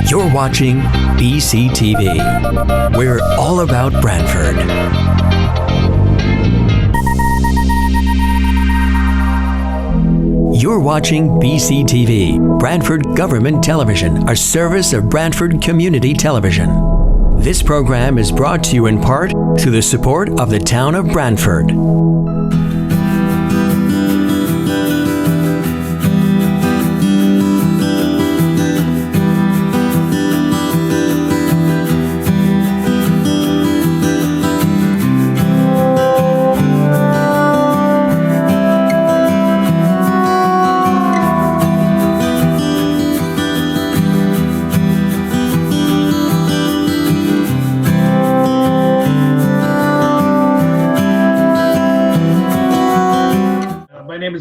You're watching BCTV. We're all about Branford. You're watching BCTV, Branford Government Television, a service of Branford Community Television. This program is brought to you in part through the support of the town of Branford.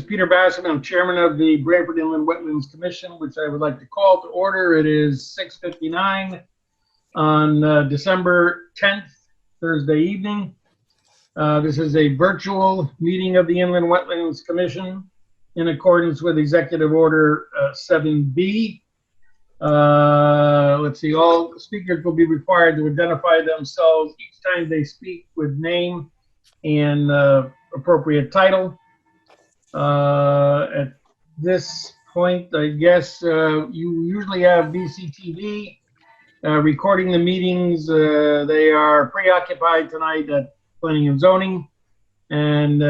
Peter Bassett. I'm chairman of the Branford Inland Wetlands Commission, which I would like to call to order. It is 6:59 on December 10th, Thursday evening. This is a virtual meeting of the Inland Wetlands Commission in accordance with Executive Order 7B. Let's see, all speakers will be required to identify themselves each time they speak with name and appropriate title. At this point, I guess you usually have BCTV recording the meetings. They are preoccupied tonight at Planning and Zoning, and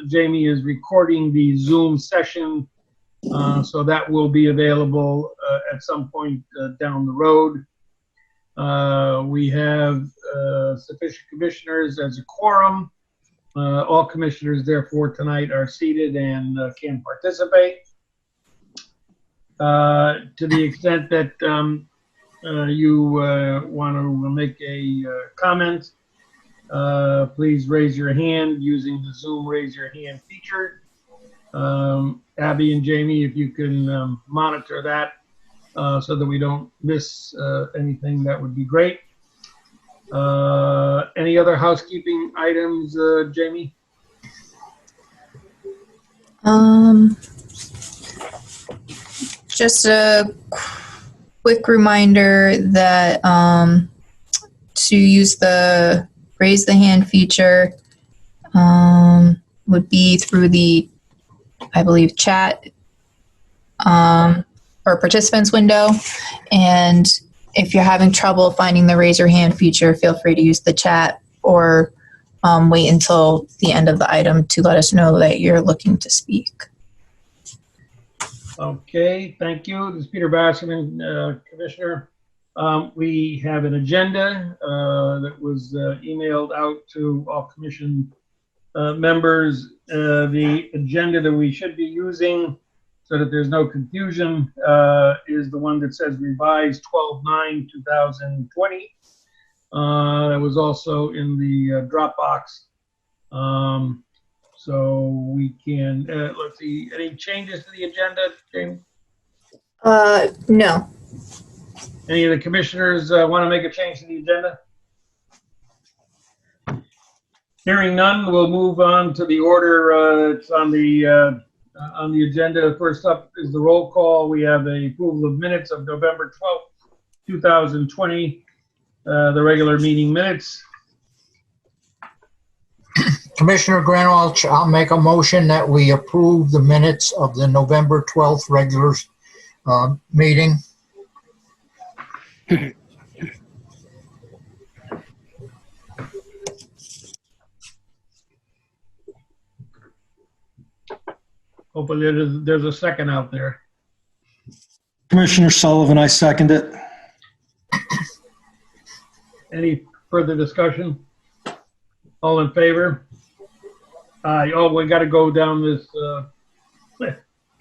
Jamie is recording the Zoom session, so that will be available at some point down the road. We have sufficient commissioners as a quorum. All commissioners, therefore, tonight are seated and can participate. To the extent that you want to make a comment, please raise your hand using the Zoom raise your hand feature. Abby and Jamie, if you can monitor that so that we don't miss anything, that would be great. Any other housekeeping items, Jamie? Just a quick reminder that to use the raise the hand feature would be through the, I believe, chat or participants window. And if you're having trouble finding the raise your hand feature, feel free to use the chat or wait until the end of the item to let us know that you're looking to speak. Okay, thank you. This is Peter Basserman, Commissioner. We have an agenda that was emailed out to all Commission members. The agenda that we should be using, so that there's no confusion, is the one that says revised 12/9/2020. That was also in the Dropbox. So we can, let's see, any changes to the agenda, Jamie? No. Any of the commissioners want to make a change to the agenda? Hearing none, we'll move on to the order. It's on the agenda. First up is the roll call. We have a approval of minutes of November 12th, 2020, the regular meeting minutes. Commissioner Grant, I'll make a motion that we approve the minutes of the November 12th regular meeting. Hopefully there's a second out there. Commissioner Sullivan, I second it. Any further discussion? All in favor? Oh, we got to go down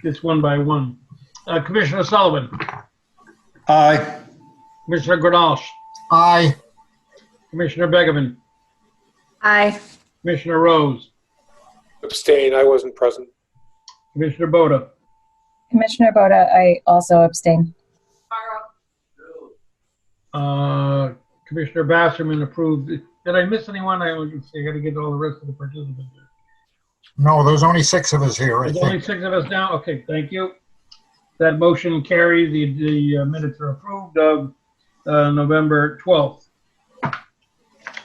this one by one. Commissioner Sullivan. Aye. Commissioner Granalsh. Aye. Commissioner Begeman. Aye. Commissioner Rose. Abstain, I wasn't present. Commissioner Boda. Commissioner Boda, I also abstain. Commissioner Basserman approved. Did I miss anyone? I got to get all the rest of the participants. No, there's only 6 of us here, I There's think. only 6 of us now? Okay, thank you. That motion carries. The minutes are approved. approved of November 12th.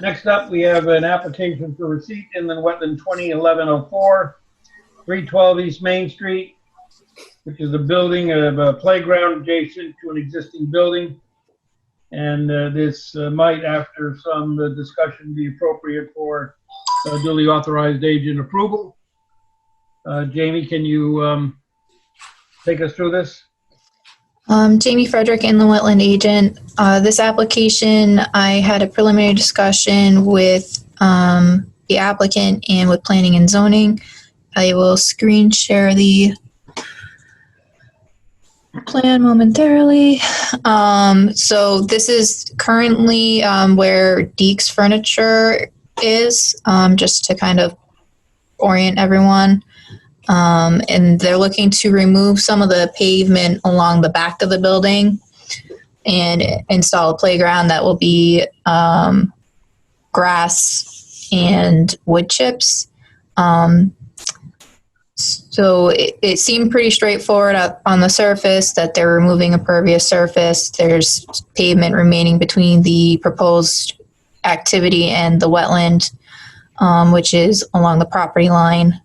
Next up, we have an application for receipt inland wetland 201104, 312 East Main Street, which is a building of a playground adjacent to an existing building. And this might, after some discussion, be appropriate for duly authorized agent approval. Jamie, can you take us through this? Jamie Frederick, inland wetland agent. This application, I had a preliminary discussion with the applicant and with planning and zoning. I will screen share the plan momentarily. So this is currently where Deeks Furniture is, just to kind of orient everyone. And they're looking to remove some of the pavement along the back of the building and install a playground that will be grass and wood chips. So it seemed pretty straightforward on the surface that they're removing a pervious surface. There's pavement remaining between the proposed activity and the wetland, which is along the property line.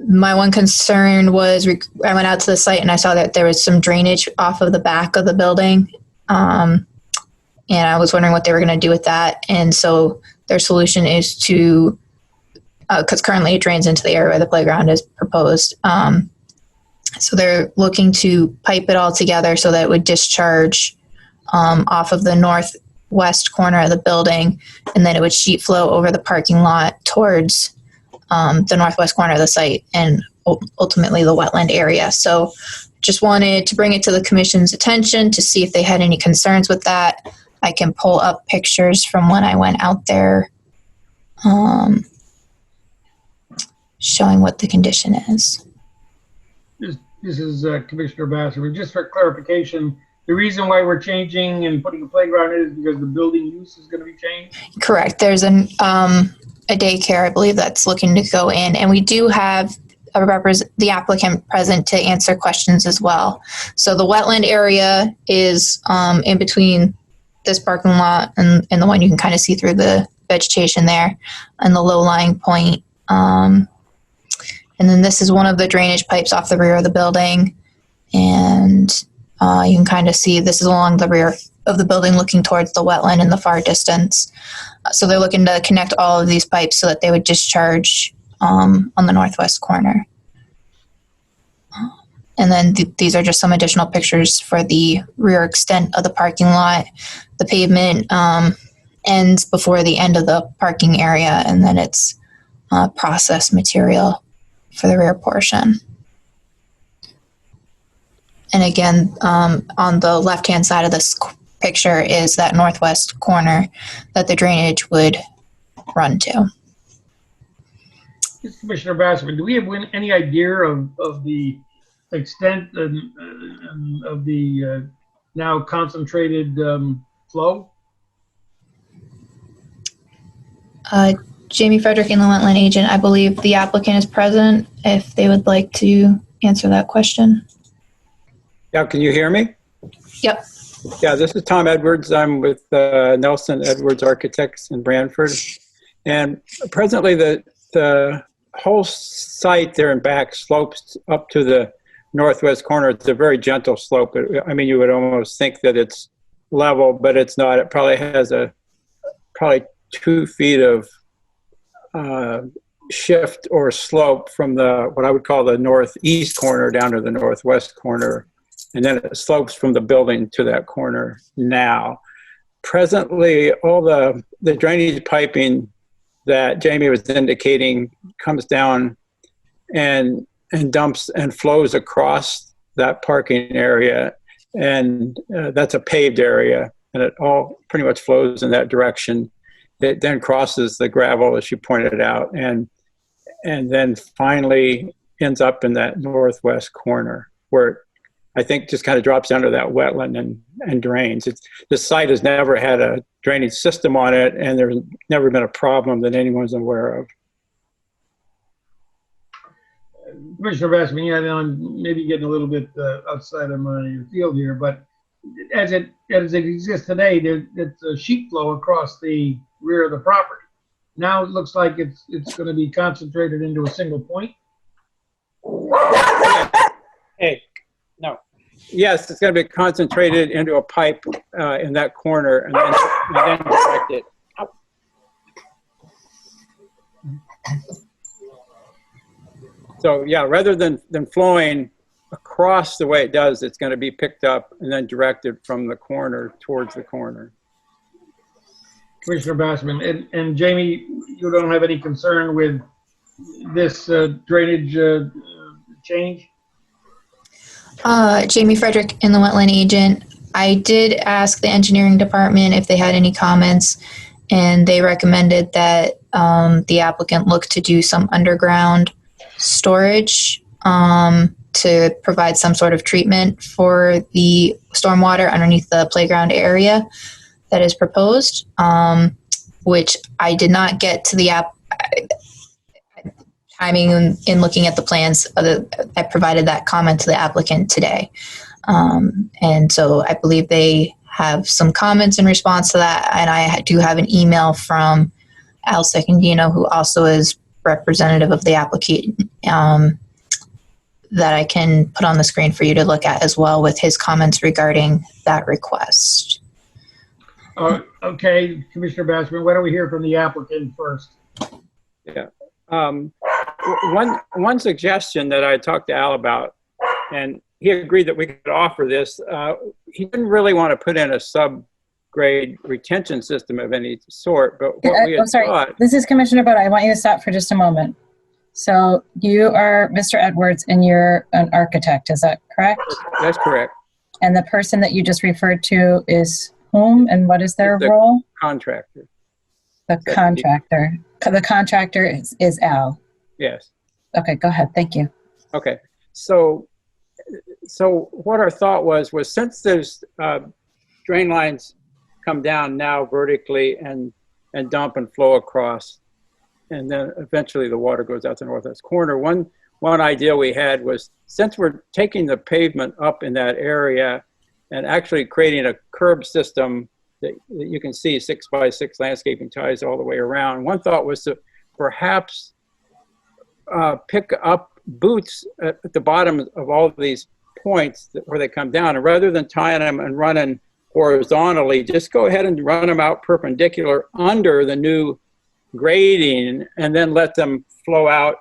My one concern was I went out to the site and I saw that there was some drainage off of the back of the building. And I was wondering what they were going to do with that. And so their solution is to, because currently it drains into the area where the playground is proposed. So they're looking to pipe it all together so that it would discharge off of the northwest corner of the building, and then it would sheet flow over the parking lot towards the northwest corner of the site and ultimately the wetland area. So just wanted to bring it to the commission's attention to see if they had any concerns with that. I can pull up pictures from when I went out there showing what the condition is. This is Commissioner Bassett. Just for clarification, the reason why we're changing and putting a playground in is because the building use is going to be changed? Correct. There's a daycare, I believe, that's looking to go in, and we do have the applicant present to answer questions as well. So the wetland area is in between this parking lot and the one you can kind of see through the vegetation there, and the low-lying point. And then this is one of the drainage pipes off the rear of the building, and you can kind of see this is along the rear of the building looking towards the wetland in the far distance. So they're looking to connect all of these pipes so that they would discharge on the northwest corner. And then these are just some additional pictures for the rear extent of the parking lot. The pavement ends before the end of the parking area, and then it's processed material for the rear portion. And again, on the left-hand side of this picture is that northwest corner that the drainage would run to. Commissioner Bassman, do we have any idea of the extent of the now concentrated flow? Jamie Frederick, inland wetland agent. I believe the applicant is present if they would like to answer that question. Yeah, can you hear me? Yep. Yeah, this is Tom Edwards. I'm with Nelson Edwards Architects in Branford. And presently the whole site there in back slopes up to the northwest corner. It's a very gentle slope. I mean, you would almost think that it's level, but it's not. It probably has probably 2 feet of shift or slope from what I would call the northeast corner down to the northwest corner. And then it slopes from the building to that corner now. Presently, all the drainage piping that Jamie was indicating comes down and dumps and flows across that parking area. And that's a paved area, and it all pretty much flows in that direction. It then crosses the gravel, as you pointed out, and then finally ends up in that northwest corner where I think just kind of drops under that wetland and drains. This site has never had a drainage system on it, and there's never been a problem that anyone's aware of. Commissioner Bassman, yeah, I'm maybe getting a little bit outside of my field here, but as it exists today, it's a sheet flow across the rear of the property. Now it looks like it's going to be concentrated into a single point. Hey, no. Yes, it's going to be concentrated into a pipe in that corner and then directed. Ow. So yeah, rather than flowing across the way it does, it's going to be picked up and then directed from the corner towards the corner. Commissioner Bassman, and Jamie, you don't have any concern with this drainage change? Jamie Frederick in the wetland agent. I did ask the engineering department if they had any comments, and they recommended that the applicant look to do some underground storage to provide some sort of treatment for the stormwater underneath the playground area that is proposed, which I did not get to the timing in looking at the plans. I provided that comment to the applicant today. And so I believe they have some comments in response to that. And I do have an email from Al Secondino, who also is representative of the applicant, that I can put on the screen for you to look at as well, with his comments regarding that request. Okay, Commissioner Bassman, why don't we hear from the applicant first? Yeah. One suggestion that I talked to Al about, and he agreed that we could offer this. He didn't really want to put in a subgrade retention system of any sort, but what we had thought. This is Commissioner Boda. I want you to stop for just a moment. So you are Mr. Edwards, and you're an architect. Is that correct? That's correct. And the person that you just referred to is whom, and what is their role? Contractor. The contractor. The contractor is Al. Yes. Okay, go ahead. Thank you. Okay. So what our thought was since there's drain lines come down now vertically and dump and flow across, and then eventually the water goes out the northwest corner. One idea we had was, since we're taking the pavement up in that area and actually creating a curb system that you can see 6x6 landscaping ties all the way around, one thought was to perhaps pick up boots at the bottom of all of these points where they come down, and rather than tying them and running horizontally, just go ahead and run them out perpendicular under the new grading, and then let them flow out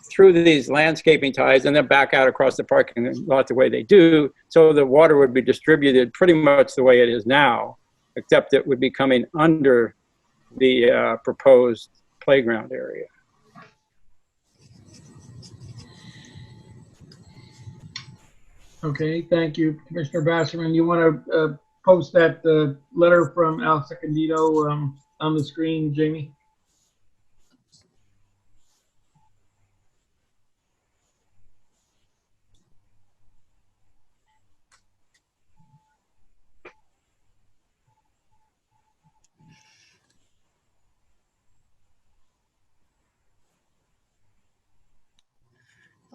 through these landscaping ties and then back out across the parking lot the way they do. So the water would be distributed pretty much the way it is now, except it would be coming under the proposed playground area. Okay, thank you, Commissioner Basserman. You want to post that letter from Al Secondino on the screen, Jamie?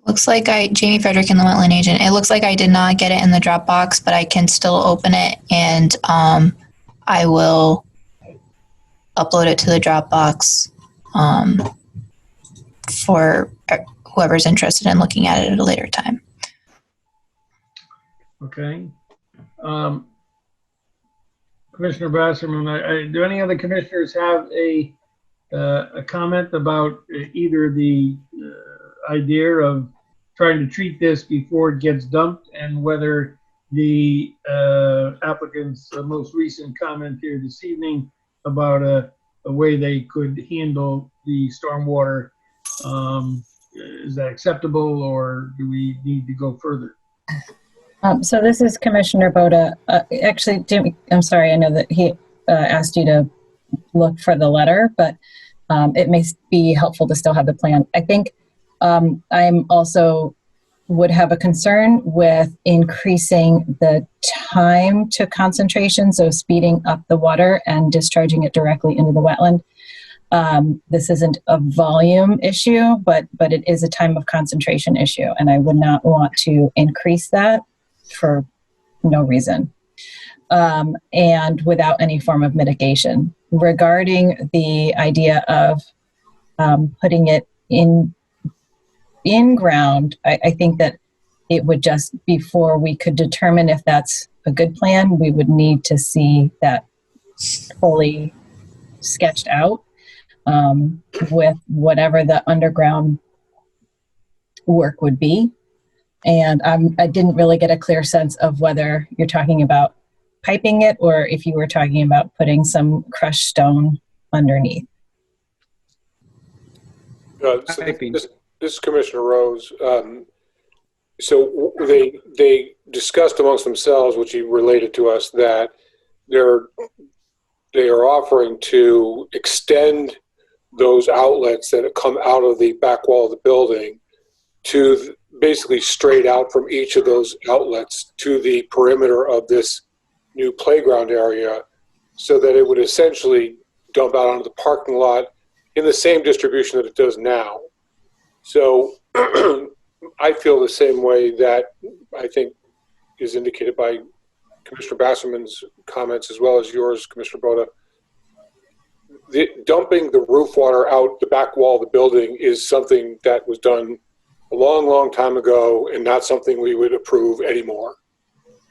Looks like Jamie Frederick in the wetland agent. It looks like I did not get it in the Dropbox, but I can still open it, and I will upload it to the Dropbox for whoever's interested in looking at it at a later time. Okay. Commissioner Basserman, do any other commissioners have a comment about either the idea of trying to treat this before it gets dumped, and whether the applicant's most recent comment here this evening about a way they could handle the stormwater, is that acceptable, or do we need to go further? So this is Commissioner Boda. Actually, Jimmy, I'm sorry, I know that he asked you to look for the letter, but it may be helpful to still have the plan. I think I'm also would have a concern with increasing the time to concentration, so speeding up the water and discharging it directly into the wetland. This isn't a volume issue, but it is a time of concentration issue, and I would not want to increase that for no reason, and without any form of mitigation. Regarding the idea of putting it in ground, I think that it would just, before we could determine if that's a good plan, we would need to see that fully sketched out with whatever the underground work would be. And I didn't really get a clear sense of whether you're talking about piping it or if you were talking about putting some crushed stone underneath. So this is Commissioner Rose. So they discussed amongst themselves, which he related to us, that they are offering to extend those outlets that come out of the back wall of the building to basically straight out from each of those outlets to the perimeter of this new playground area, so that it would essentially dump out onto the parking lot in the same distribution that it does now. So I feel the same way that I think is indicated by Commissioner Basserman's comments as well as yours, Commissioner Boda. Dumping the roof water out the back wall of the building is something that was done a long, long time ago and not something we would approve anymore.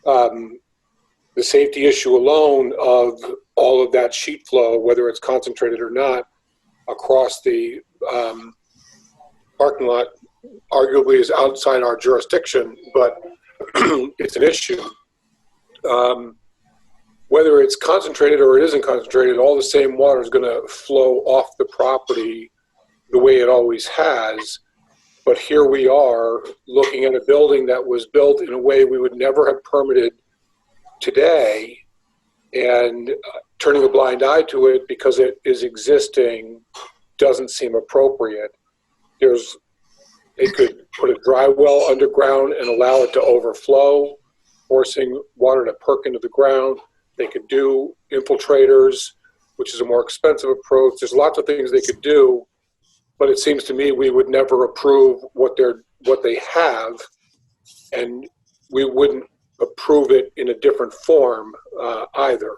The safety issue alone of all of that sheet flow, whether it's concentrated or not, across the parking lot, arguably is outside our jurisdiction, but it's an issue. Whether it's concentrated or it isn't concentrated, all the same water is going to flow off the property the way it always has. But here we are looking at a building that was built in a way we would never have permitted today, and turning a blind eye to it because it is existing doesn't seem appropriate. They could put a dry well underground and allow it to overflow, forcing water to perk into the ground. They could do infiltrators, which is a more expensive approach. There's lots of things they could do, but it seems to me we would never approve what they have, and we wouldn't approve it in a different form either.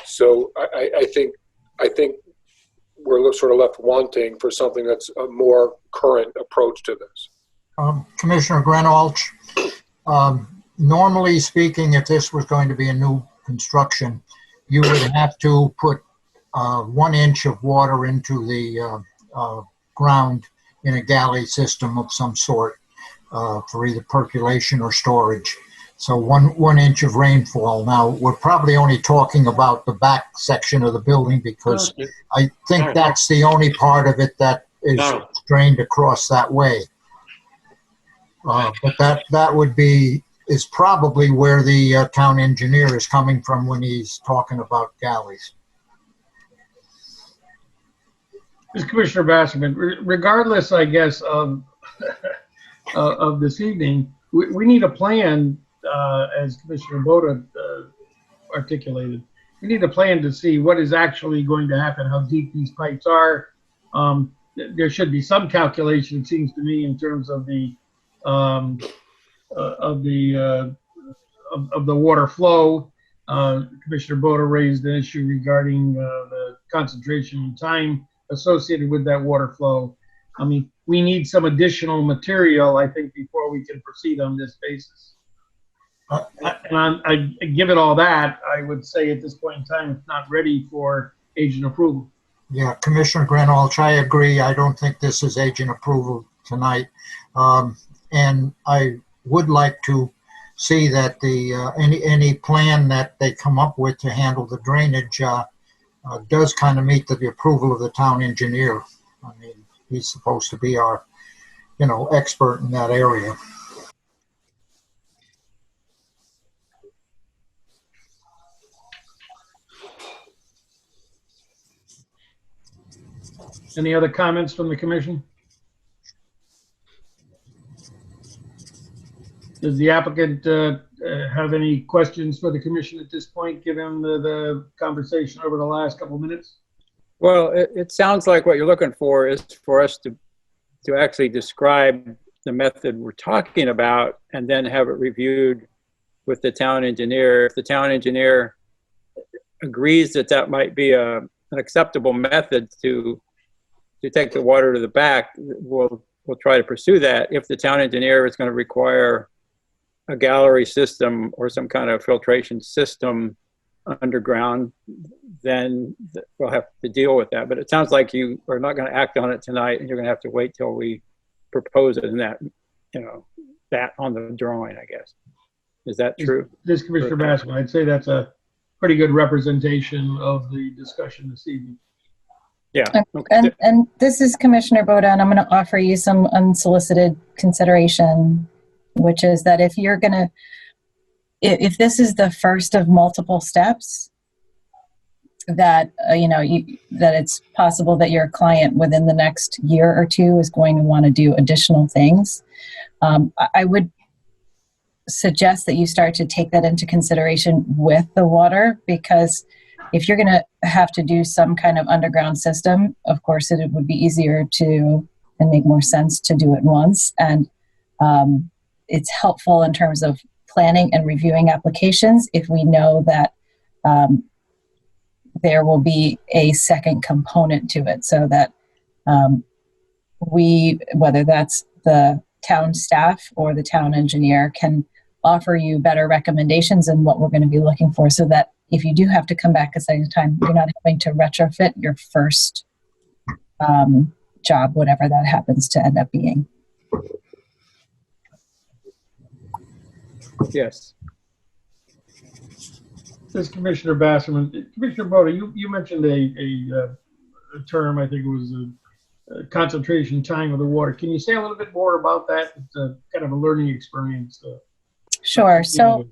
So I think we're sort of left wanting for something that's a more current approach to this. Commissioner Grenwalch, normally speaking, if this was going to be a new construction, you would have to put 1 inch of water into the ground in a galley system of some sort for either percolation or storage. So one inch of rainfall. Now, we're probably only talking about the back section of the building because I think that's the only part of it that is drained across that way. But that is probably where the town engineer is coming from when he's talking about galleys. This is Commissioner Basserman. Regardless, I guess, of this evening, we need a plan, as Commissioner Boda articulated. We need a plan to see what is actually going to happen, how deep these pipes are. There should be some calculation, it seems to me, in terms of the water flow. Commissioner Boda raised an issue regarding the concentration and time associated with that water flow. I mean, we need some additional material, I think, before we can proceed on this basis. And given all that, I would say at this point in time, it's not ready for agent approval. Yeah, Commissioner Grenwalch, I agree. I don't think this is agent approval tonight. And I would like to see that any plan that they come up with to handle the drainage does kind of meet the approval of the town engineer. I mean, he's supposed to be our, expert in that area. Any other comments from the commission? Does the applicant have any questions for the commission at this point, given the conversation over the last couple of minutes? Well, it sounds like what you're looking for is for us to actually describe the method we're talking about and then have it reviewed with the town engineer. If the town engineer agrees that that might be an acceptable method to take the water to the back, we'll try to pursue that. If the town engineer is going to require a gallery system or some kind of filtration system underground, then we'll have to deal with that. But it sounds like you are not going to act on it tonight, and you're going to have to wait till we propose it in that, that on the drawing, I guess. Is that true? This Commissioner Bassman, I'd say that's a pretty good representation of the discussion this evening. Yeah. Okay. And this is Commissioner Boda, and I'm going to offer you some unsolicited consideration, which is that if you're going to, if this is the first of multiple steps, that that it's possible that your client within the next year or two is going to want to do additional things. I would suggest that you start to take that into consideration with the water, because if you're going to have to do some kind of underground system, of course it would be easier to and make more sense to do it once. And it's helpful in terms of planning and reviewing applications if we know that there will be a second component to it, so that whether that's the town staff or the town engineer, can offer you better recommendations and what we're going to be looking for, so that if you do have to come back a second time, you're not having to retrofit your first job, whatever that happens to end up being. Yes. This is Commissioner Basserman. Commissioner Boda, you mentioned a term, I think it was a concentration time of the water. Can you say a little bit more about that? It's a kind of a learning experience. Sure. So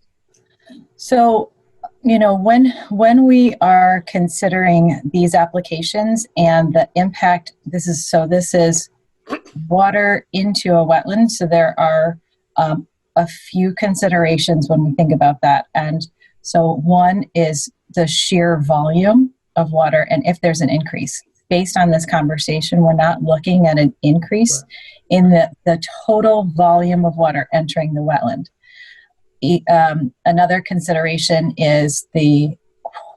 when we are considering these applications and the impact, this is water into a wetland. So there are a few considerations when we think about that. And so one is the sheer volume of water, and if there's an increase. Based on this conversation, we're not looking at an increase in the total volume of water entering the wetland. Another consideration is the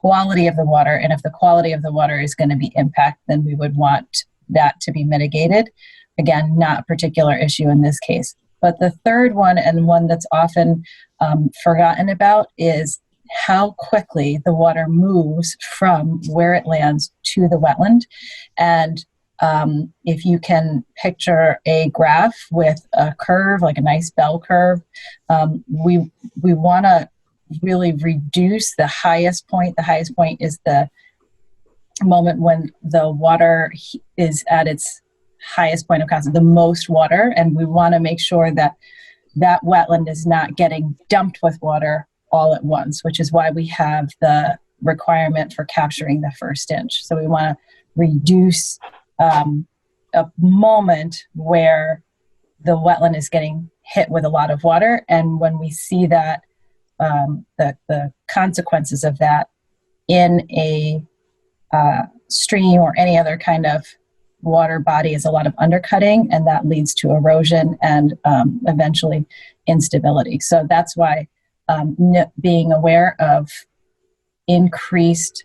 quality of the water, and if the quality of the water is going to be impacted, then we would want that to be mitigated. Again, not a particular issue in this case. But the third one, and one that's often forgotten about, is how quickly the water moves from where it lands to the wetland. And if you can picture a graph with a curve, like a nice bell curve, we want to really reduce the highest point. The highest point is the moment when the water is at its highest point of contact, the most water, and we want to make sure that that wetland is not getting dumped with water all at once, which is why we have the requirement for capturing the first inch. So we want to reduce a moment where the wetland is getting hit with a lot of water, and when we see that the consequences of that in a stream or any other kind of water body is a lot of undercutting, and that leads to erosion and eventually instability. So that's why being aware of increased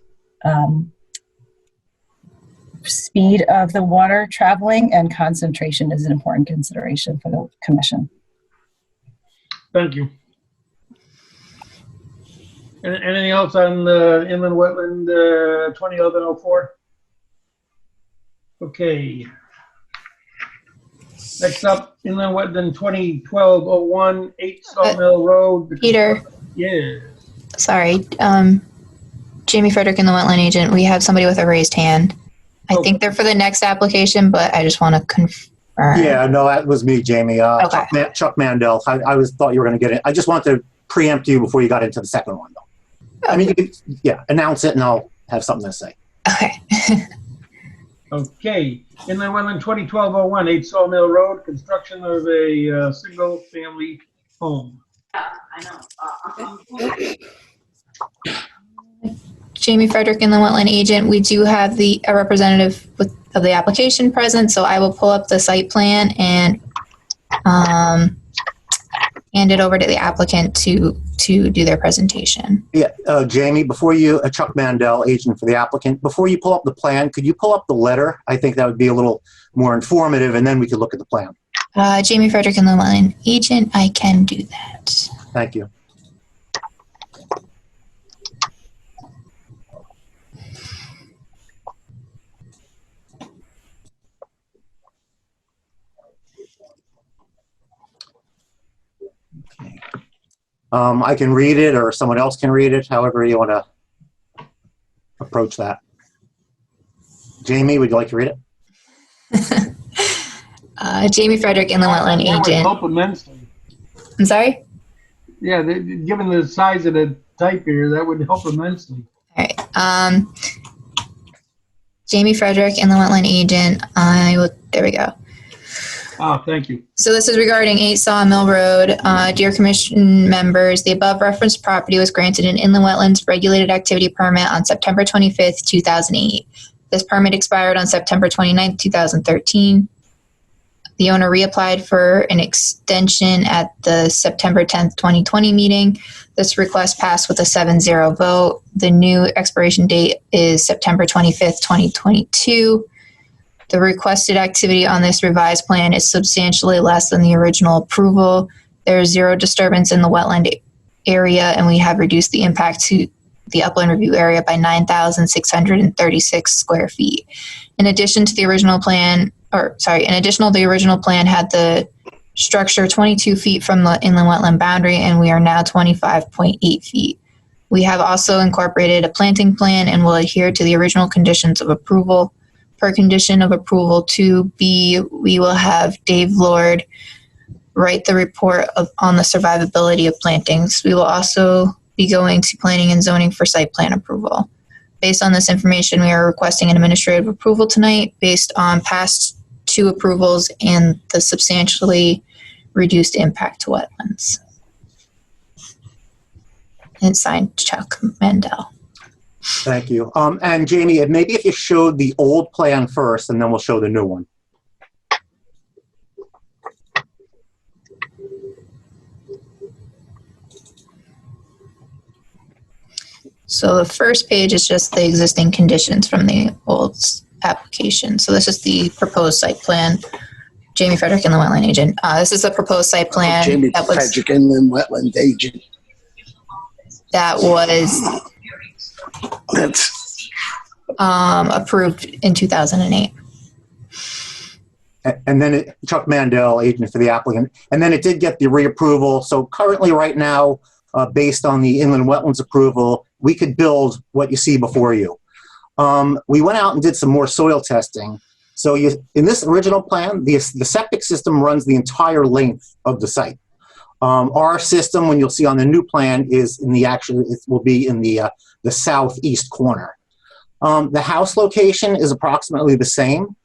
speed of the water traveling and concentration is an important consideration for the commission. Thank you. Anything else on inland wetland 2011-04? Okay. Next up, inland wetland 2012-01, 8 Sawmill Road. Peter. Yes. Sorry. Jamie Frederick in the wetland agent. We have somebody with a raised hand. I think they're for the next application, but I just want to confirm. Yeah, no, that was me, Jamie. Okay. Chuck Mandel. I thought you were going to get it. I just wanted to preempt you before you got into the second one, though. Okay. I mean, you could, announce it, and I'll have something to say. Okay. Okay. Inland wetland 2012-01, 8 Sawmill Road, construction of a single-family home. Jamie Frederick, and the wetland agent. We do have a representative of the application present, so I will pull up the site plan and hand it over to the applicant to do their presentation. Yeah, Jamie, before you, Chuck Mandel, agent for the applicant, before you pull up the plan, could you pull up the letter? I think that would be a little more informative, and then we could look at the plan. Jamie Frederick, and the wetland agent, I can do that. Thank you. I can read it, or someone else can read it, however you want to approach that. Jamie, would you like to read it? Jamie Frederick, and the wetland That would agent. help immensely. I'm sorry? Yeah, given the size of the type here, that would help immensely. All right. Jamie Frederick, and the wetland agent. There we go. Oh, thank you. So this is regarding 8 Sawmill Road. Dear Commission members, the above referenced property was granted an inland wetlands regulated activity permit on September 25th, 2008. This permit expired on September 29th, 2013. The owner reapplied for an extension at the September 10th, 2020 meeting. This request passed with a 7-0 vote. The new expiration date is September 25th, 2022. The requested activity on this revised plan is substantially less than the original approval. There is zero disturbance in the wetland area, and we have reduced the impact to the upland review area by 9,636 square feet. In addition, the original plan had the structure 22 feet from the inland wetland boundary, and we are now 25.8 feet. We have also incorporated a planting plan and will adhere to the original conditions of approval. Per condition of approval 2B, we will have Dave Lord write the report on the survivability of plantings. We will also be going to planning and zoning for site plan approval. Based on this information, we are requesting an administrative approval tonight based on past 2 approvals and the substantially reduced impact to wetlands. And signed Chuck Mandel. Thank you. And Jamie, maybe if you showed the old plan first, and then we'll show the new one. So the first page is just the existing conditions from the old application. So this is the proposed site plan. Jamie Frederick, and the wetland agent. This is the proposed site plan. Jamie Frederick, inland wetland agent. That was approved in 2008. And then Chuck Mandel, agent for the applicant. And then it did get the reapproval. So currently right now, based on the inland wetlands approval, we could build what you see before you. We went out and did some more soil testing. So in this original plan, the septic system runs the entire length of the site. Our system, when you'll see on the new plan, is in the it will be in the southeast corner. The house location is approximately the same.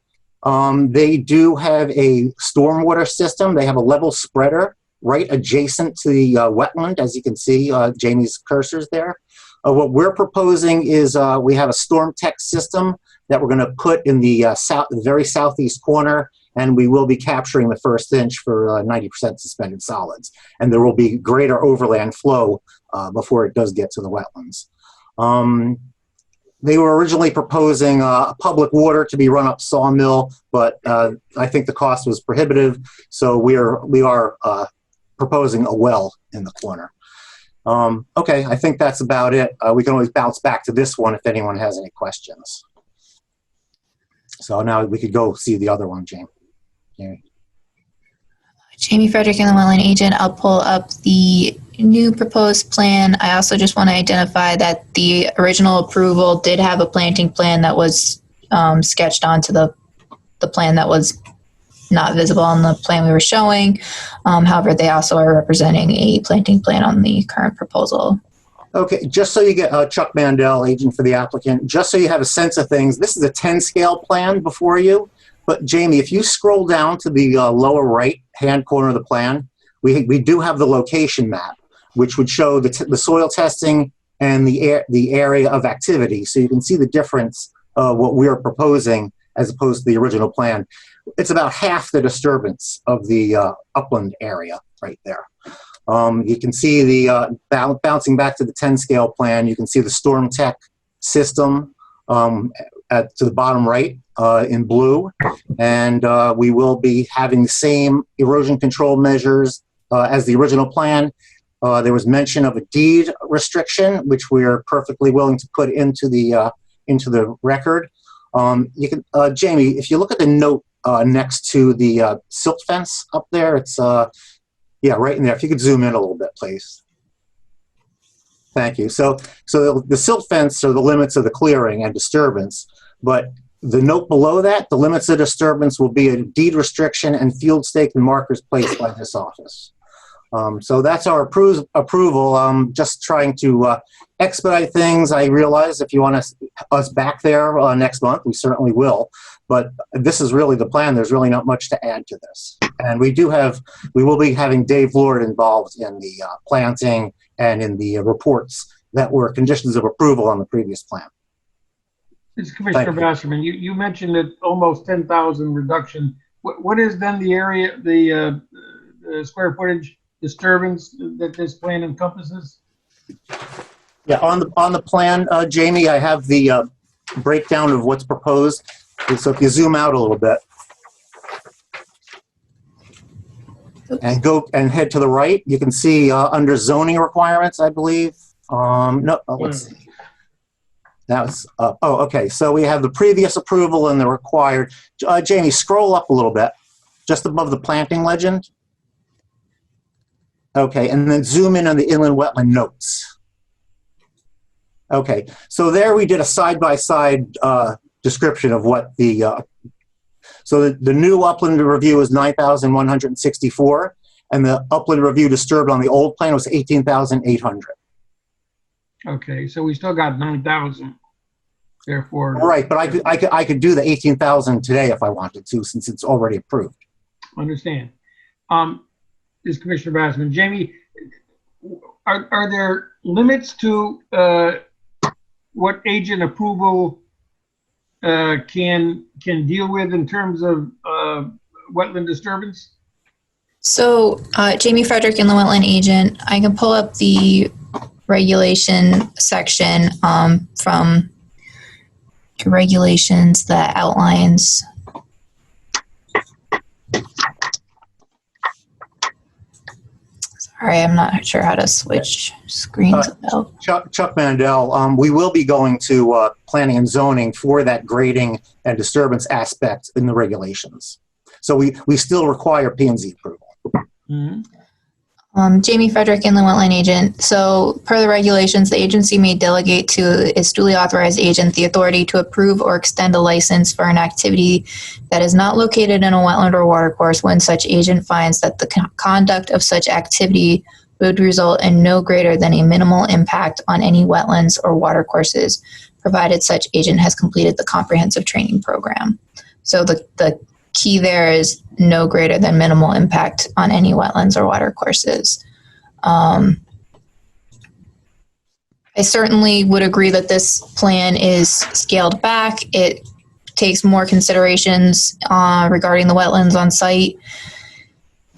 They do have a stormwater system. They have a level spreader right adjacent to the wetland, as you can see, Jamie's cursor's there. What we're proposing is we have a storm tech system that we're going to put in the very southeast corner, and we will be capturing the first inch for 90% suspended solids. And there will be greater overland flow before it does get to the wetlands. They were originally proposing public water to be run up Sawmill, but I think the cost was prohibitive, so we are proposing a well in the corner. Okay, I think that's about it. We can always bounce back to this one if anyone has any questions. So now we could go see the other one, Jamie. Jamie Frederick, and the wetland agent. I'll pull up the new proposed plan. I also just want to identify that the original approval did have a planting plan that was sketched onto the plan that was not visible on the plan we were showing. However, they also are representing a planting plan on the current proposal. Okay, just so you get Chuck Mandel, agent for the applicant, just so you have a sense of things, this is a 10 scale plan before you. But Jamie, if you scroll down to the lower right-hand corner of the plan, we do have the location map, which would show the soil testing and the area of activity. So you can see the difference what we're proposing as opposed to the original plan. It's about half the disturbance of the upland area right there. You can see the bouncing back to the 10 scale plan, you can see the storm tech system to the bottom right in blue. And we will be having the same erosion control measures as the original plan. There was mention of a deed restriction, which we are perfectly willing to put into the record. You can, Jamie, if you look at the note next to the silt fence up there, it's yeah, right in there. If you could zoom in a little bit, please. Thank you. So the silt fence are the limits of the clearing and disturbance, but the note below that, the limits of disturbance will be a deed restriction and field stake and markers placed by this office. So that's our approval. Just trying to expedite things. I realize if you want us back there next month, we certainly will. But this is really the plan. There's really not much to add to this. And we will be having Dave Lord involved in the planting and in the reports that were conditions of approval on the previous plan. This is Commissioner Basserman. You mentioned that almost 10,000 reduction. What is then the area, the square footage disturbance that this plan encompasses? Yeah, on the plan, Jamie, I have the breakdown of what's proposed. So if you zoom out a little bit and go and head to the right, you can see under zoning requirements, I believe. No, let's see. That was, oh, okay. So we have the previous approval and the required. Jamie, scroll up a little bit, just above the planting legend. Okay, and then zoom in on the inland wetland notes. Okay, so there we did a side-by-side description of what the, so the new upland review is 9,164, and the upland review disturbed on the old plan was 18,800. Okay, so we still got 9,000, therefore. Right, but I could do the 18,000 today if I wanted to, since it's already approved. Understand. This is Commissioner Basserman. Jamie, are there limits to what agent approval can deal with in terms of wetland disturbance? So, Jamie Frederick, inland wetland agent, I can pull up the regulation section from regulations that outlines. Sorry, I'm not sure how to switch screens. Chuck Mandel, we will be going to planning and zoning for that grading and disturbance aspect in the regulations. So we still require P&Z approval. Mm-hmm. Jamie Frederick, inland wetland agent. So per the regulations, the agency may delegate to its duly authorized agent the authority to approve or extend a license for an activity that is not located in a wetland or watercourse when such agent finds that the conduct of such activity would result in no greater than a minimal impact on any wetlands or watercourses, provided such agent has completed the comprehensive training program. So the key there is no greater than minimal impact on any wetlands or watercourses. I certainly would agree that this plan is scaled back. It takes more considerations regarding the wetlands on site.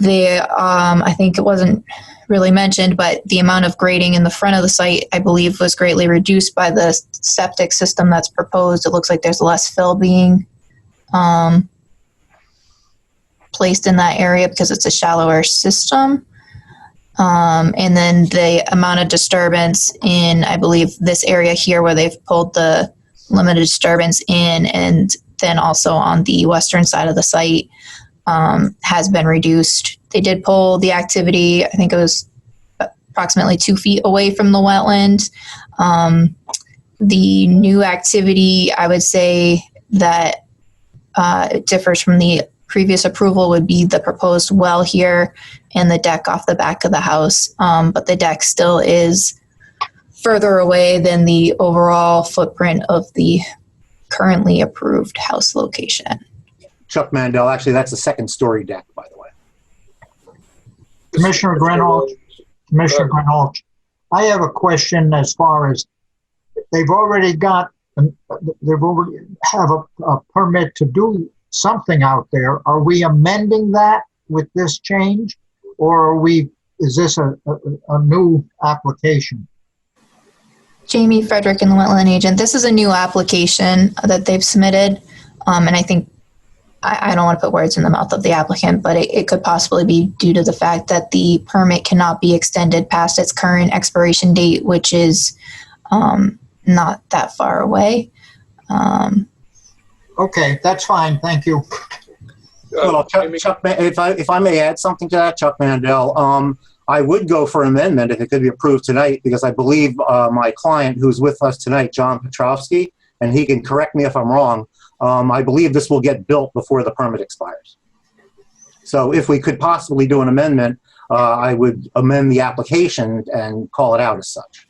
I think it wasn't really mentioned, but the amount of grading in the front of the site, I believe, was greatly reduced by the septic system that's proposed. It looks like there's less fill being placed in that area because it's a shallower system. And then the amount of disturbance in, I believe, this area here where they've pulled the limited disturbance in, and then also on the western side of the site has been reduced. They did pull the activity, I think it was approximately 2 feet away from the wetland. The new activity, I would say that it differs from the previous approval would be the proposed well here and the deck off the back of the house. But the deck still is further away than the overall footprint of the currently approved house location. Chuck Mandel, actually, that's a second-story deck, by the way. Commissioner Greenhalgh, I have a question as far as they've already got, they've already have a permit to do something out there. Are we amending that with this change, or is this a new application? Jamie Frederick and the wetland agent. This is a new application that they've submitted. And I think, I don't want to put words in the mouth of the applicant, but it could possibly be due to the fact that the permit cannot be extended past its current expiration date, which is not that far away. Okay, that's fine. Thank you. Well, Chuck, if I may add something to that, Chuck Mandel, I would go for amendment if it could be approved tonight, because I believe my client who's with us tonight, John Petrovsky, and he can correct me if I'm wrong, I believe this will get built before the permit expires. So if we could possibly do an amendment, I would amend the application and call it out as such.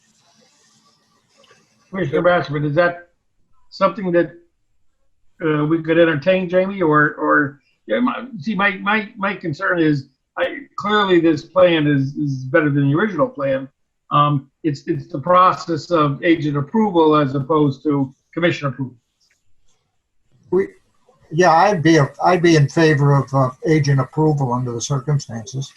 Commissioner Branford, is that something that we could entertain, Jamie, or yeah, my concern is clearly this plan is better than the original plan. It's the process of agent approval as opposed to commission approval. Yeah, I'd be in favor of agent approval under the circumstances.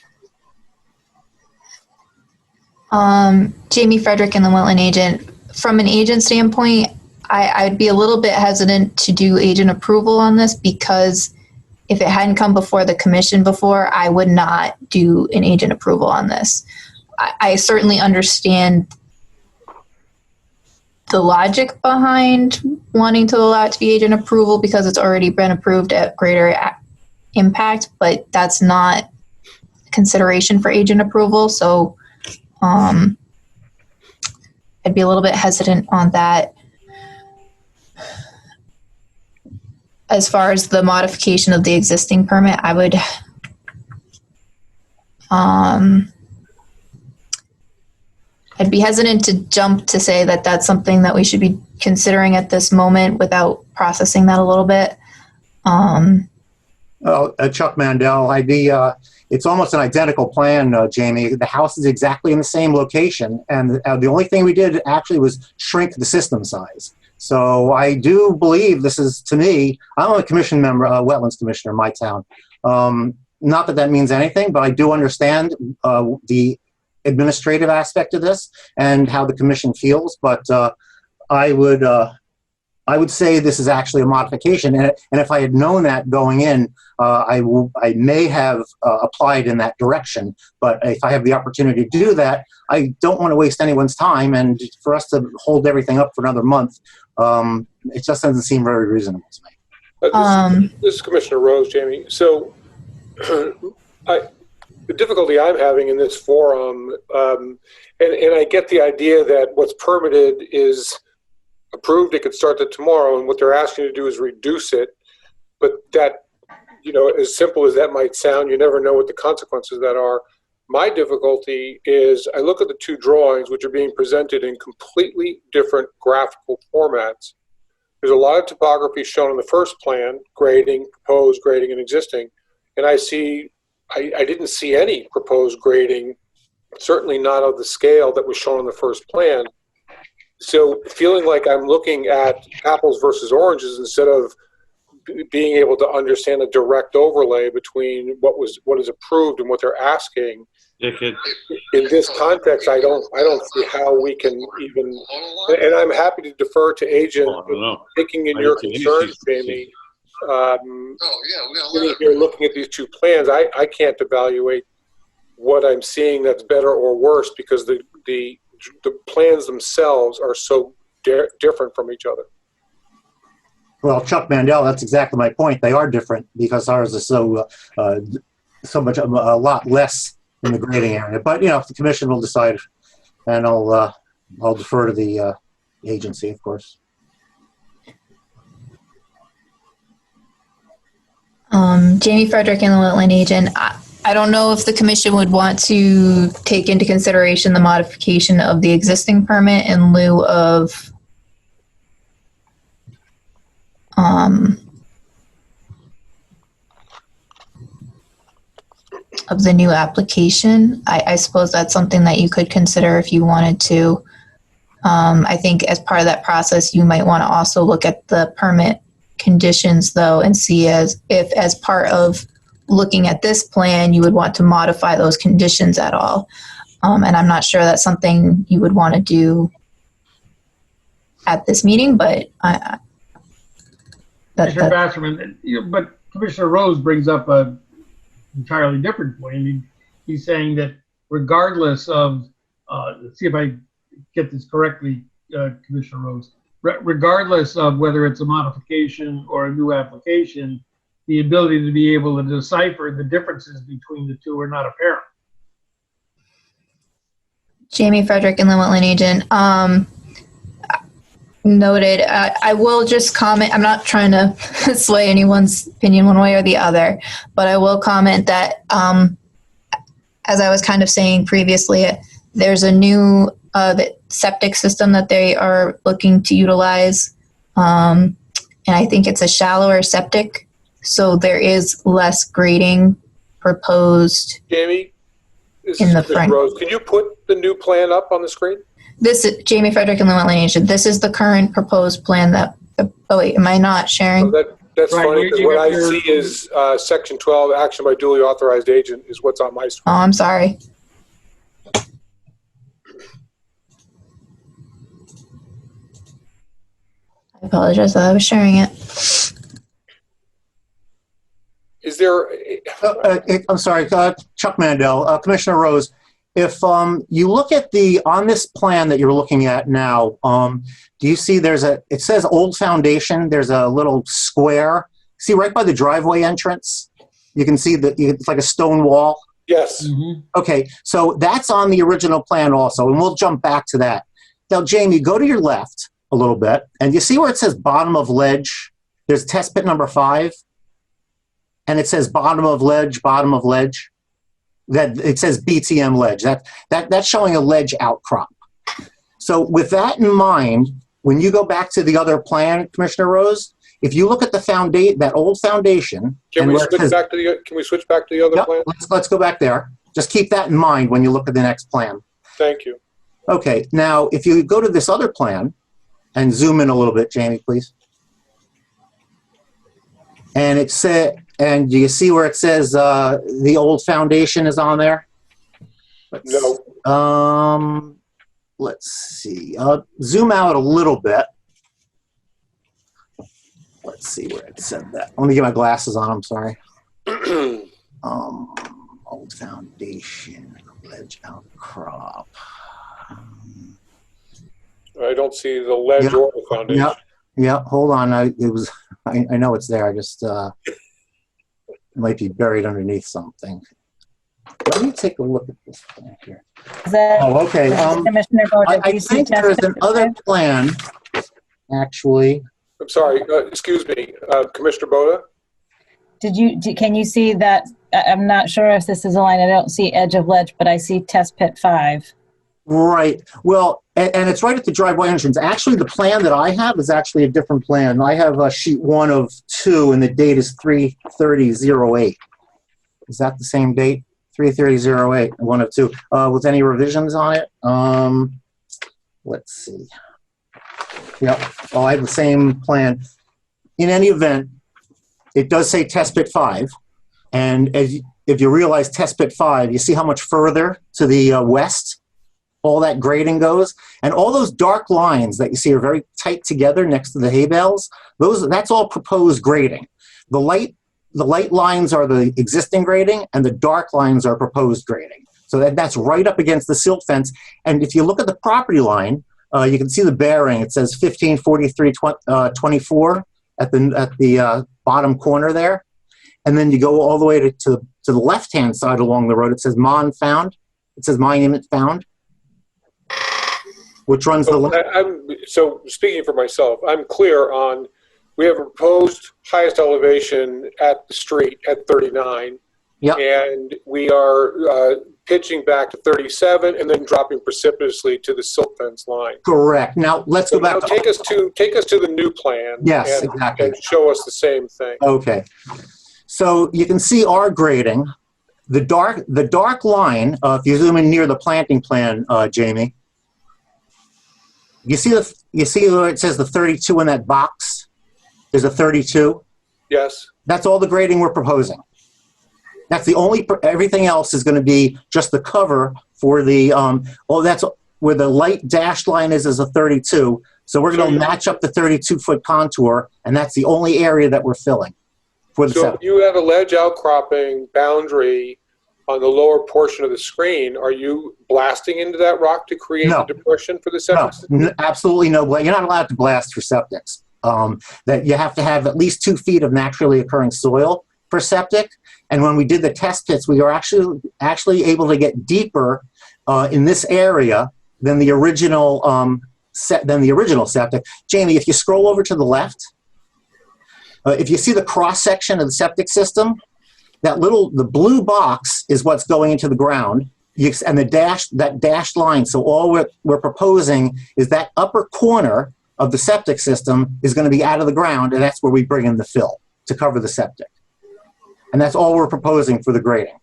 Jamie Frederick and the wetland agent. From an agent standpoint, I'd be a little bit hesitant to do agent approval on this, because if it hadn't come before the commission before, I would not do an agent approval on this. I certainly understand the logic behind wanting to allow it to be agent approval because it's already been approved at greater impact, but that's not consideration for agent approval. So I'd be a little bit hesitant on that. As far as the modification of the existing permit, I would I'd be hesitant to jump to say that that's something that we should be considering at this moment without processing that a little bit. Well, Chuck Mandel, it's almost an identical plan, Jamie. The house is exactly in the same location, and the only thing we did actually was shrink the system size. So I do believe this is, to me, I'm a commission member, wetlands commissioner in my town. Not that that means anything, but I do understand the administrative aspect of this and how the commission feels. But I would say this is actually a modification. And if I had known that going in, I may have applied in that direction. But if I have the opportunity to do that, I don't want to waste anyone's time. And for us to hold everything up for another month, it just doesn't seem very reasonable to me. This is Commissioner Rose, Jamie. So the difficulty I'm having in this forum, and I get the idea that what's permitted is approved, it could start that tomorrow, and what they're asking you to do is reduce it. But that, as simple as that might sound, you never know what the consequences of that are. My difficulty is I look at the two drawings, which are being presented in completely different graphical formats. There's a lot of topography shown in the first plan, grading, proposed grading, and existing. And I didn't see any proposed grading, certainly not of the scale that was shown in the first plan. So feeling like I'm looking at apples versus oranges instead of being able to understand a direct overlay between what is approved and what they're asking. In this context, I don't see how we can even, and I'm happy to defer to agent, taking in your concerns, Jamie. Sitting here looking at these two plans, I can't evaluate what I'm seeing that's better or worse because the plans themselves are so different from each other. Well, Chuck Mandel, that's exactly my point. They are different because ours is so much, a lot less in the grading area. But if the commission will decide, and I'll defer to the agency, of course. Jamie Frederick and the wetland agent. I don't know if the commission would want to take into consideration the modification of the existing permit in lieu of of the new application. I suppose that's something that you could consider if you wanted to. I think as part of that process, you might want to also look at the permit conditions, though, and see if as part of looking at this plan, you would want to modify those conditions at all. And I'm not sure that's something you would want to do at this meeting, but Commissioner Basserman, but Commissioner Rose brings up a entirely different point. He's saying that regardless of, let's see if I get this correctly, Commissioner Rose, regardless of whether it's a modification or a new application, the ability to be able to decipher the differences between the two are not apparent. Jamie Frederick, Inland Wetland Agent. Noted. I will just comment. I'm not trying to sway anyone's opinion one way or the other, but I will comment that, as I was kind of saying previously, there's a new septic system that they are looking to utilize, and I think it's a shallower septic, so there is less grading proposed. Jamie, this in is the Chris front. Rose. Can you put the new plan up on the screen? This is Jamie Frederick and the Wetland Agent. This is the current proposed plan that, oh wait, am I not sharing? That's Right, funny, because you what got I your- see is section 12, action by duly authorized agent, is what's on my Oh, screen. I'm sorry. I apologize that I was sharing it. Is there, I'm sorry, Chuck Mandel, Commissioner Rose. If you look at on this plan that you're looking at now, do you see it says old foundation, there's a little square. See right by the driveway entrance? You can see that it's like a stone wall. yes, Okay, so that's on the original plan also, and we'll jump back to that. Now, Jamie, go to your left a little bit, and you see where it says bottom of ledge? There's test pit number 5, and it says bottom of ledge, bottom of ledge. That it says BTM ledge. That's showing a ledge outcrop. So with that in mind, when you go back to the other plan, Commissioner Rose, if you look at that old foundation, can and we where it switch says- back to the other Yep, plan? let's go back there. Just keep that in mind when you look at the next plan. Thank you. Okay, now if you go to this other plan and zoom in a little bit, Jamie, please. And and do you see where it says the old foundation is on there? No. Let's see. Zoom out a little bit. Let's see where it said that. Let me get my glasses on. I'm sorry. Old foundation, ledge outcrop. I don't see the ledge Yeah. or the foundation. Yeah. Hold on. I know it's there. I just it might be buried underneath something. Let me take a look at this thing here. Is that, Oh, okay. Commissioner Boda, do I you see think test there's pit another 5? plan, actually. I'm sorry, excuse me, Commissioner Boda? Can you see that? I'm not sure if this is a line. I don't see edge of ledge, but I see test pit 5. Right. Well, and it's right at the driveway entrance. Actually, the plan that I have is actually a different plan. I have sheet 1 of 2, and the date is 3/30/08. Is that the same date? 3/30/08, 1 of 2. With any revisions on it? Let's see. Yep. Oh, I have the same plan. In any event, it does say test pit 5. And if you realize test pit 5, you see how much further to the west all that grading goes, and all those dark lines that you see are very tight together next to the hay bales. That's all proposed grading. The light lines are the existing grading, and the dark lines are proposed grading. So that's right up against the silt fence. And if you look at the property line, you can see the bearing. It says 1543-24 at the bottom corner there, and then you go all the way to the left-hand side along the road. It says Mon found. It says monument found, which runs the left. So speaking for myself, I'm clear on, we have a proposed highest elevation at the street at 39. Yep. And we are pitching back to 37 and then dropping precipitously to the silt fence line. Correct. Now let's go back. Now take us to the new plan. Yes, and, exactly. And show us the same thing. Okay. So you can see our grading. The dark line, if you zoom in near the planting plan, Jamie, you see where it says the 32 in that box? There's a 32. Yes. That's all the grading we're proposing. That's the only, everything else is going to be just the cover for the, that's where the light dashed line is a 32. So we're going to match up the 32-foot contour, and that's the only area that we're filling. For the so you have a ledge outcropping boundary on the lower portion of the screen. Are you blasting into that rock to create the depression for the septic system? No, absolutely no. You're not allowed to blast for septics. That you have to have at least 2 feet of naturally occurring soil for septic. And when we did the test pits, we were actually able to get deeper in this area than the original septic. Jamie, if you scroll over to the left, if you see the cross section of the septic system, the blue box is what's going into the ground, and that dashed line. So all we're proposing is that upper corner of the septic system is going to be out of the ground, and that's where we bring in the fill to cover the septic. And that's all we're proposing for the grading.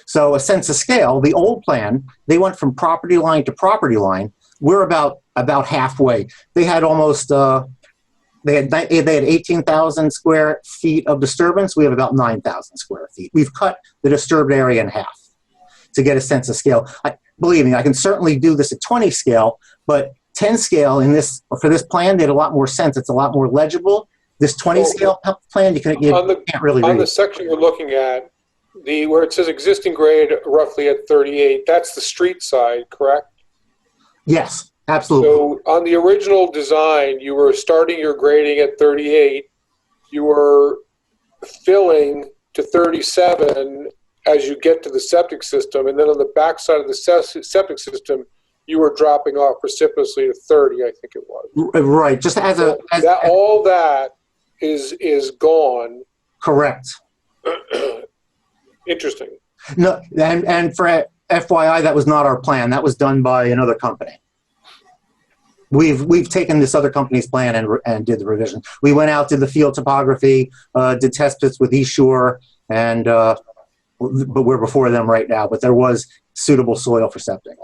So a sense of scale, the old plan, they went from property line to property line. We're about halfway. They had almost, they had 18,000 square feet of disturbance. We have about 9,000 square feet. We've cut the disturbed area in half to get a sense of scale. Believe me, I can certainly do this at 20 scale, but 10 scale for this plan made a lot more sense. It's a lot more legible. This 20 scale plan, you can't really read. On the section we're looking at, where it says existing grade roughly at 38, that's the street side, correct? Yes, absolutely. So on the original design, you were starting your grading at 38. You were filling to 37 as you get to the septic system, and then on the back side of the septic system, you were dropping off precipitously to 30, I think it was. Right, just all that is gone. Correct. Interesting. No, and for FYI, that was not our plan. That was done by another company. We've taken this other company's plan and did the revision. We went out, did the field topography, did test pits with East Shore, and but we're before them right now. But there was suitable soil for septic.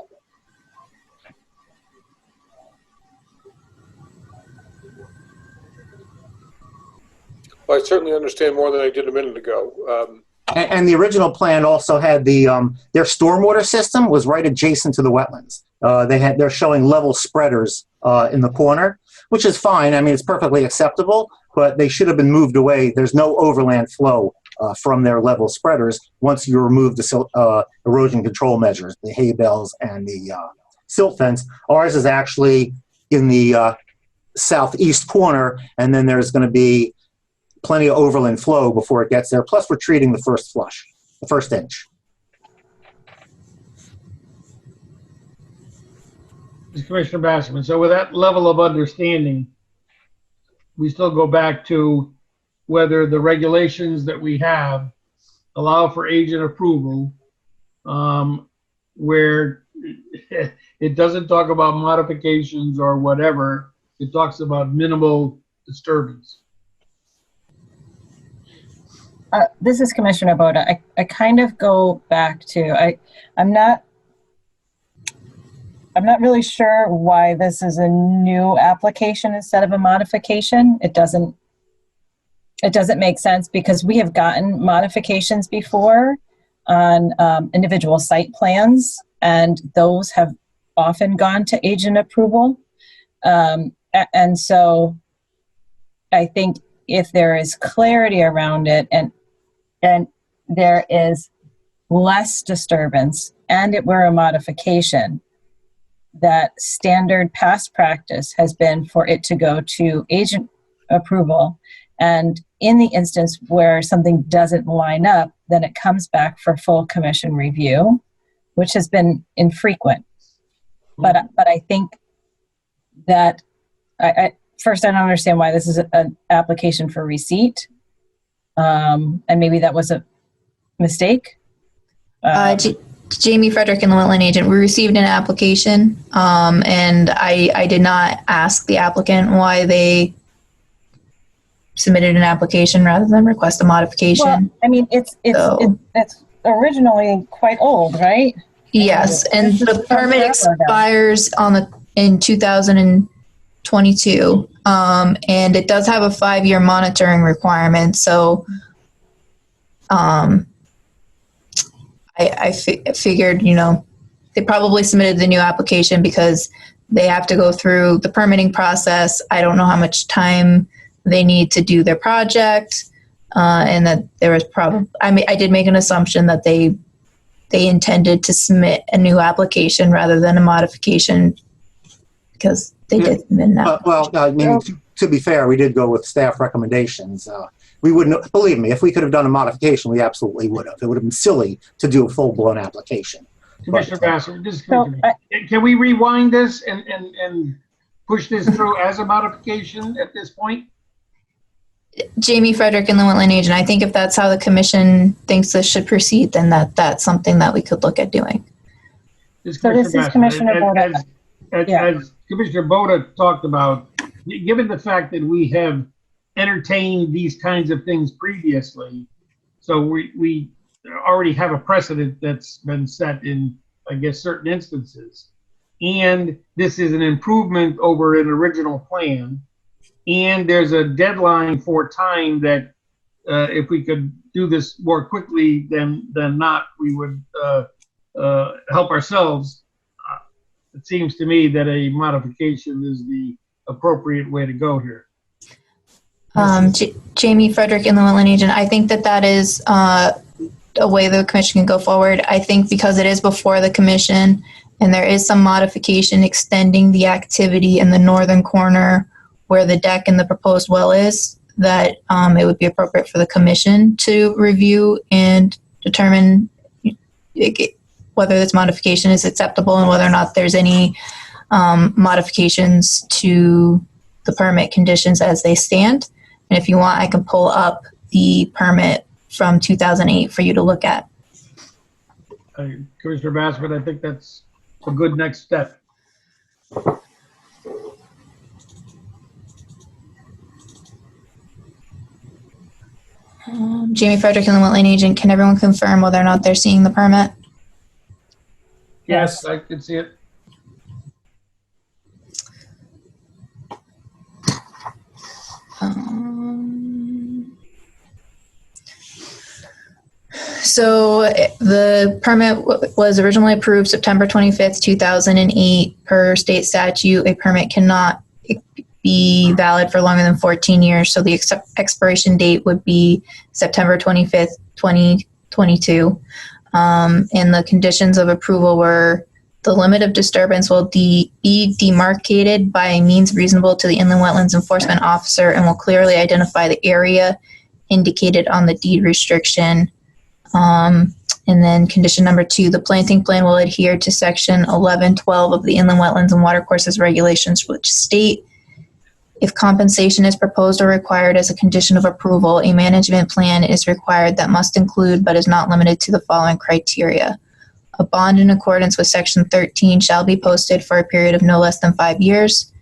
Well, I certainly understand more than I did a minute ago. And the original plan also had their stormwater system was right adjacent to the wetlands. They're showing level spreaders in the corner, which is fine. I mean, it's perfectly acceptable, but they should have been moved away. There's no overland flow from their level spreaders once you remove the erosion control measures, the hay bales and the silt fence. Ours is actually in the southeast corner, and then there's going to be plenty of overland flow before it gets there. Plus, we're treating the first flush, the first inch. Commissioner Basserman, so with that level of understanding, we still go back to whether the regulations that we have allow for agent approval, where it doesn't talk about modifications or whatever. It talks about minimal disturbance. This is Commissioner Boda. I kind of go back to, I'm not really sure why this is a new application instead of a modification. It doesn't make sense because we have gotten modifications before on individual site plans, and those have often gone to agent approval. And so I think if there is clarity around it and there is less disturbance and it were a modification, that standard past practice has been for it to go to agent approval. And in the instance where something doesn't line up, then it comes back for full commission review, which has been infrequent. But I think that first, I don't understand why this is an application for receipt. And maybe that was a mistake. Jamie Frederick and the wetland agent, we received an application, and I did not ask the applicant why they submitted an application rather than request a modification. Well, I mean, it's originally quite old, right? Yes, and the permit Forever ago. expires in 2022. And it does have a 5-year monitoring requirement. So I figured, they probably submitted the new application because they have to go through the permitting process. I don't know how much time they need to do their project, and that there was I did make an assumption that they intended to submit a new application rather than a modification because they did submit an application. Well, I mean, to be fair, we did go with staff recommendations. We wouldn't, believe me, if we could have done a modification, we absolutely would have. It would have been silly to do a full-blown application. Commissioner Bassett, can we rewind this and push this through as a modification at this point? Jamie Frederick and the Wetland Agent, I think if that's how the commission thinks this should proceed, then that's something that we could look at doing. So this is Commissioner Boda. As Commissioner Boda talked about, given the fact that we have entertained these kinds of things previously, so we already have a precedent that's been set in, I guess, certain instances. And this is an improvement over an original plan. And there's a deadline for time that if we could do this more quickly than not, we would help ourselves. It seems to me that a modification is the appropriate way to go here. Jamie Frederick and the Wetland Agent, I think that is a way the commission can go forward. I think because it is before the commission and there is some modification extending the activity in the northern corner where the deck and the proposed well is, that it would be appropriate for the commission to review and determine whether this modification is acceptable and whether or not there's any modifications to the permit conditions as they stand. And if you want, I can pull up the permit from 2008 for you to look at. Commissioner Bassett, I think that's a good next step. Jamie Frederick and the Wetland Agent, can everyone confirm whether or not they're seeing the permit? Yes, I can see it. So the permit was originally approved September 25th, 2008. Per state statute, a permit cannot be valid for longer than 14 years. So the expiration date would be September 25th, 2022. And the conditions of approval were the limit of disturbance will be demarcated by a means reasonable to the Inland Wetlands Enforcement Officer and will clearly identify the area indicated on the deed restriction. And then condition number 2, the planting plan will adhere to section 1112 of the Inland Wetlands and Watercourses regulations, which state if compensation is proposed or required as a condition of approval, a management plan is required that must include but is not limited to the following criteria. A bond in accordance with section 13 shall be posted for a period of no less than 5 years.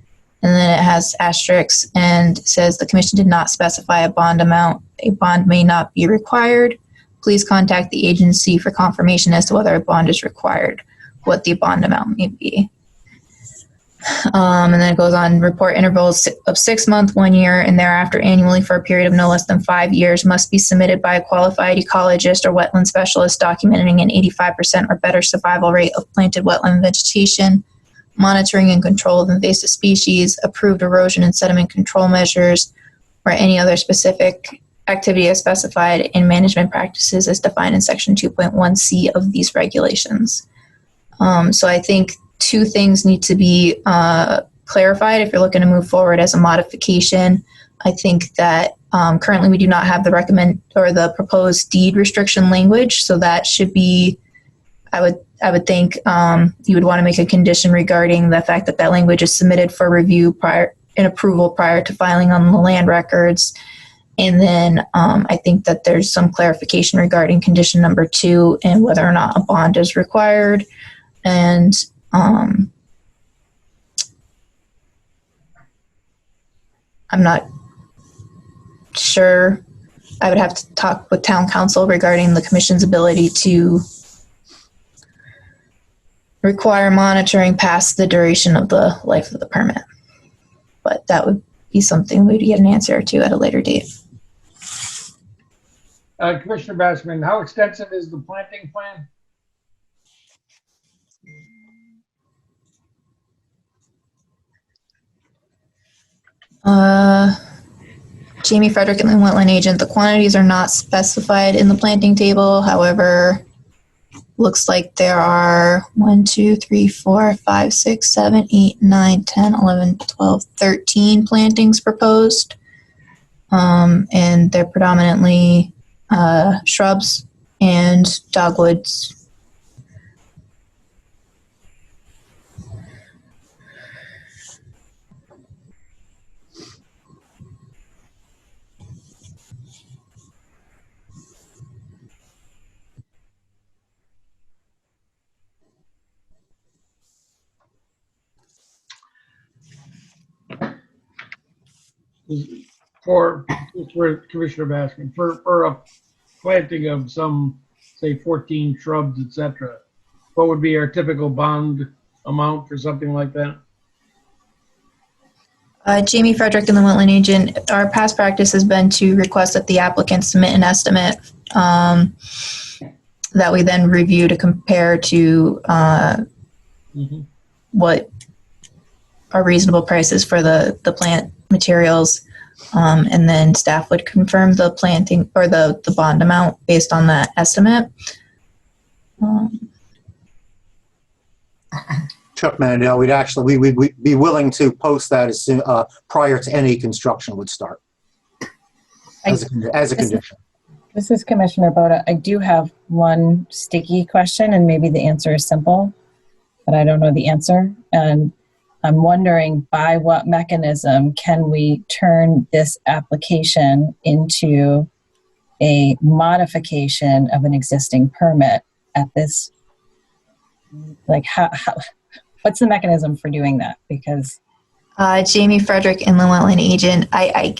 And then it has asterisks and says the commission did not specify a bond amount. A bond may not be required. Please contact the agency for confirmation as to whether a bond is required, what the bond amount may be. And then it goes on, report intervals of 6 months, 1 year, and thereafter annually for a period of no less than 5 years must be submitted by a qualified ecologist or wetland specialist documenting an 85% or better survival rate of planted wetland vegetation, monitoring and control of invasive species, approved erosion and sediment control measures, or any other specific activity as specified in management practices as defined in section 2.1C of these regulations. So I think 2 things need to be clarified if you're looking to move forward as a modification. I think that currently we do not have the proposed deed restriction language, so that should be, I would think you would want to make a condition regarding the fact that language is submitted for review and approval prior to filing on the land records. And then I think that there's some clarification regarding condition number 2 and whether or not a bond is required. And I'm not sure I would have to talk with town council regarding the commission's ability to require monitoring past the duration of the life of the permit. But that would be something we'd get an answer to at a later date. Commissioner Bassman, how extensive is the planting plan? Jamie Frederick, and the wetland agent, the quantities are not specified in the planting table. However, looks like there are 1, 2, 3, 4, 5, 6, 7, 8, 9, 10, 11, 12, 13 plantings proposed. And they're predominantly shrubs and dogwoods. For Commissioner Bassman, for a planting of some, say, 14 shrubs, etc., what would be our typical bond amount for something like that? Jamie Frederick and the wetland agent, our past practice has been to request that the applicant submit an estimate that we then review to compare to what are reasonable prices for the plant materials. And then staff would confirm the planting or the bond amount based on that estimate. Chuck Mandel, we'd be willing to post that as soon, prior to any construction would start as a condition. This is Commissioner Boda. I do have one sticky question, and maybe the answer is simple, but I don't know the answer. And I'm wondering, by what mechanism can we turn this application into a modification of an existing permit at this? Like, how what's the mechanism for doing that? Because Jamie Frederick, inland wetland agent, I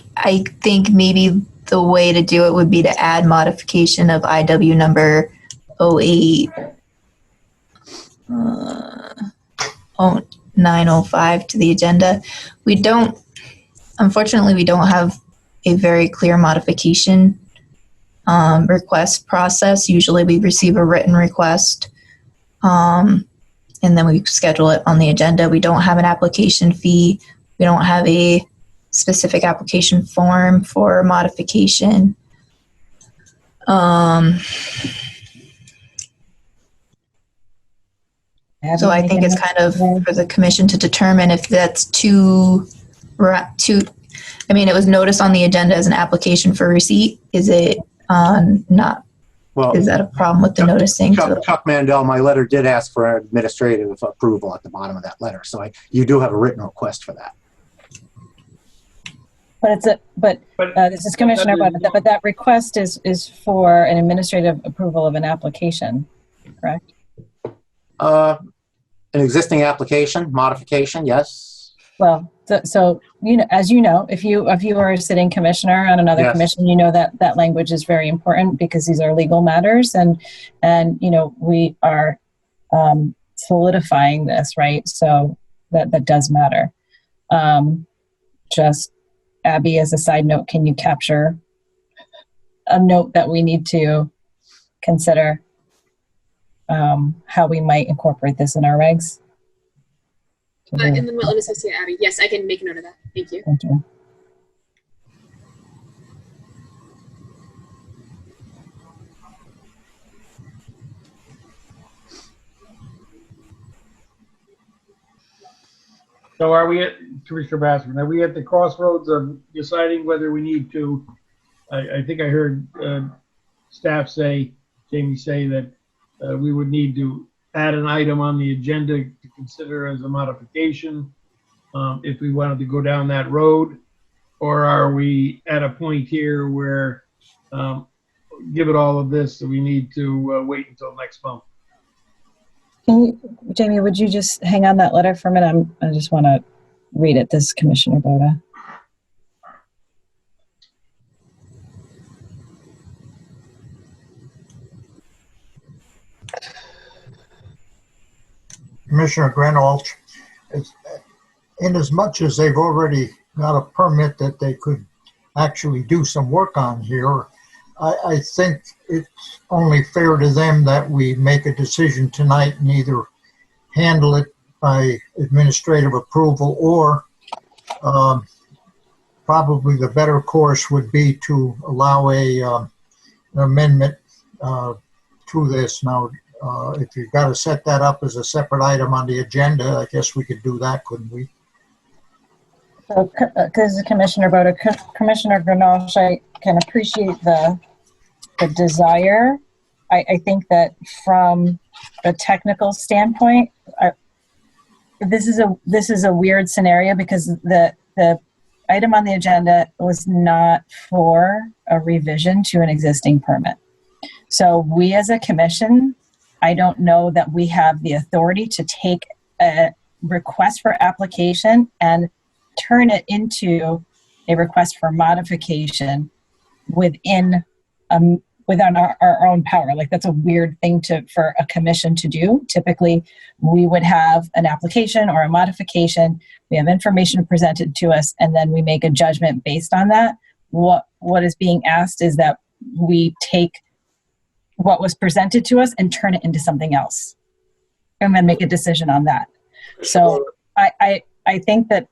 think maybe the way to do it would be to add modification of IW number 08 905 to the agenda. Unfortunately, we don't have a very clear modification request process. Usually we receive a written request and then we schedule it on the agenda. We don't have an application fee. We don't have a specific application form for modification. So I think it's kind of for the commission to determine if that's too, I mean, it was noticed on the agenda as an application for receipt. Is it not? Well, is that a problem with the noticing? Chuck Mandel, my letter did ask for administrative approval at the bottom of that letter. So you do have a written request for that. But this is Commissioner, but that request is for an administrative approval of an application, correct? An existing application, modification, yes. Well, so you know, as you know, if you are a sitting commissioner on another commission, you know that language is very important because these are legal matters, and you know we are solidifying this, right? So that does matter. Just Abby, as a side note, can you capture a note that we need to consider how we might incorporate this in our regs? In the Wetland Associate Abby. Yes, I can make a note of that. Thank you. Thank you. So are we at, Commissioner Bassman, are we at the crossroads of deciding whether we need to, I think I heard staff say, Jamie say that we would need to add an item on the agenda to consider as a modification if we wanted to go down that road? Or are we at a point here where, given all of this, that we need to wait until next month? Jamie, would you just hang on that letter for a minute? I just want to read it. This is Commissioner Boda. Commissioner Grenolch, in as much as they've already got a permit that they could actually do some work on here, I think it's only fair to them that we make a decision tonight and either handle it by administrative approval or probably the better course would be to allow an amendment to this. Now, if you've got to set that up as a separate item on the agenda, I guess we could do that, couldn't we? So, because Commissioner Boda, Commissioner Grenache, I can appreciate the desire. I think that from a technical standpoint, this is a weird scenario because the item on the agenda was not for a revision to an existing permit. So we as a commission, I don't know that we have the authority to take a request for application and turn it into a request for modification within our own power. Like, that's a weird thing for a commission to do. Typically, we would have an application or a modification. We have information presented to us, and then we make a judgment based on that. What is being asked is that we take what was presented to us and turn it into something else, and then make a decision on that. So I think that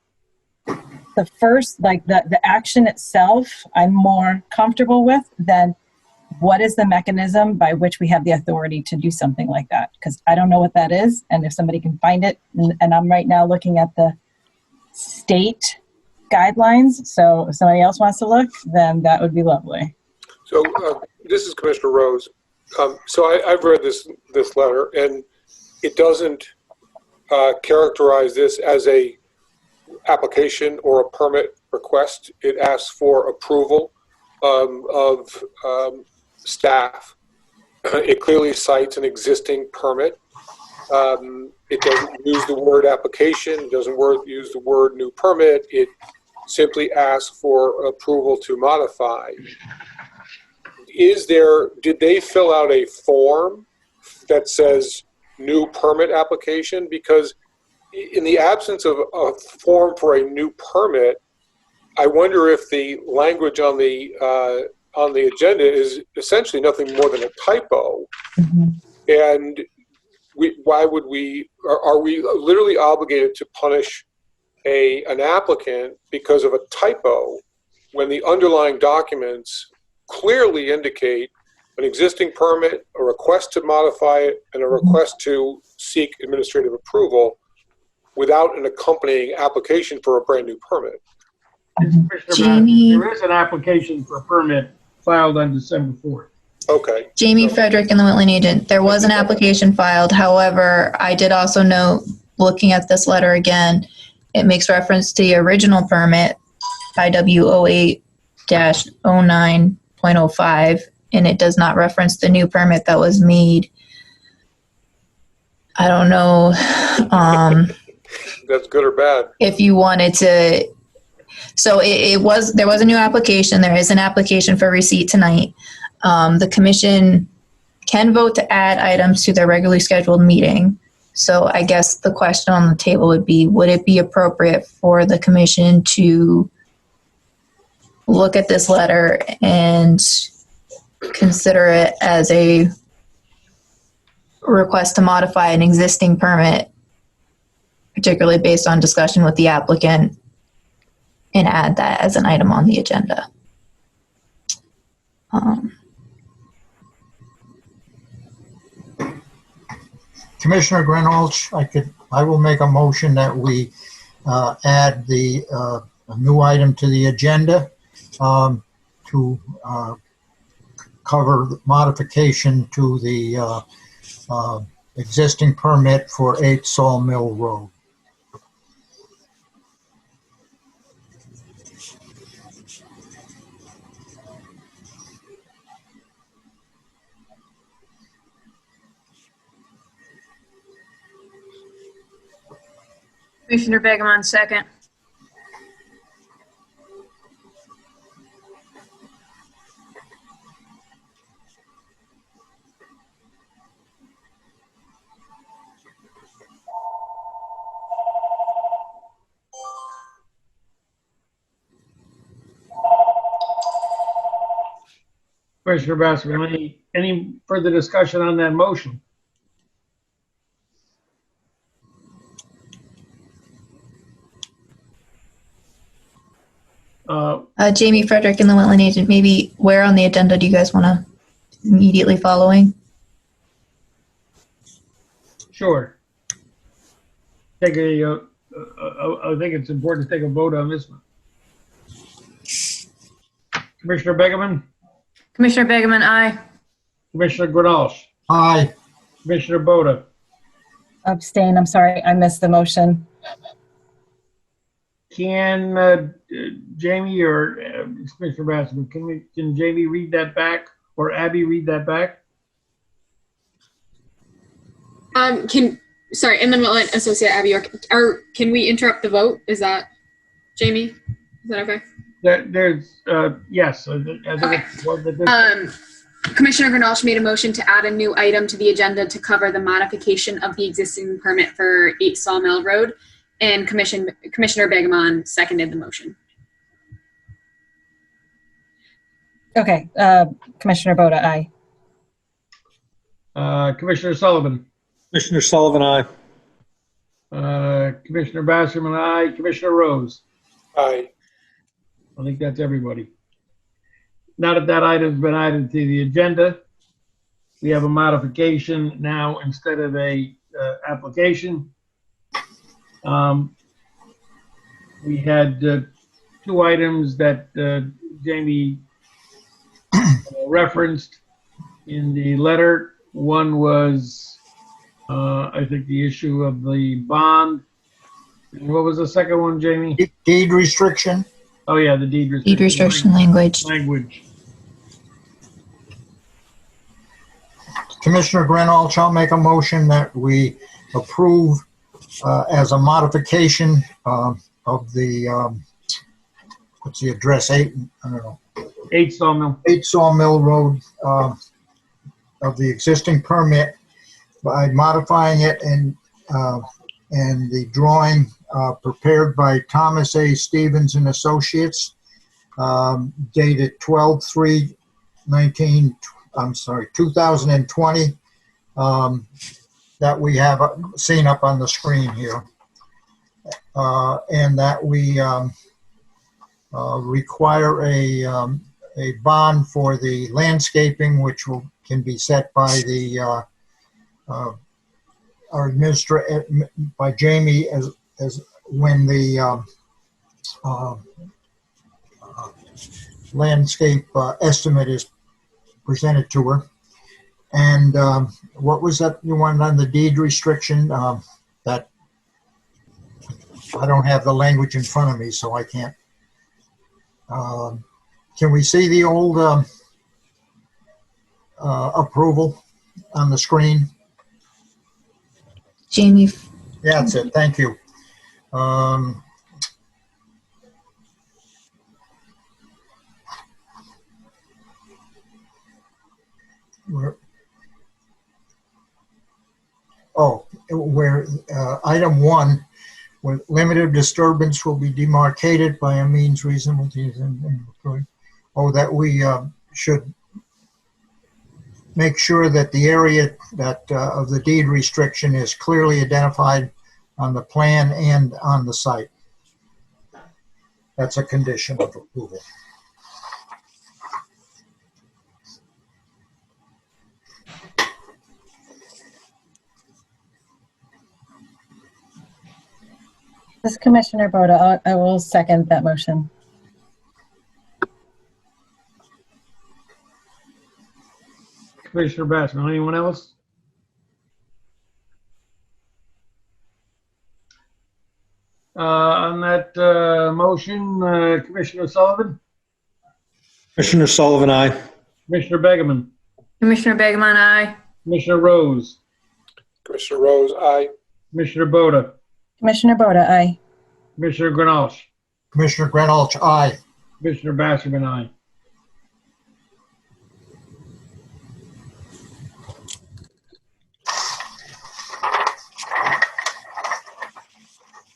the first, like the action itself, I'm more comfortable with than what is the mechanism by which we have the authority to do something like that? Because I don't know what that is. And if somebody can find it, and I'm right now looking at the state guidelines. So if somebody else wants to look, then that would be lovely. So this is Commissioner Rose. So I've read this letter, and it doesn't characterize this as a application or a permit request. It asks for approval of staff. It clearly cites an existing permit. It doesn't use the word application. It doesn't use the word new permit. It simply asks for approval to modify. Did they fill out a form that says new permit application? Because in the absence of a form for a new permit, I wonder if the language on the agenda is essentially nothing more than a typo. Mm-hmm. And are we literally obligated to punish an applicant because of a typo when the underlying documents clearly indicate an existing permit, a request to modify it, and a request to seek administrative approval without an accompanying application for a brand new permit? Jamie, there is an application for a permit filed on December 4th. Okay. Jamie Frederick and the Wetland agent. There was an application filed. However, I did also note, looking at this letter again, it makes reference to the original permit, IW 08-09.05, and it does not reference the new permit that was made. I don't know That's good or bad. if you wanted to. So there was a new application. There is an application for receipt tonight. The commission can vote to add items to their regularly scheduled meeting. So I guess the question on the table would be, would it be appropriate for the commission to look at this letter and consider it as a request to modify an existing permit, particularly based on discussion with the applicant, and add that as an item on the agenda? Commissioner Grenolch, I will make a motion that we add a new item to the agenda to cover the modification to the existing permit for 8 Sawmill Road. Commissioner Begemon, second. Commissioner Basserman, any further discussion on that motion? Jamie Frederick and the wetland agent, maybe where on the agenda do you guys want to immediately following? Sure. I think it's important to take a vote on this one. Commissioner Begeman, Commissioner Begeman, aye. Commissioner Grinalsh, Aye. Commissioner Boda, Abstain, I'm sorry, I missed the motion. can Jamie or Commissioner Basserman, can Jamie read that back or Abby read that back? Sorry, Inland Wetland Associate Abby York, can we interrupt the vote? Is that, Jamie? Is that okay? There's, yes. I think it's important that Commissioner Grinalsh made a motion to add a new item to the agenda to cover the modification of the existing permit for 8 Sawmill Road, and Commissioner Begeman seconded the motion. Okay, Commissioner Boda, aye. Commissioner Sullivan, Commissioner Sullivan, aye. Commissioner Basserman, aye. Commissioner Rose. Aye. I think that's everybody. Now that that item's been added to the agenda, we have a modification now instead of a application. We had 2 items that Jamie referenced in the letter. One was, I think, the issue of the bond. And what was the second one, Jamie? Deed restriction. Oh, yeah, the deed restriction. Deed restriction language. Commissioner Grinalsh, I'll make a motion that we approve as a modification of the, what's the address? 8 Sawmill. 8 Sawmill Road of the existing permit by modifying it and the drawing prepared by Thomas A. Stevens and Associates, dated 2020, that we have seen up on the screen here. And that we require a bond for the landscaping, which can be set by the our administrator, by Jamie, as when the landscape estimate is presented to her. And what was that you wanted on the deed restriction? That I don't have the language in front of me, so I can't. Can we see the old approval on the screen? Jamie. Yeah, that's it. Thank you. Where item 1, where limited disturbance will be demarcated by a means reasonable to use that we should make sure that the area that of the deed restriction is clearly identified on the plan and on the site. That's a condition of approval. This is Commissioner Boda. I will second that motion. Commissioner Basserman, anyone else? On that motion, Commissioner Sullivan? Commissioner Sullivan, aye. Commissioner Begeman? Commissioner Begeman, aye. Commissioner Rose? Commissioner Rose, aye. Commissioner Boda? Commissioner Boda, aye. Commissioner Grinalsh? Commissioner Grinalsh, aye. Commissioner Basserman, aye.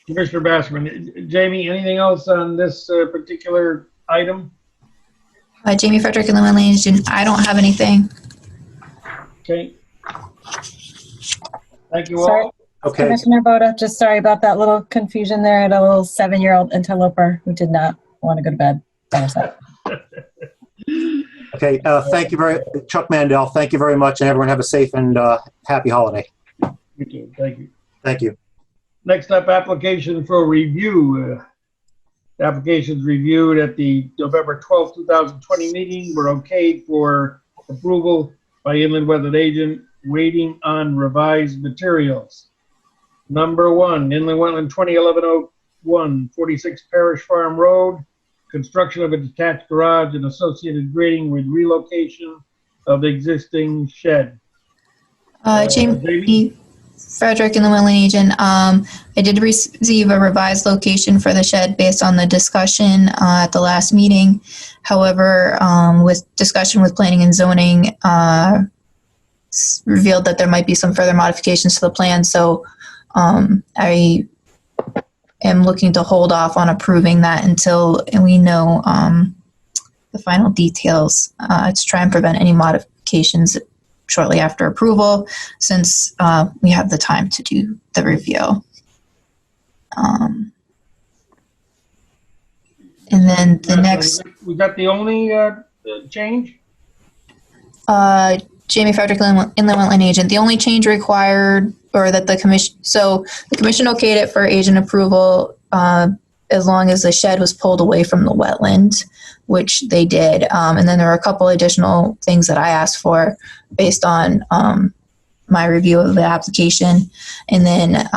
Commissioner Basserman, Jamie, anything else on this particular item? Jamie Frederick and the Wetland Agent, I don't have anything. Okay. Thank you Sorry. all. Okay. Commissioner Boda, just sorry about that little confusion there. I had a little 7-year-old interloper who did not want to go to bed by herself. Okay. Thank you Chuck Mandel. Thank you very much, and everyone have a safe and happy holiday. You too. Thank you. Thank you. Next up, application for review. The applications reviewed at the November 12th, 2020 meeting were okayed for approval by Inland Wetland Agent, waiting on revised materials. Number 1, Inland Wetland 2011-01, 46 Parish Farm Road, construction of a detached garage and associated grading with relocation of existing shed. Jamie Frederick and the Wetland Agent, I did receive a revised location for the shed based on the discussion at the last meeting. However, with discussion with planning and zoning, revealed that there might be some further modifications to the plan. So I am looking to hold off on approving that until we know the final details to try and prevent any modifications shortly after approval, since we have the time to do the review. And then the next... Was that the only change? Jamie Frederick, Inland Wetland Agent. The only change required, or that the commission... So the commission okayed it for agent approval as long as the shed was pulled away from the wetland, which they did. And then there were a couple additional things that I asked for based on my review of the application. And then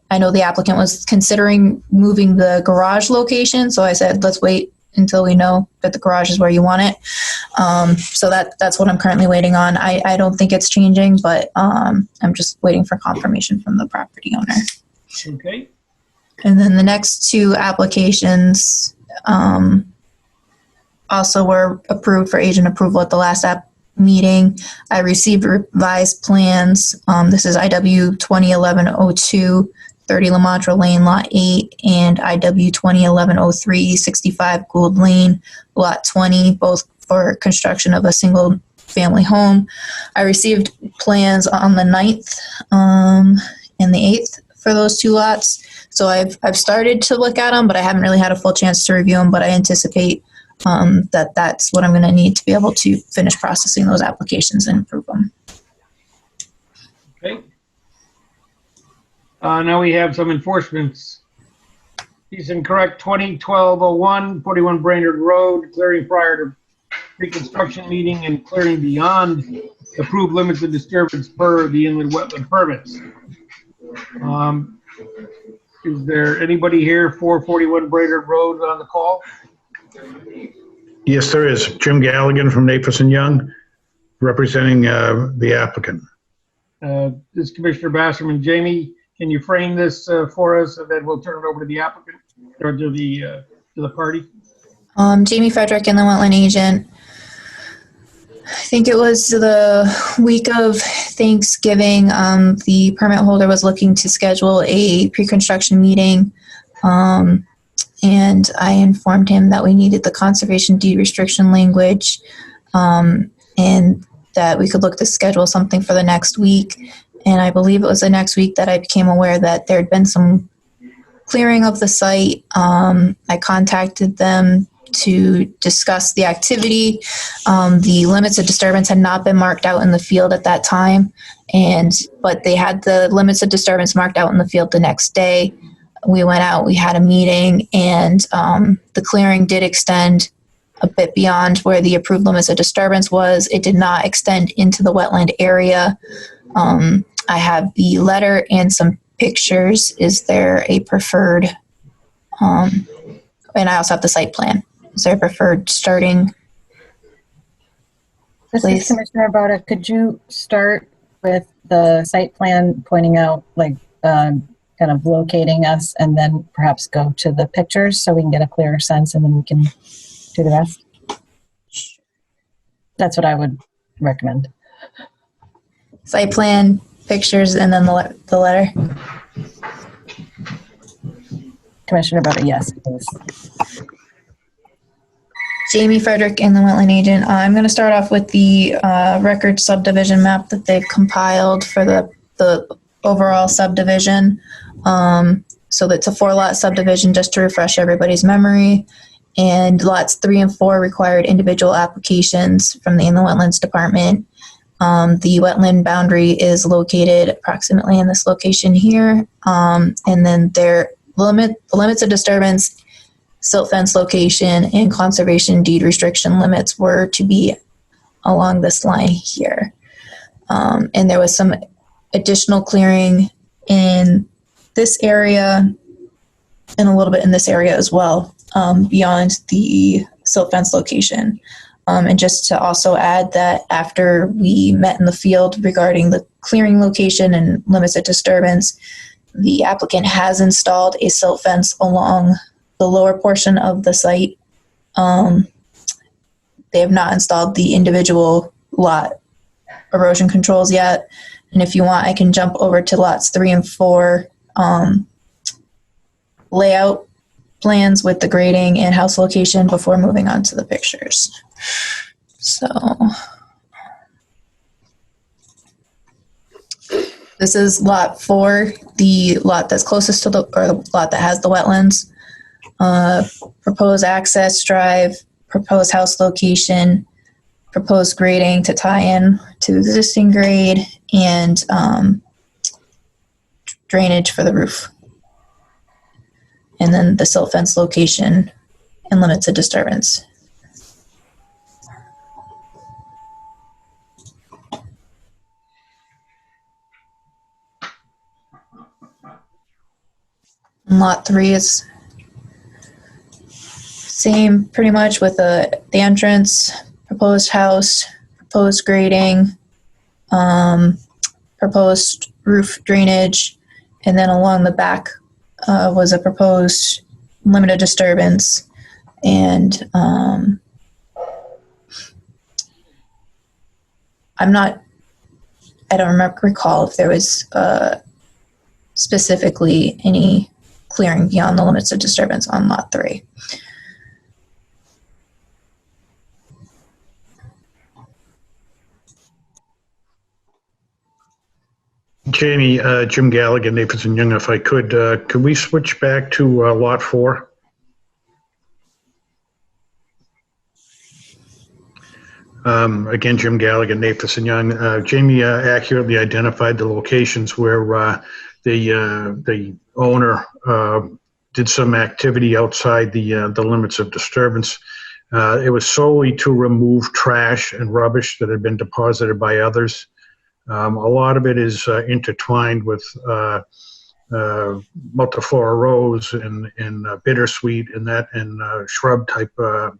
I know the applicant was considering moving the garage location, so I said, let's wait until we know that the garage is where you want it. So that's what I'm currently waiting on. I don't think it's changing, but I'm just waiting for confirmation from the property owner. Okay. And then the next two applications also were approved for agent approval at the last meeting. I received revised plans. This is IW 2011-02, 30 Lamontre Lane, Lot 8, and IW 2011-03, 65 Gould Lane, Lot 20, both for construction of a single family home. I received plans on the 9th and the 8th for those two lots. So I've started to look at them, but I haven't really had a full chance to review them, but I anticipate that's what I'm going to need to be able to finish processing those applications and approve them. Okay. Now we have some enforcements. He's incorrect. 2012-01, 41 Branford Road, clearing prior to reconstruction meeting and clearing beyond approved limits of disturbance per the inland wetland permits. Is there anybody here for 41 Branford Road on the call? Yes, there is. Jim Galligan from Naples and Young, representing the applicant. This is Commissioner Basserman. Jamie, can you frame this for us, and then we'll turn it over to the applicant or to the party? Jamie Frederick and the Wetland Agent. I think it was the week of Thanksgiving. The permit holder was looking to schedule a pre-construction meeting. And I informed him that we needed the conservation deed restriction language, and that we could look to schedule something for the next week. And I believe it was the next week that I became aware that there had been some clearing of the site. I contacted them to discuss the activity. The limits of disturbance had not been marked out in the field at that time, but they had the limits of disturbance marked out in the field the next day. We went out, we had a meeting, and the clearing did extend a bit beyond where the approved limits of disturbance was. It did not extend into the wetland area. I have the letter and some pictures. Is there a preferred, and I also have the site plan. Is there a preferred starting This place? is Commissioner Boda. Could you start with the site plan pointing out, kind of locating us, and then perhaps go to the pictures so we can get a clearer sense, and then we can do the rest? That's what I would recommend. Site plan, pictures, and then the letter. Commissioner Boda, yes, please. Jamie Frederick and the Wetland Agent. I'm going to start off with the record subdivision map that they've compiled for the overall subdivision. So that's a 4-lot subdivision, just to refresh everybody's memory. And lots 3 and 4 required individual applications from the Inland Wetlands Department. The wetland boundary is located approximately in this location here. And then the limits of disturbance, silt fence location, and conservation deed restriction limits were to be along this line here. And there was some additional clearing in this area and a little bit in this area as well, beyond the silt fence location. And just to also add that after we met in the field regarding the clearing location and limits of disturbance, the applicant has installed a silt fence along the lower portion of the site. They have not installed the individual lot erosion controls yet. And if you want, I can jump over to lots 3 and 4 layout plans with the grading and house location before moving on to the pictures. So this is lot 4, the lot that's closest to the lot that has the wetlands. Proposed access drive, proposed house location, proposed grading to tie in to existing grade, and drainage for the roof. And then the silt fence location and limits of disturbance. And lot 3 is same pretty much with the entrance, proposed house, proposed grading, proposed roof drainage, and then along the back was a proposed limited disturbance. And I don't recall if there was specifically any clearing beyond the limits of disturbance on lot 3. Jamie, Jim Gallagher, Naples and Young, if I could we switch back to lot 4? Again, Jim Gallagher, Naples and Young. Jamie accurately identified the locations where the owner did some activity outside the limits of disturbance. It was solely to remove trash and rubbish that had been deposited by others. A lot of it is intertwined with multiflora rose and bittersweet and shrub type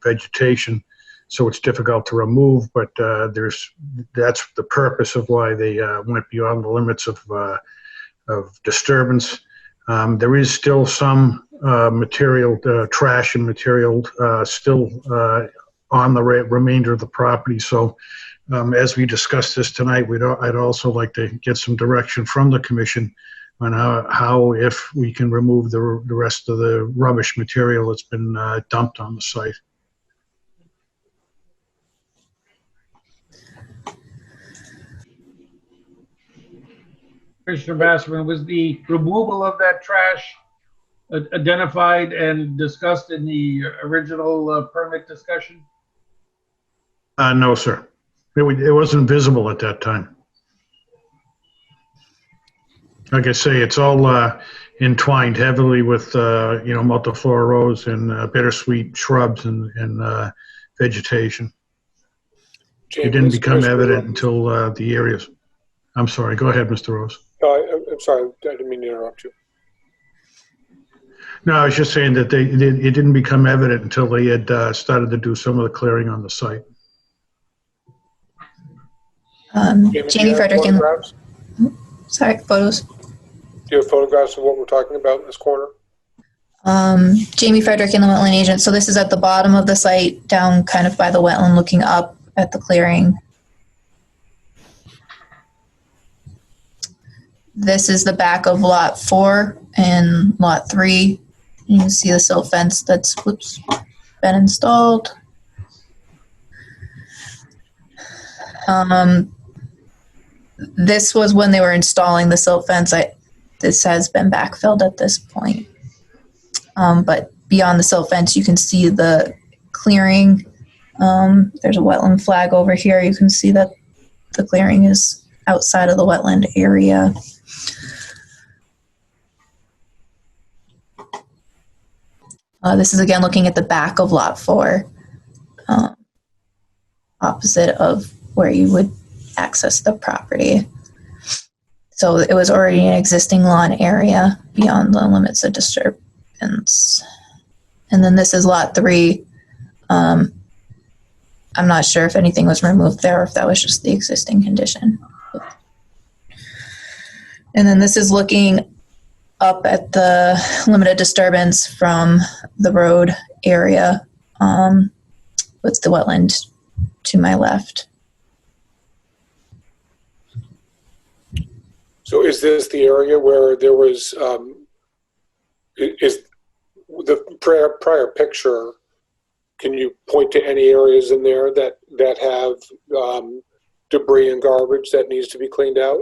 vegetation. So it's difficult to remove, but that's the purpose of why they went beyond the limits of disturbance. There is still some material, trash and material still on the remainder of the property. So as we discuss this tonight, I'd also like to get some direction from the commission on how if we can remove the rest of the rubbish material that's been dumped on the site. Commissioner Basserman, was the removal of that trash identified and discussed in the original permit discussion? No, sir. It wasn't visible at that time. Like I say, it's all entwined heavily with multiflora rose and bittersweet shrubs and vegetation. It didn't become evident until the areas. I'm sorry. Go ahead, Mr. Rose. I'm sorry. I didn't mean to interrupt you. No, I was just saying that it didn't become evident until they had started to do some of the clearing on the site. Jamie Frederick and photos. Do you have photographs of what we're talking about in this corner? Jamie Frederick and the Wetland Agent. So this is at the bottom of the site, down kind of by the wetland, looking up at the clearing. This is the back of lot 4 and lot 3. You can see the silt fence that's been installed. This was when they were installing the silt fence. This has been backfilled at this point. But beyond the silt fence, you can see the clearing. There's a wetland flag over here. You can see that the clearing is outside of the wetland area. This is again looking at the back of Lot 4, opposite of where you would access the property. So it was already an existing lawn area beyond the limits of disturbance. And then this is Lot 3. I'm not sure if anything was removed there or if that was just the existing condition. And then this is looking up at the limited disturbance from the road area, with the wetland to my left. So is this the area where there was, is the prior picture, can you point to any areas in there that have debris and garbage that needs to be cleaned out?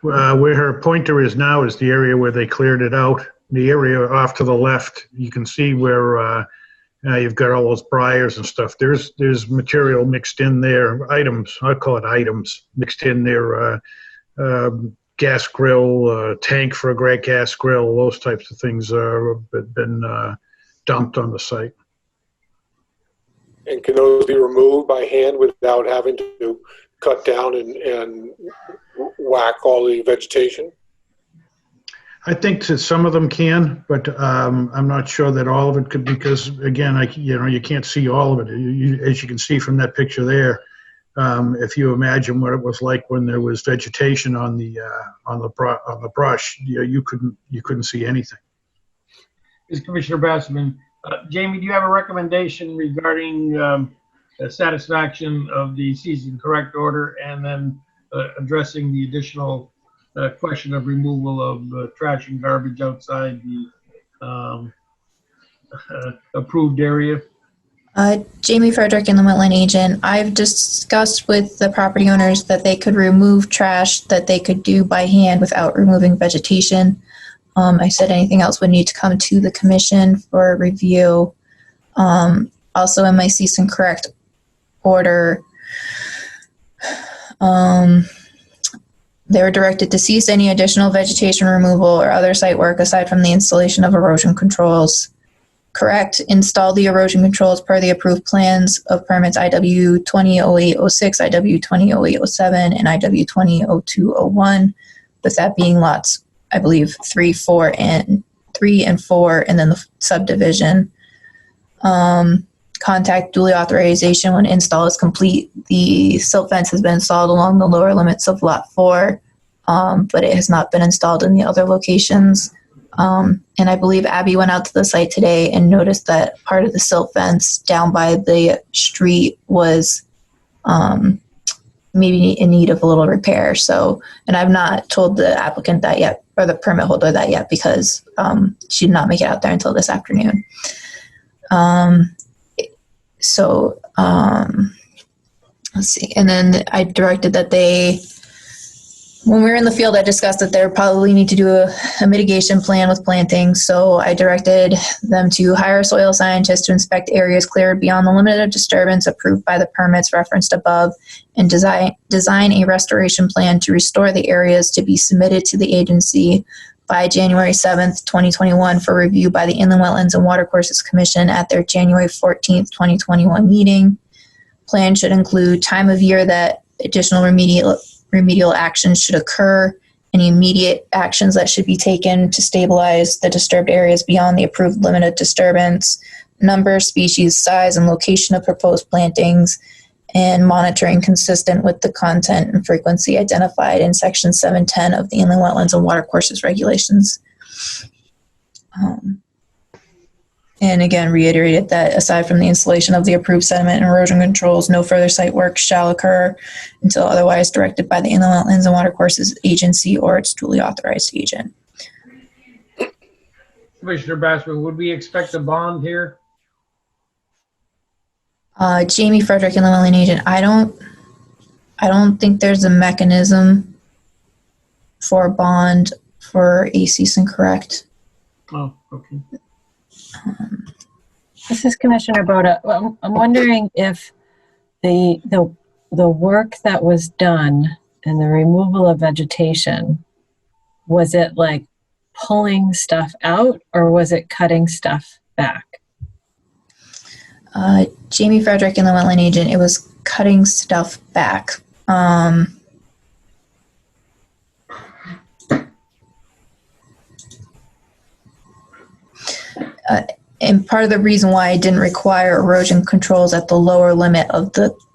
Where her pointer is now is the area where they cleared it out. The area off to the left, you can see where you've got all those briars and stuff. There's material mixed in there, items, I call it items, mixed in there, gas grill, tank for a gas grill, those types of things have been dumped on the site. And can those be removed by hand without having to cut down and whack all the vegetation? I think that some of them can, but I'm not sure that all of it could, because again, you can't see all of it. As you can see from that picture there, if you imagine what it was like when there was vegetation on the brush, you couldn't see anything. This is Commissioner Bassman. Jamie, do you have a recommendation regarding satisfaction of the cease and correct order, and then addressing the additional question of removal of trash and garbage outside the approved area? Jamie Frederick and the wetland agent. I've discussed with the property owners that they could remove trash that they could do by hand without removing vegetation. I said anything else would need to come to the commission for review. Also in my cease and correct order, they were directed to cease any additional vegetation removal or other site work aside from the installation of erosion controls. Correct, install the erosion controls per the approved plans of permits IW 200806, IW 200807, and IW 200201, with that being lots, I believe, 3 and 4, and then the subdivision. Contact duly authorization when install is complete. The silt fence has been installed along the lower limits of Lot 4, but it has not been installed in the other locations. And I believe Abby went out to the site today and noticed that part of the silt fence down by the street was maybe in need of a little repair. So, and I've not told the applicant that yet, or the permit holder that yet, because she did not make it out there until this afternoon. Let's see. And then I directed that when we were in the field, I discussed that they probably need to do a mitigation plan with planting. So I directed them to hire a soil scientist to inspect areas cleared beyond the limit of disturbance approved by the permits referenced above, and design a restoration plan to restore the areas to be submitted to the agency by January 7th, 2021 for review by the Inland Wetlands and Watercourses Commission at their January 14th, 2021 meeting. Plan should include time of year that additional remedial actions should occur, any immediate actions that should be taken to stabilize the disturbed areas beyond the approved limit of disturbance, number, species, size, and location of proposed plantings, and monitoring consistent with the content and frequency identified in Section 710 of the Inland Wetlands and Watercourses Regulations. And again, reiterated that aside from the installation of the approved sediment and erosion controls, no further site work shall occur until otherwise directed by the Inland Wetlands and Watercourses Agency or its duly authorized agent. Commissioner Bassman, would we expect a bond here? Jamie Frederick and the Wetland Agent. I don't think there's a mechanism for a bond for a cease and correct. Oh, okay. This is Commissioner Boda. Well, I'm wondering if the work that was done and the removal of vegetation, was it like pulling stuff out or was it cutting stuff back? Jamie Frederick and the Wetland Agent, it was cutting stuff back. And part of the reason why I didn't require erosion controls at the lower limit of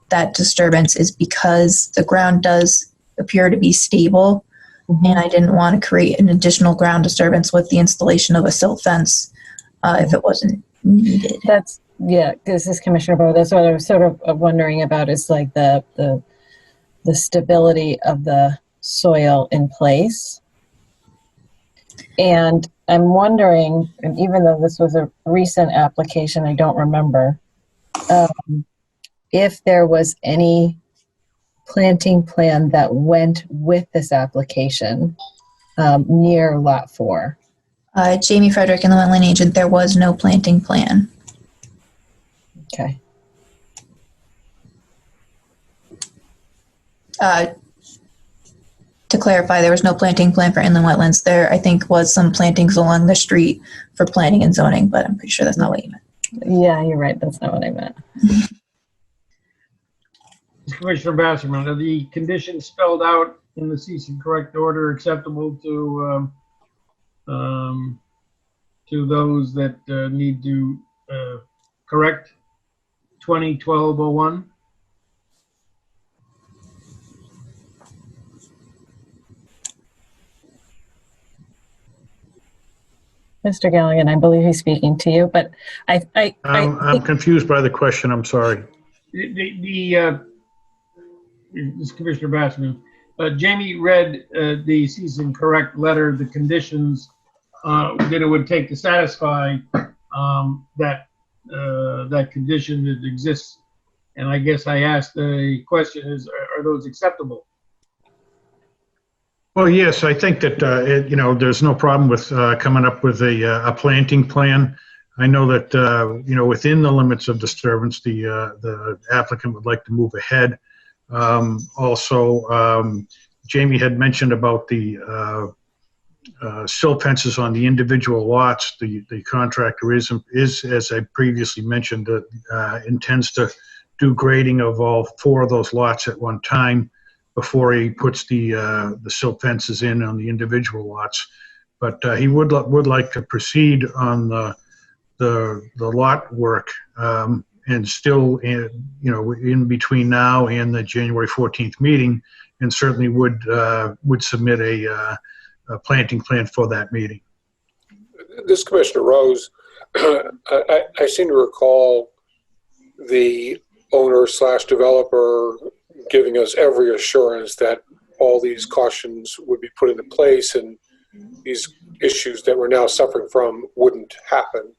that disturbance is because the ground does appear to be stable, and I didn't want to create an additional ground disturbance with the installation of a silt fence if it wasn't needed. This is Commissioner Bowe. That's what I was sort of wondering about, is like the stability of the soil in place. And I'm wondering, and even though this was a recent application, I don't remember, if there was any planting plan that went with this application near Lot 4. Jamie Frederick and the Wetland Agent, there was no planting plan. Okay. To clarify, there was no planting plan for inland wetlands. There, I think, was some plantings along the street for planning and zoning, but I'm pretty sure that's not what you meant. Yeah, you're right. That's not what I meant. Commissioner Basserman, are the conditions spelled out in the cease and correct order acceptable to those that need to correct 2012-01? Mr. Galligan, I believe he's speaking to you, but I'm confused by the question. I'm sorry. This is Commissioner Bassman. Jamie read the cease and correct letter, the conditions that it would take to satisfy that condition that exists. And I guess I asked the question is, are those acceptable? Well, yes, I think that, there's no problem with coming up with a planting plan. I know that, within the limits of disturbance, the applicant would like to move ahead. Jamie had mentioned about the silt fences on the individual lots. The contractor is, as I previously mentioned, intends to do grading of all 4 of those lots at one time before he puts the silt fences in on the individual lots. But he would like to proceed on the lot work and still, in between now and the January 14th meeting, and certainly would submit a planting plan for that meeting. This Commissioner Rose, I seem to recall the owner/developer giving us every assurance that all these cautions would be put into place and these issues that we're now suffering from wouldn't happen.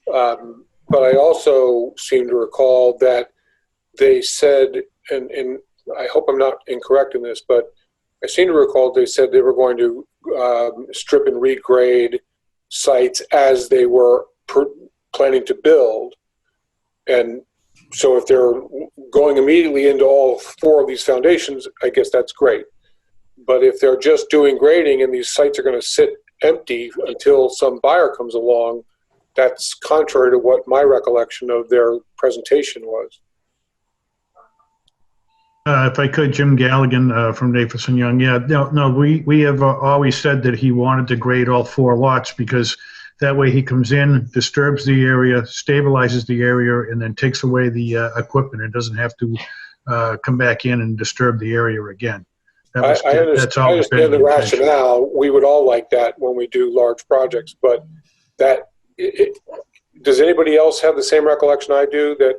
But I also seem to recall that they said, and I hope I'm not incorrect in this, but I seem to recall they said they were going to strip and regrade sites as they were planning to build. And so if they're going immediately into all 4 of these foundations, I guess that's great. But if they're just doing grading and these sites are going to sit empty until some buyer comes along, that's contrary to what my recollection of their presentation was. If I could, Jim Galligan from Nathaniel Young. Yeah, no, we have always said that he wanted to grade all 4 lots because that way he comes in, disturbs the area, stabilizes the area, and then takes away the equipment and doesn't have to come back in and disturb the area again. I understand the rationale. We would all like that when we do large projects, but does anybody else have the same recollection I do, that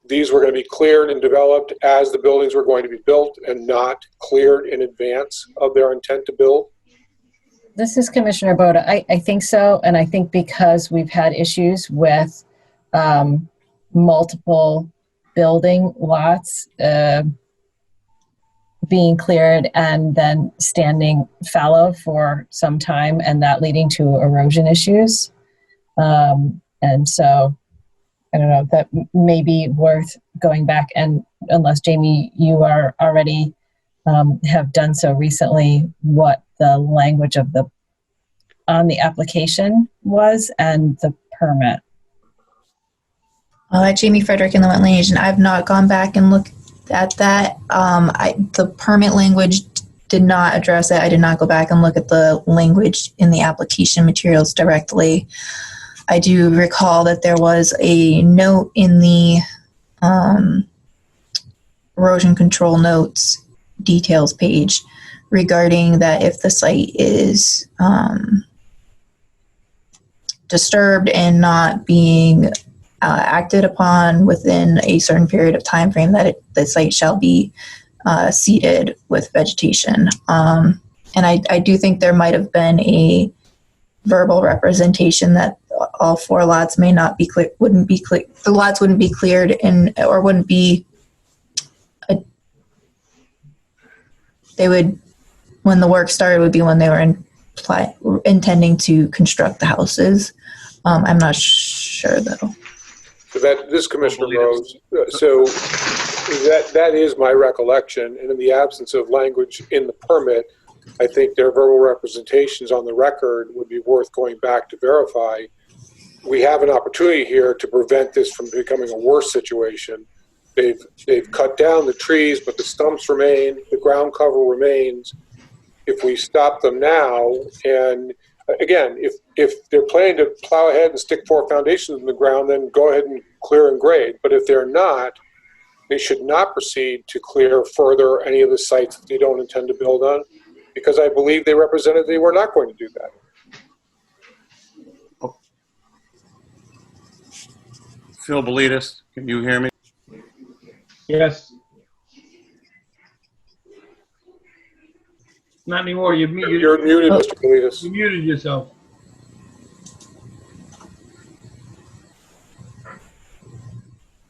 these were going to be cleared and developed as the buildings were going to be built and not cleared in advance of their intent to build? This is Commissioner Boda. I think so, and I think because we've had issues with multiple building lots being cleared and then standing fallow for some time, and that leading to erosion issues. And so, I don't know, that may be worth going back, and unless Jamie, you are already have done so recently, what the language of on the application was and the permit. Jamie Frederick in the Wetland Agent. I've not gone back and looked at that. The permit language did not address it. I did not go back and look at the language in the application materials directly. I do recall that there was a note in the erosion control notes details page regarding that if the site is disturbed and not being acted upon within a certain period of time frame, that the site shall be seeded with vegetation. And I do think there might have been a verbal representation that all 4 lots may not be clear, the lots wouldn't be cleared or wouldn't be, they would, when the work started would be when they were intending to construct the houses. I'm not sure though. So this Commissioner Rose, so that is my recollection, and in the absence of language in the permit, I think their verbal representations on the record would be worth going back to verify. We have an opportunity here to prevent this from becoming a worse situation. They've cut down the trees, but the stumps remain, the ground cover remains. If we stop them now, and again, if they're planning to plow ahead and stick 4 foundations in the ground, then go ahead and clear and grade. But if they're not, they should not proceed to clear further any of the sites that they don't intend to build on, because I believe they represented they were not going to do that. Phil Belitis, can you hear me? Yes. Not anymore. You're muted. You're muted, Mr. Belitis. You muted yourself.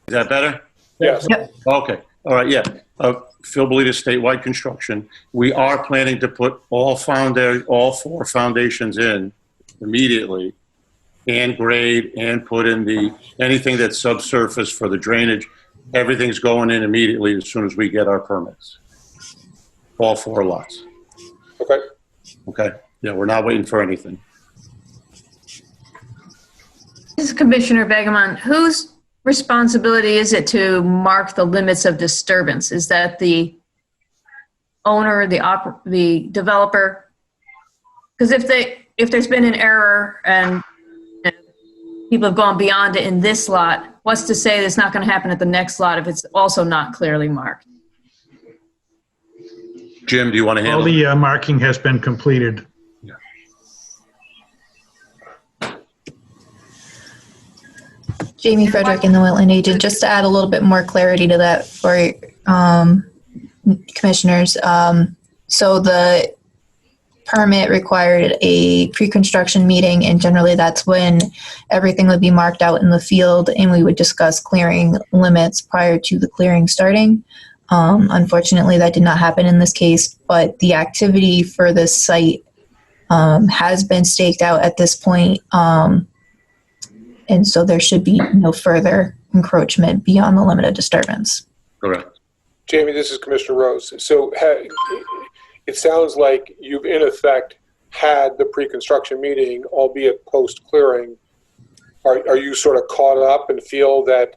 Is that better? Yes. Yep. Okay. All right. Yeah. Phil Belitis, Statewide Construction. We are planning to put all 4 foundations in immediately, and grade, and put in anything that's subsurface for the drainage. Everything's going in immediately as soon as we get our permits. All 4 lots. Okay. Okay. Yeah, we're not waiting for anything. This is Commissioner Begemon. Whose responsibility is it to mark the limits of disturbance? Is that the owner, the developer? Because if there's been an error and people have gone beyond it in this lot, what's to say that's not going to happen at the next lot if it's also not clearly marked? Jim, do you want to handle All the marking has been completed. Yeah. Jamie Frederick in the Wetland Agent. Just to add a little bit more clarity to that for commissioners. So the permit required a pre-construction meeting, and generally that's when everything would be marked out in the field and we would discuss clearing limits prior to the clearing starting. Unfortunately, that did not happen in this case, but the activity for this site has been staked out at this point. And so there should be no further encroachment beyond the limit of disturbance. Correct. Jamie, this is Commissioner Rose. So it sounds like you've in effect had the pre-construction meeting, albeit post-clearing. Are you sort of caught up and feel that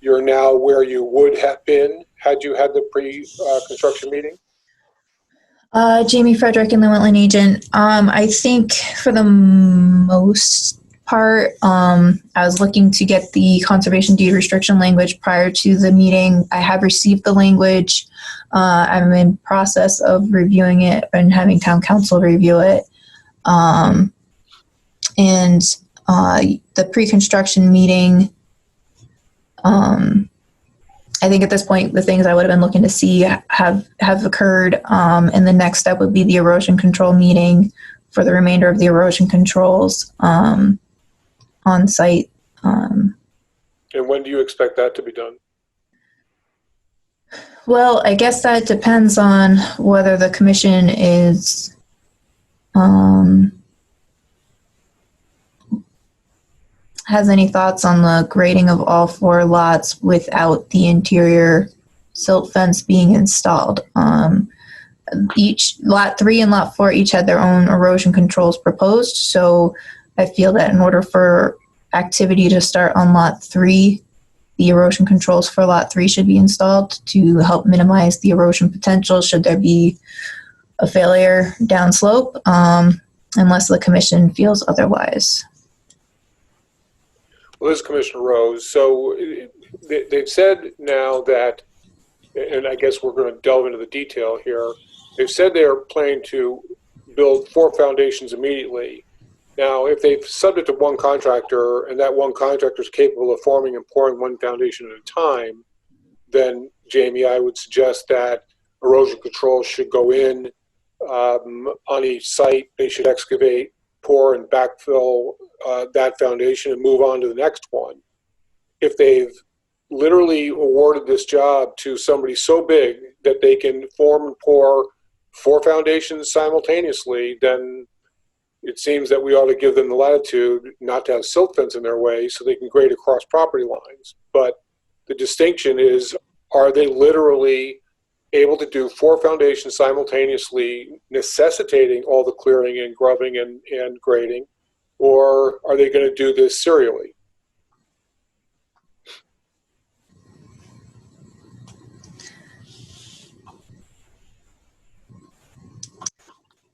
you're now where you would have been had you had the pre-construction meeting? Jamie Frederick in the Wetland Agent. I think for the most part, I was looking to get the conservation deed restriction language prior to the meeting. I have received the language. I'm in process of reviewing it and having town council review it. And the pre-construction meeting, I think at this point, the things I would have been looking to see have occurred. And the next step would be the erosion control meeting for the remainder of the erosion controls on site. And when do you expect that to be done? Well, I guess that depends on whether the commission is has any thoughts on the grading of all 4 lots without the interior silt fence being installed. Each lot 3 and lot 4 each had their own erosion controls proposed, so I feel that in order for activity to start on lot 3, the erosion controls for lot 3 should be installed to help minimize the erosion potential should there be a failure downslope, unless the commission feels otherwise. Well, this is Commissioner Rose. So they've said now that, and I guess we're going to delve into the detail here, they've said they're planning to build 4 foundations immediately. Now, if they've subject to one contractor and that one contractor is capable of forming and pouring 1 foundation at a time, then, Jamie, I would suggest that erosion control should go in on each site. They should excavate, pour, and backfill that foundation and move on to the next one. If they've literally awarded this job to somebody so big that they can form and pour 4 foundations simultaneously, then it seems that we ought to give them the latitude not to have silt fence in their way so they can grade across property lines. But the distinction is, are they literally able to do 4 foundations simultaneously, necessitating all the clearing and grubbing and grading, or are they going to do this serially?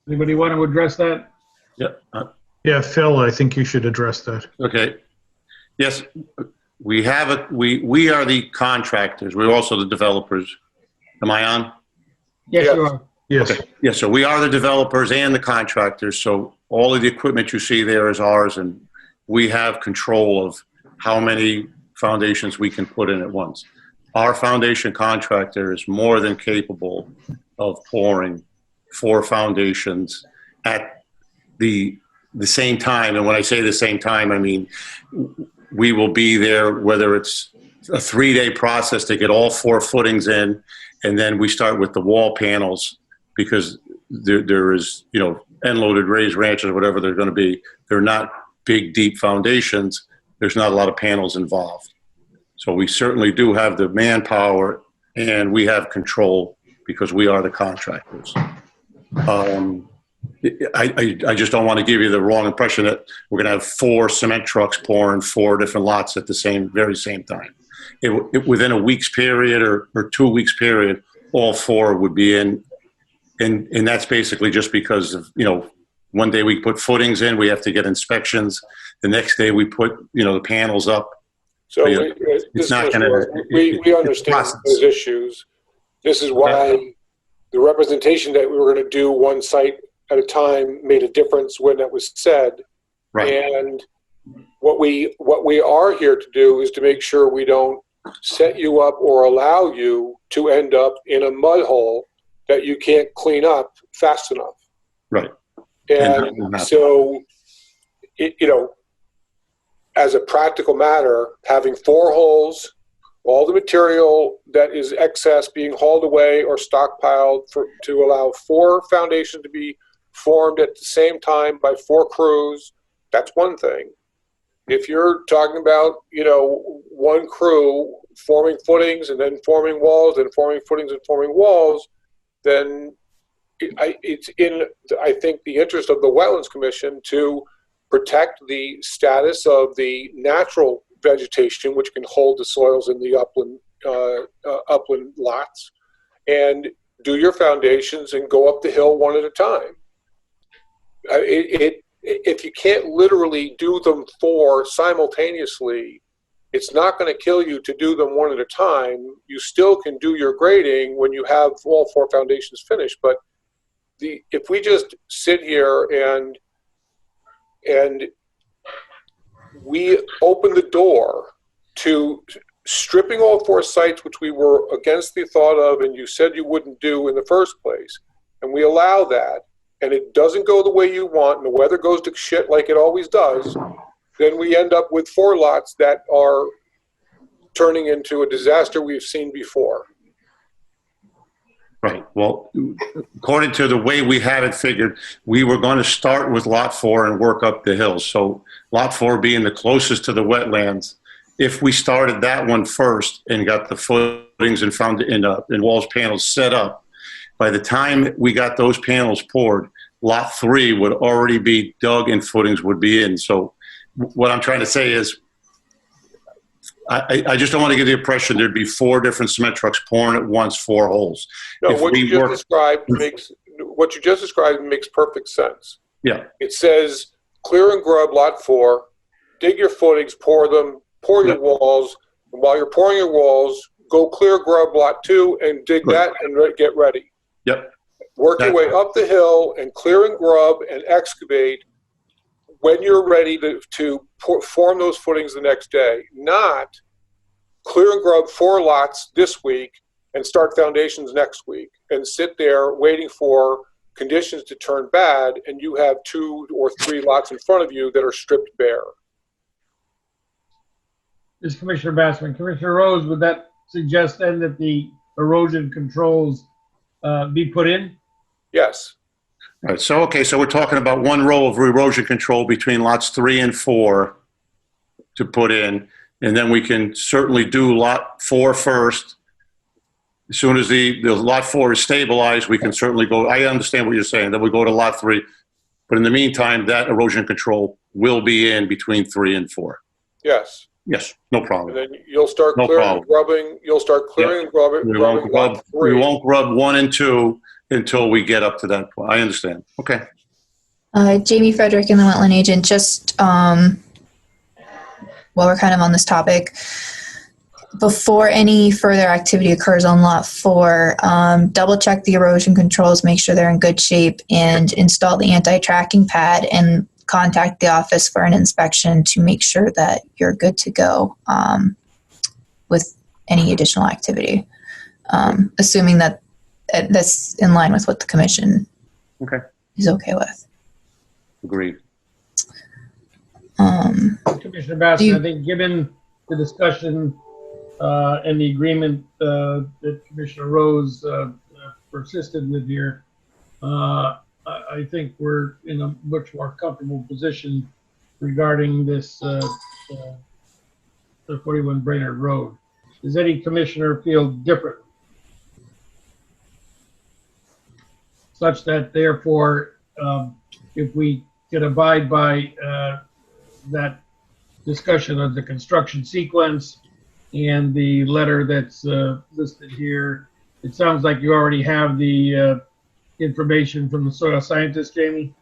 Anybody want to address that? Yep. Yeah, Phil, I think you should address that. Okay. Yes, we have it. We are the contractors. We're also the developers. Am I on? Yes, you are. Yes. Okay. Yes, so we are the developers and the contractors. So all of the equipment you see there is ours, and we have control of how many foundations we can put in at once. Our foundation contractor is more than capable of pouring 4 foundations at the same time. And when I say the same time, I mean we will be there, whether it's a 3-day process to get all 4 footings in, and then we start with the wall panels, because there is, end-loaded raised ranches or whatever they're going to be. They're not big, deep foundations. There's not a lot of panels involved. So we certainly do have the manpower, and we have control because we are the contractors. I just don't want to give you the wrong impression that we're going to have 4 cement trucks pouring 4 different lots at the very same time. Within a week's period or 2 weeks period, all 4 would be in. And that's basically just because of, one day we put footings in, we have to get inspections. The next day we put, the panels up. So it's not going to. We understand those issues. This is why the representation that we were going to do one site at a time made a difference when that was said. Right. And what we are here to do is to make sure we don't set you up or allow you to end up in a mud hole that you can't clean up fast enough. Right. And so, as a practical matter, having 4 holes, all the material that is excess being hauled away or stockpiled to allow 4 foundations to be formed at the same time by 4 crews, that's one thing. If you're talking about, 1 crew forming footings and then forming walls and forming footings and forming walls, then it's in, I think, the interest of the Wetlands Commission to protect the status of the natural vegetation, which can hold the soils in the upland lots, and do your foundations and go up the hill one at a time. If you can't literally do them 4 simultaneously, it's not going to kill you to do them one at a time. You still can do your grading when you have all 4 foundations finished. But if we just sit here and we open the door to stripping all 4 sites, which we were against the thought of and you said you wouldn't do in the first place, and we allow that, and it doesn't go the way you want, and the weather goes to shit like it always does, then we end up with 4 lots that are turning into a disaster we've seen before. Right. Well, according to the way we had it figured, we were going to start with Lot 4 and work up the hill. So Lot 4 being the closest to the wetlands, if we started that one first and got the footings and found and walls panels set up, by the time we got those panels poured, Lot 3 would already be dug and footings would be in. So what I'm trying to say is, I just don't want to give the impression there'd be 4 different cement trucks pouring at once, 4 holes. No, what you just described makes perfect sense. Yeah. It says clear and grub Lot 4, dig your footings, pour them, pour your walls. And while you're pouring your walls, go clear grub Lot 2 and dig that and get ready. Yep. Work your way up the hill and clear and grub and excavate when you're ready to form those footings the next day. Not clear and grub 4 lots this week and start foundations next week and sit there waiting for conditions to turn bad and you have 2 or 3 lots in front of you that are stripped bare. This is Commissioner Bassman. Commissioner Rose, would that suggest then that the erosion controls be put in? Yes. All right. So, okay. So we're talking about 1 row of erosion control between lots 3 and 4 to put in. And then we can certainly do Lot 4 first. As soon as the Lot 4 is stabilized, we can certainly go. I understand what you're saying. Then we go to Lot 3. But in the meantime, that erosion control will be in between 3 and 4. Yes. Yes, no problem. And then you'll start clearing and grubbing. You'll start clearing and grubbing. We won't grub 1 and 2 until we get up to that point. I understand. Okay. Jamie Frederick and the wetland agent, just while we're kind of on this topic, before any further activity occurs on Lot 4, double check the erosion controls, make sure they're in good shape, and install the anti-tracking pad and contact the office for an inspection to make sure that you're good to go with any additional activity, assuming that that's in line with what the commission is okay with. Agreed. Commissioner Bassett, I think given the discussion and the agreement that Commissioner Rose persisted with here, I think we're in a much more comfortable position regarding this the 41 Brainerd Road. Does any commissioner feel different? Such that therefore, if we could abide by that discussion of the construction sequence and the letter that's listed here, it sounds like you already have the information from the soil scientist, Jamie?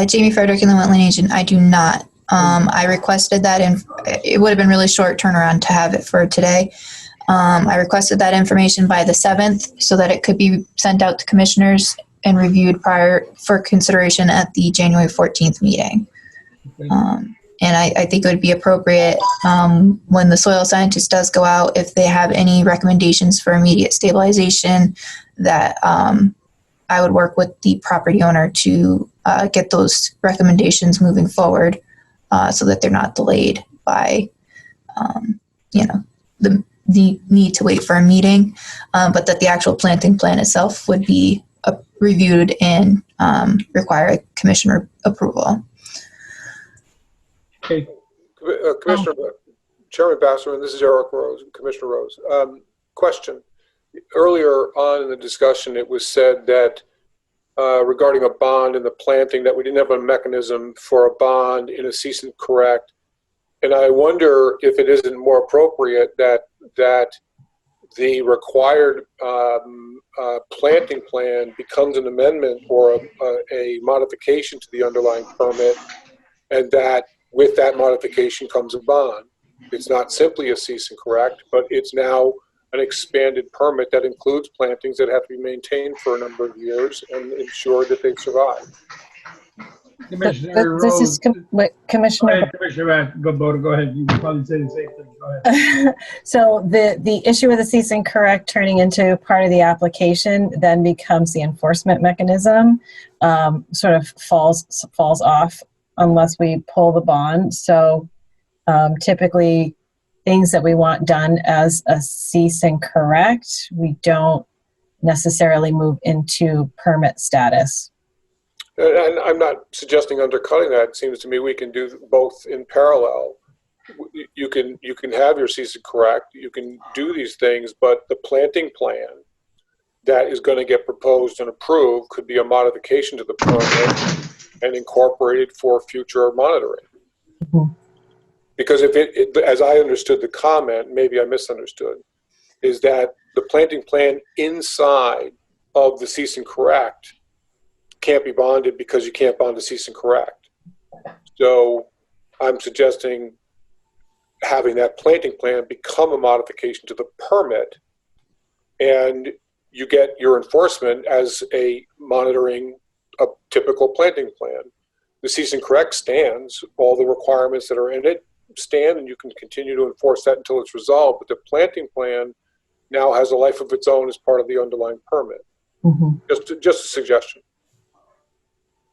Jamie Frederick and the wetland agent, I do not. I requested that, and it would have been really short turnaround to have it for today. I requested that information by the 7th so that it could be sent out to commissioners and reviewed prior for consideration at the January 14th meeting. Okay. And I think it would be appropriate when the soil scientist does go out, if they have any recommendations for immediate stabilization, that I would work with the property owner to get those recommendations moving forward so that they're not delayed by, the need to wait for a meeting, but that the actual planting plan itself would be reviewed and require commissioner approval. Okay. Chairman Bassler, and this is Eric Rose, Commissioner Rose. Question. Earlier on in the discussion, it was said that regarding a bond and the planting, that we didn't have a mechanism for a bond in a cease and correct. And I wonder if it isn't more appropriate that the required planting plan becomes an amendment or a modification to the underlying permit, and that with that modification comes a bond. It's not simply a cease and correct, but it's now an expanded permit that includes plantings that have to be maintained for a number of years and ensure that they survive. Commissioner This Rose, is Commissioner. Commissioner Boda, go ahead. You probably say the same thing. Go ahead. So the issue with the cease and correct turning into part of the application then becomes the enforcement mechanism, sort of falls off unless we pull the bond. So typically things that we want done as a cease and correct, we don't necessarily move into permit status. And I'm not suggesting undercutting that. It seems to me we can do both in parallel. You can have your cease and correct. You can do these things, but the planting plan that is going to get proposed and approved could be a modification to the permit and incorporated for future monitoring. Mm-hmm. Because if it, as I understood the comment, maybe I misunderstood, is that the planting plan inside of the cease and correct can't be bonded because you can't bond a cease and correct. So I'm suggesting having that planting plan become a modification to the permit, and you get your enforcement as a monitoring a typical planting plan. The cease and correct stands, all the requirements that are in it stand, and you can continue to enforce that until it's resolved. But the planting plan now has a life of its own as part of the underlying permit. Mm-hmm. Just a suggestion.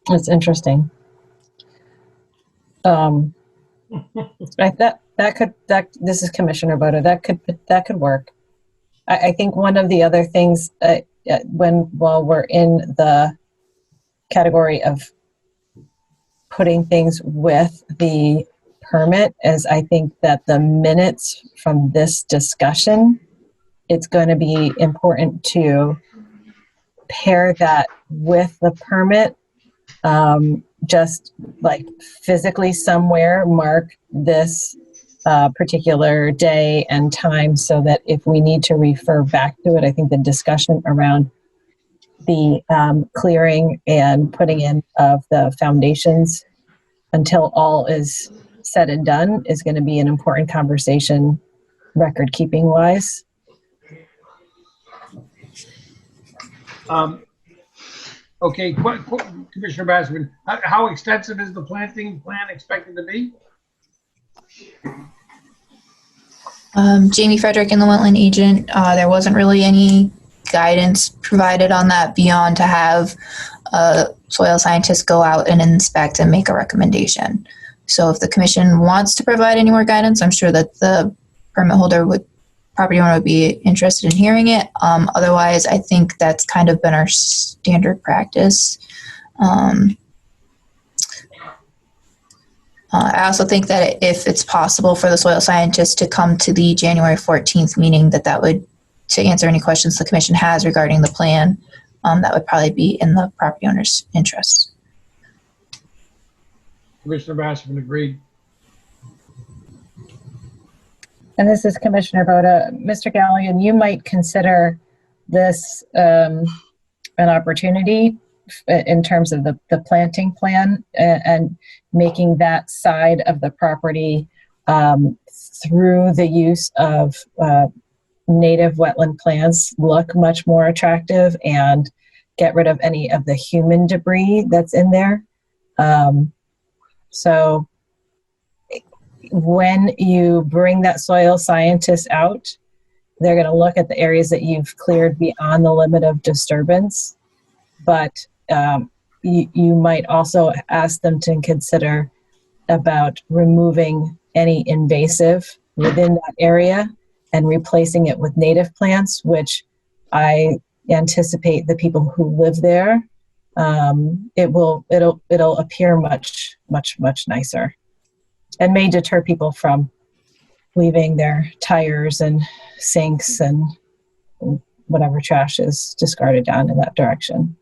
That's interesting. This is Commissioner Boda. That could work. I think one of the other things while we're in the category of putting things with the permit is I think that the minutes from this discussion, it's going to be important to pair that with the permit, just like physically somewhere mark this particular day and time so that if we need to refer back to it, I think the discussion around the clearing and putting in of the foundations until all is said and done is going to be an important conversation record keeping wise. Okay, Commissioner Bassman, how extensive is the planting plan expected to be? Jamie Frederick and the wetland agent, there wasn't really any guidance provided on that beyond to have soil scientists go out and inspect and make a recommendation. So if the commission wants to provide any more guidance, I'm sure that the permit holder property owner would be interested in hearing it. Otherwise, I think that's kind of been our standard practice. I also think that if it's possible for the soil scientist to come to the January 14th meeting, that would, to answer any questions the commission has regarding the plan, that would probably be in the property owner's interest. Commissioner Bassman agreed. And this is Commissioner Boda. Mr. Galligan, you might consider this an opportunity in terms of the planting plan and making that side of the property through the use of native wetland plants look much more attractive and get rid of any of the human debris that's in there. So when you bring that soil scientist out, they're going to look at the areas that you've cleared beyond the limit of disturbance, but you might also ask them to consider about removing any invasive within that area and replacing it with native plants, which I anticipate the people who live there, it'll appear much nicer, and may deter people from leaving their tires and sinks and whatever trash is discarded down in that direction.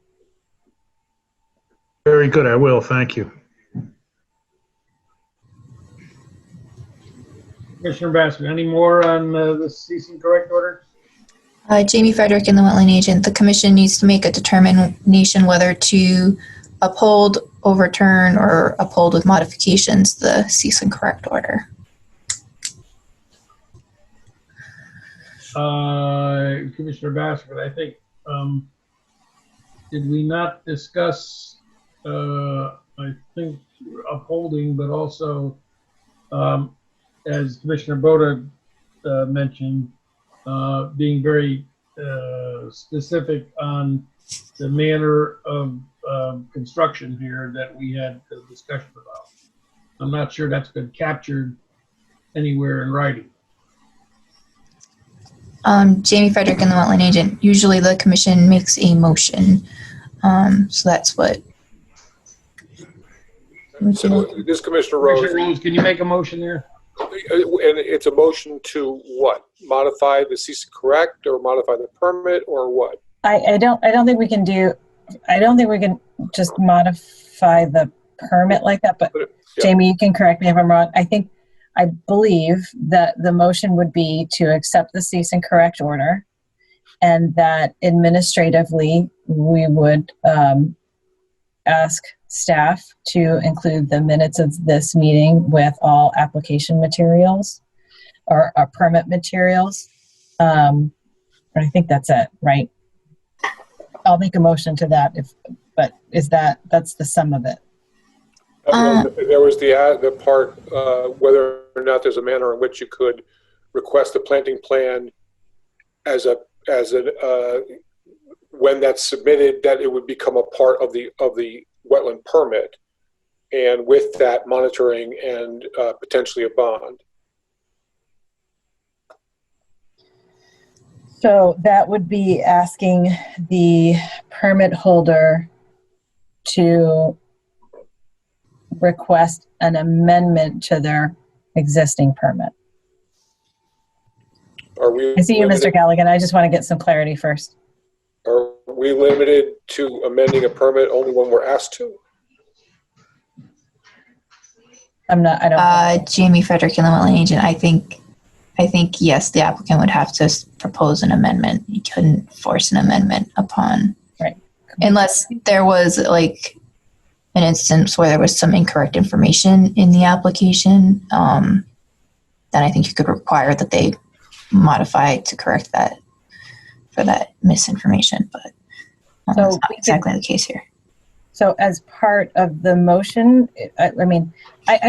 Very good, I will, thank you. Commissioner Bassman, any more on the cease and correct order? Jamie Frederick and the wetland agent, the commission needs to make a determination whether to uphold, overturn, or uphold with modifications the cease and correct order. Commissioner Bassman, I think, did we not discuss, I think, upholding, but also, as Commissioner Boda mentioned, being very specific on the manner of construction here that we had the discussion about. I'm not sure that's been captured anywhere in writing. Jamie Frederick and the wetland agent. Usually the commission makes a motion. So that's what. So this Commissioner Rose. Commissioner Rose, can you make a motion there? And it's a motion to what? Modify the cease and correct, or modify the permit, or what? I don't think we can just modify the permit like that, but Yeah. Jamie, you can correct me if I'm wrong. I believe that the motion would be to accept the cease and correct order, and that administratively we would ask staff to include the minutes of this meeting with all application materials or permit materials. I think that's it, right? I'll make a motion to that, but that's the sum of it? There was the part whether or not there's a manner in which you could request a planting plan as when that's submitted, that it would become a part of the wetland permit, and with that monitoring and potentially a bond. So that would be asking the permit holder to request an amendment to their existing permit. I see you, Mr. Galligan. I just want to get some clarity first. Are we limited to amending a permit only when we're asked to? I don't. Jamie Frederick and the wetland agent. I think yes, the applicant would have to propose an amendment. You couldn't force an amendment upon, right? Unless there was like an instance where there was some incorrect information in the application, then I think you could require that they modify to correct that for that misinformation. But that's not exactly the case here. So as part of the motion, I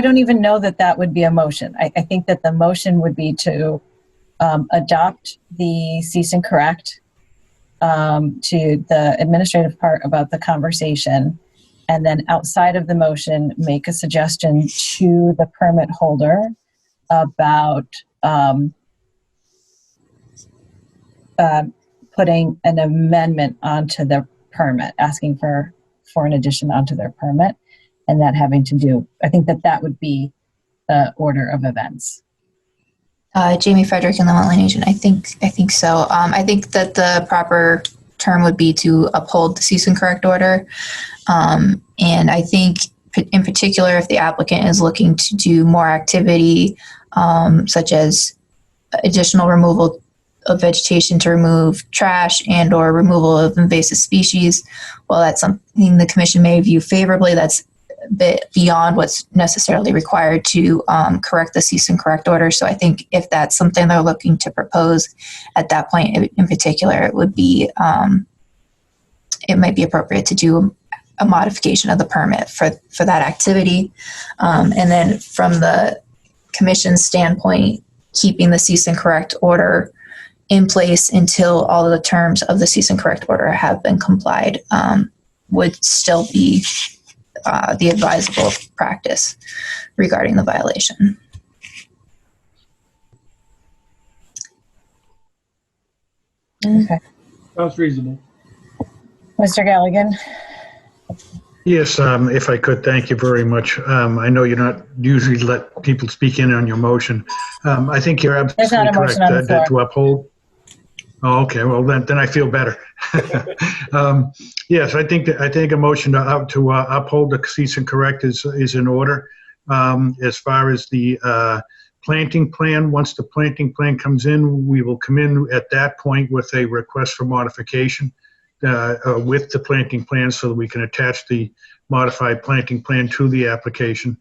don't even know that would be a motion. I think that the motion would be to adopt the cease and correct to the administrative part about the conversation, and then outside of the motion, make a suggestion to the permit holder about putting an amendment onto the permit, asking for an addition onto their permit, and that having to do, I think that would be the order of events. Jamie Frederick and the wetland agent. I think so. I think that the proper term would be to uphold the cease and correct order. And I think in particular, if the applicant is looking to do more activity, such as additional removal of vegetation to remove trash and or removal of invasive species, well, that's something the commission may view favorably. That's a bit beyond what's necessarily required to correct the cease and correct order. So I think if that's something they're looking to propose at that point in particular, it would be, it might be appropriate to do a modification of the permit for that activity. And then from the commission's standpoint, keeping the cease and correct order in place until all of the terms of the cease and correct order have been complied would still be the advisable practice regarding the violation. Okay. Sounds reasonable. Mr. Galligan? Yes, if I could, thank you very much. I know you're not usually let people speak in on your motion. I think you're absolutely correct to uphold. Oh, okay. Well, then I feel better. Yes, I think a motion to uphold the cease and correct is in order. As far as the planting plan, once the planting plan comes in, we will come in at that point with a request for modification with the planting plan, so that we can attach the modified planting plan to the application.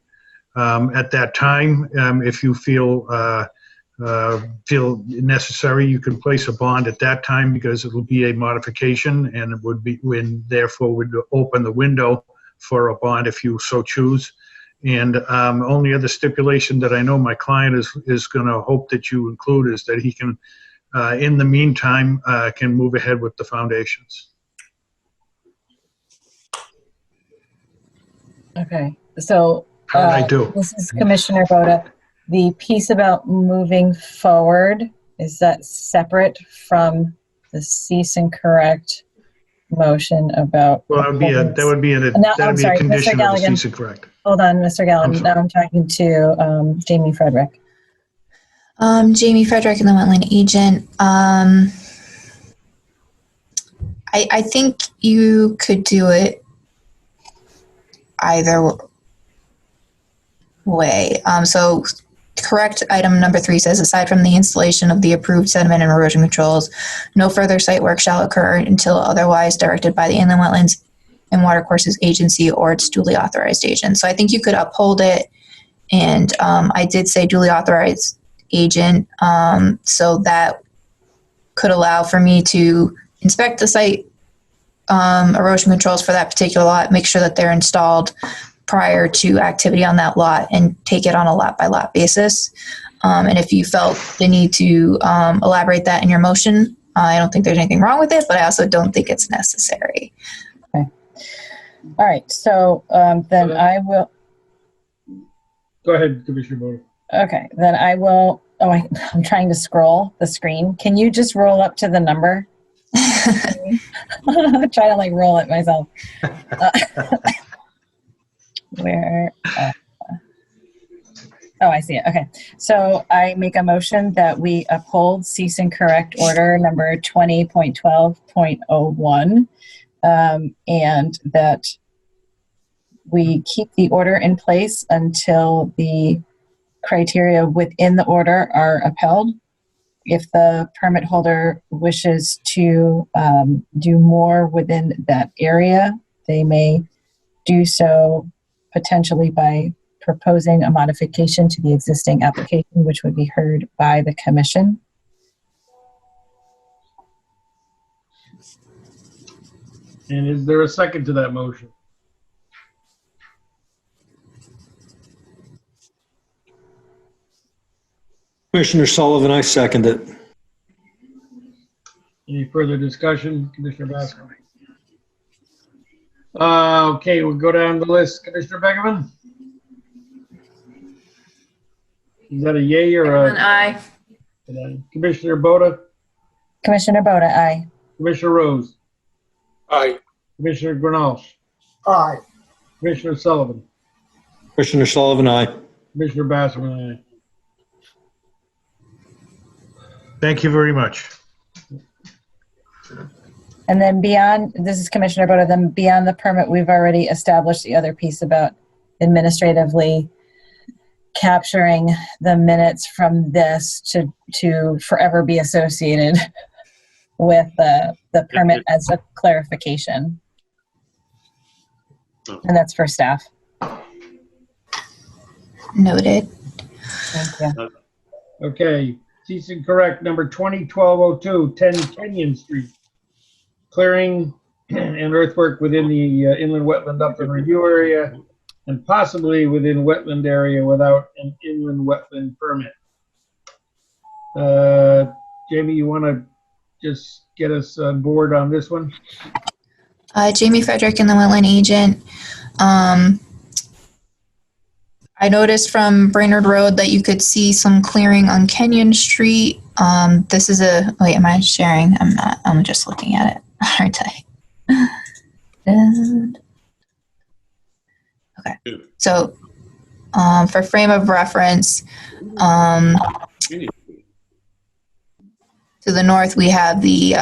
At that time, if you feel necessary, you can place a bond at that time, because it will be a modification, and it would be therefore would open the window for a bond if you so choose. And only other stipulation that I know my client is going to hope that you include is that he can, in the meantime, can move ahead with the foundations. Okay, so I do. This is Commissioner Boda. The piece about moving forward is that separate from the cease and correct motion about? Well, that would be a condition of the cease and correct. Hold on, Mr. Gallen. Now I'm talking to Jamie Frederick. Jamie Frederick and the wetland agent. I think you could do it either way. So correct item number 3 says, aside from the installation of the approved sediment and erosion controls, no further site work shall occur until otherwise directed by the Inland Wetlands and Watercourses Agency or its duly authorized agent. So I think you could uphold it. And I did say duly authorized agent, so that could allow for me to inspect the site erosion controls for that particular lot, make sure that they're installed prior to activity on that lot, and take it on a lot by lot basis. And if you felt the need to elaborate that in your motion, I don't think there's anything wrong with it, but I also don't think it's necessary. Okay. All right. So then I will. Go ahead, Commissioner Boda. Okay. Then I will. Oh, I'm trying to scroll the screen. Can you just roll up to the number? I'm trying to like roll it myself. Where? Oh, I see it. Okay. So I make a motion that we uphold cease and correct order number 20.12.01, and that we keep the order in place until the criteria within the order are upheld. If the permit holder wishes to do more within that area, they may do so potentially by proposing a modification to the existing application, which would be heard by the commission. And is there a second to that motion? Commissioner Sullivan, I second it. Any further discussion, Commissioner Bascom? Okay, we'll go down the list. Commissioner Beckerman? Is that a yay or An aye. Commissioner Boda? Commissioner Boda, aye. Commissioner Rose? Aye. Commissioner Grenache? Aye. Commissioner Sullivan? Commissioner Sullivan, aye. Commissioner Bascom, aye. Thank you very much. And then beyond, this is Commissioner Boda, then beyond the permit, we've already established the other piece about administratively capturing the minutes from this to forever be associated with the permit as a clarification. And that's for staff. Noted. Thank you. Okay, cease and correct number 201202, 10 Kenyon Street. Clearing and earthwork within the inland wetland upland review area and possibly within wetland area without an inland wetland permit. Jamie, you want to just get us on board on this one? Jamie Frederick and the wetland agent. I noticed from Brainerd Road that you could see some clearing on Kenyon Street. This is a, wait, am I sharing? I'm not, I'm just looking at it. Aren't I? Okay. So for frame of reference, to the north, we have the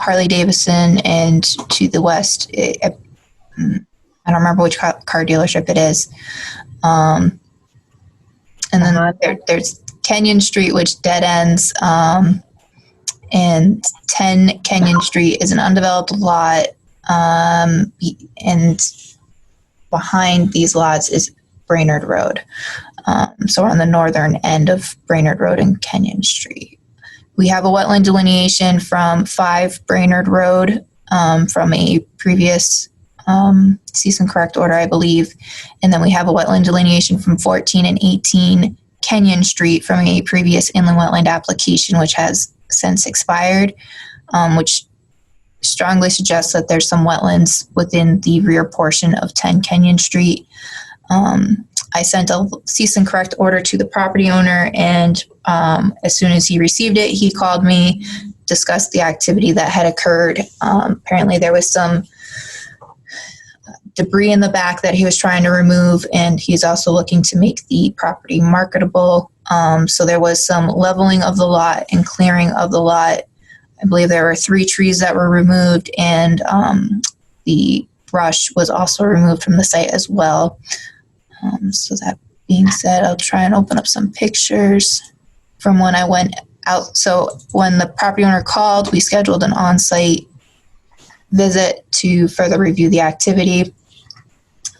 Harley Davidson, and to the west, I don't remember which car dealership it is. And then there's Kenyon Street, which dead ends, and 10 Kenyon Street is an undeveloped lot, and behind these lots is Brainerd Road. So we're on the northern end of Brainerd Road and Kenyon Street. We have a wetland delineation from 5 Brainerd Road from a previous cease and correct order, I believe. And then we have a wetland delineation from 14 and 18 Kenyon Street from a previous inland wetland application, which has since expired, which strongly suggests that there's some wetlands within the rear portion of 10 Kenyon Street. I sent a cease and correct order to the property owner, and As soon as he received it, he called me, discussed the activity that had occurred. Apparently there was some debris in the back that he was trying to remove, and he's also looking to make the property marketable. So there was some leveling of the lot and clearing of the lot. I believe there were 3 trees that were removed, and the brush was also removed from the site as well. So that being said, I'll try and open up some pictures from when I went out. So when the property owner called, we scheduled an on-site visit to further review the activity.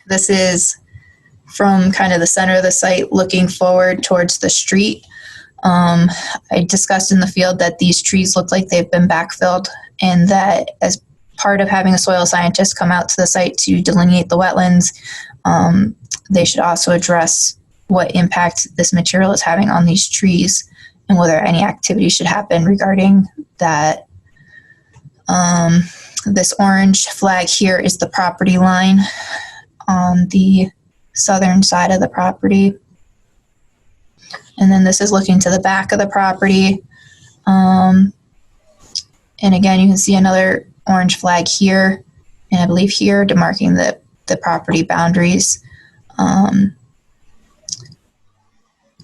This is from kind of the center of the site looking forward towards the street. I discussed in the field that these trees look like they've been backfilled, and that as part of having a soil scientist come out to the site to delineate the wetlands, they should also address what impact this material is having on these trees and whether any activity should happen regarding that. This orange flag here is the property line on the southern side of the property. And then this is looking to the back of the property. And again, you can see another orange flag here, and I believe here, demarking the property boundaries.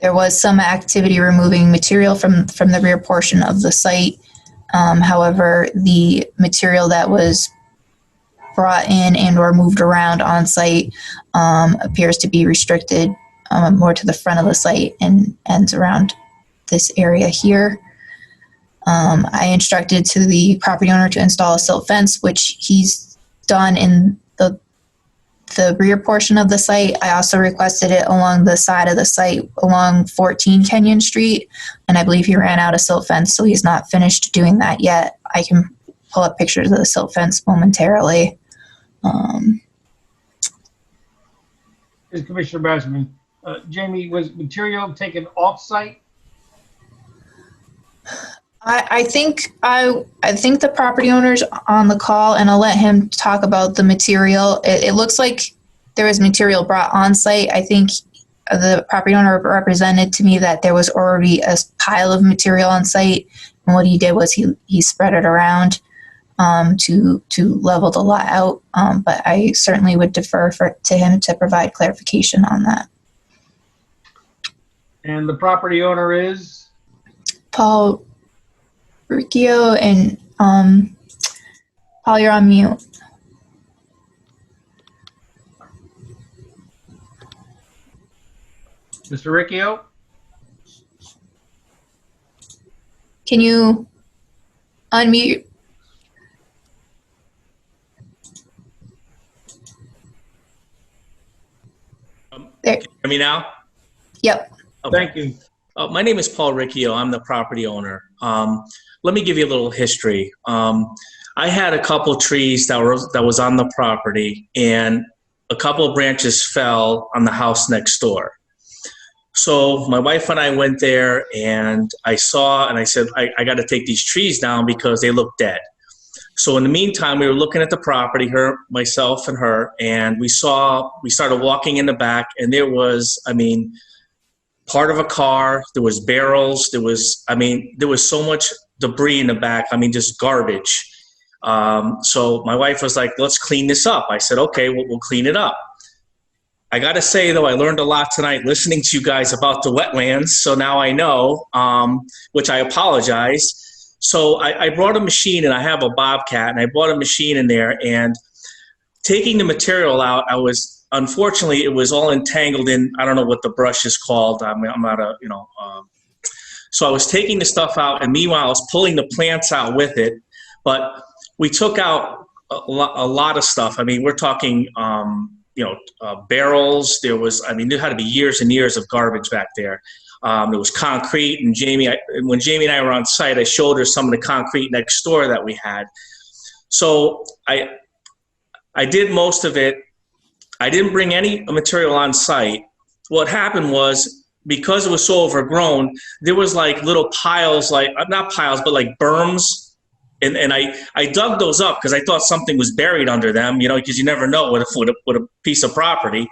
There was some activity removing material from the rear portion of the site. However, the material that was brought in and or moved around on site appears to be restricted more to the front of the site and ends around this area here. I instructed to the property owner to install a silt fence, which he's done in the rear portion of the site. I also requested it along the side of the site along 14 Kenyon Street, and I believe he ran out of silt fence, so he's not finished doing that yet. I can pull up pictures of the silt fence momentarily. This is Commissioner Bassman. Jamie, was material taken off-site? I think the property owner's on the call, and I'll let him talk about the material. It looks like there was material brought on site. I think the property owner represented to me that there was already a pile of material on site, and what he did was he spread it around to level the lot out. But I certainly would defer to him to provide clarification on that. And the property owner is? Paul Riccio, and Paul, you're on mute. Mr. Riccio? Can you unmute? There. Can you hear me now? Yep. Okay. Thank you. My name is Paul Riccio. I'm the property owner. Let me give you a little history. I had a couple trees that was on the property, and a couple of branches fell on the house next door. So my wife and I went there, and I said, I got to take these trees down because they look dead. So in the meantime, we were looking at the property, myself and her, and we started walking in the back, and there was, part of a car, there was barrels, there was so much debris in the back, just garbage. So my wife was like, let's clean this up. I said, okay, we'll clean it up. I got to say, though, I learned a lot tonight listening to you guys about the wetlands, so now I know, which I apologize. So I brought a machine, and I have a Bobcat, and I brought a machine in there, and taking the material out, unfortunately, it was all entangled in, I don't know what the brush is called. I'm not so I was taking the stuff out, and meanwhile, I was pulling the plants out with it. But we took out a lot of stuff. We're talking, barrels. There had to be years and years of garbage back there. There was concrete, and when Jamie and I were on site, I showed her some of the concrete next door that we had. So I did most of it. I didn't bring any material on site. What happened was, because it was so overgrown, there was like little piles, not piles, but like berms. And I dug those up because I thought something was buried under them, because you never know with a piece of property.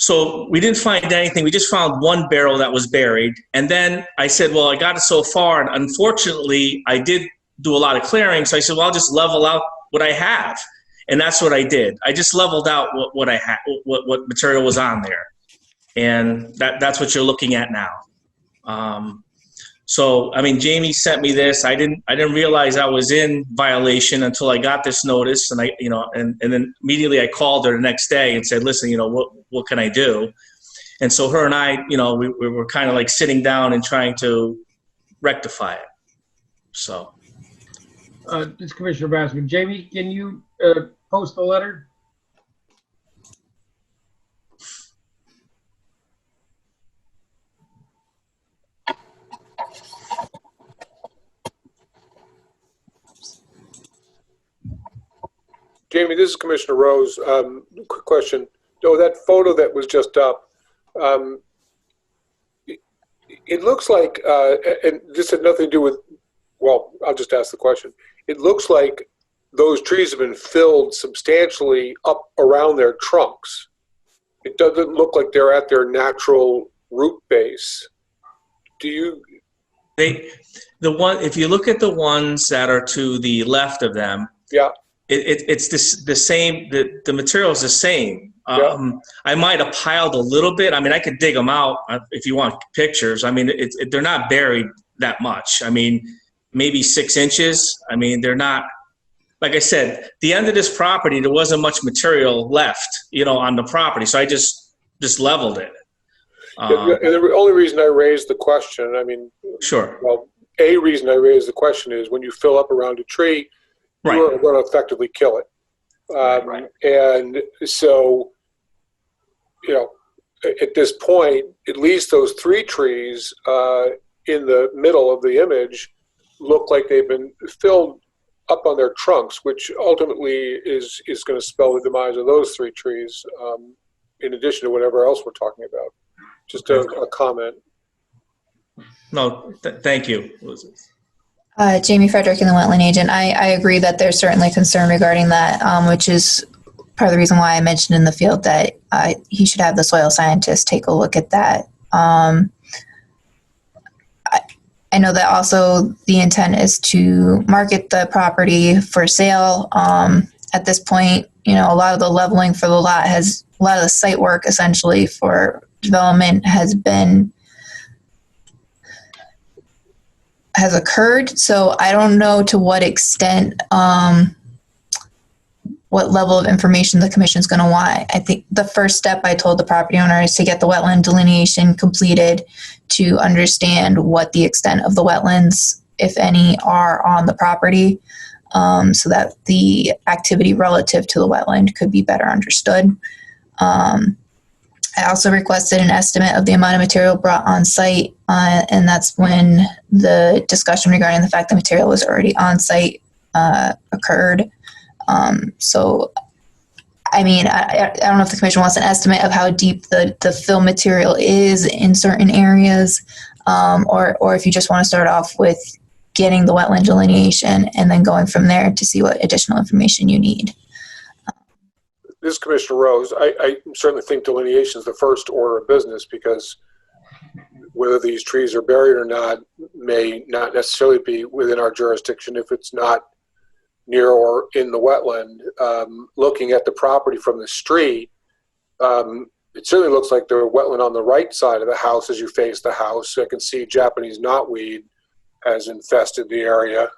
So we didn't find anything. We just found one barrel that was buried. And then I said, well, I got it so far. And unfortunately, I did do a lot of clearing. So I said, well, I'll just level out what I have. And that's what I did. I just leveled out what I had, what material was on there. And that's what you're looking at now. So, I mean, Jamie sent me this. I didn't realize I was in violation until I got this notice, and and then immediately I called her the next day and said, listen, what can I do? And so her and I, we were kind of like sitting down and trying to rectify it. So. This is Commissioner Baskin. Jamie, can you post the letter? Jamie, this is Commissioner Rose. Quick question. That photo that was just up, it looks like, and this had nothing to do with, well, I'll just ask the question. It looks like those trees have been filled substantially up around their trunks. It doesn't look like they're at their natural root base. If you look at the ones that are to the left of them, yeah. It's the same. The material is the same. I might have piled a little bit. I mean, I could dig them out if you want pictures. I mean, they're not buried that much. I mean, maybe 6 inches. I mean, they're not. Like I said, the end of this property, there wasn't much material left, on the property. So I just leveled it. And the only reason I raised the question, I mean, sure. Well, a reason I raised the question is when you fill up around a tree, right, you're going to effectively kill it. Right. And so, at this point, at least those 3 trees in the middle of the image look like they've been filled up on their trunks, which ultimately is going to spell the demise of those 3 trees, in addition to whatever else we're talking about. Just a comment. No, thank you. Jamie Frederick, and the wetland agent. I agree that there's certainly concern regarding that, which is part of the reason why I mentioned in the field that he should have the soil scientist take a look at that. I know that also the intent is to market the property for sale. At this point, a lot of the leveling for the lot a lot of the site work essentially for development has occurred. So I don't know to what extent, what level of information the commission's going to want. I think the first step I told the property owner is to get the wetland delineation completed to understand what the extent of the wetlands, if any, are on the property, so that the activity relative to the wetland could be better understood. I also requested an estimate of the amount of material brought on site, and that's when the discussion regarding the fact that material was already on site occurred. So, I mean, I don't know if the commission wants an estimate of how deep the fill material is in certain areas, or if you just want to start off with getting the wetland delineation and then going from there to see what additional information you need. This is Commissioner Rose. I certainly think delineation is the first order of business, because whether these trees are buried or not may not necessarily be within our jurisdiction if it's not near or in the wetland. Looking at the property from the street, it certainly looks like the wetland on the right side of the house as you face the house. I can see Japanese knotweed has infested the area.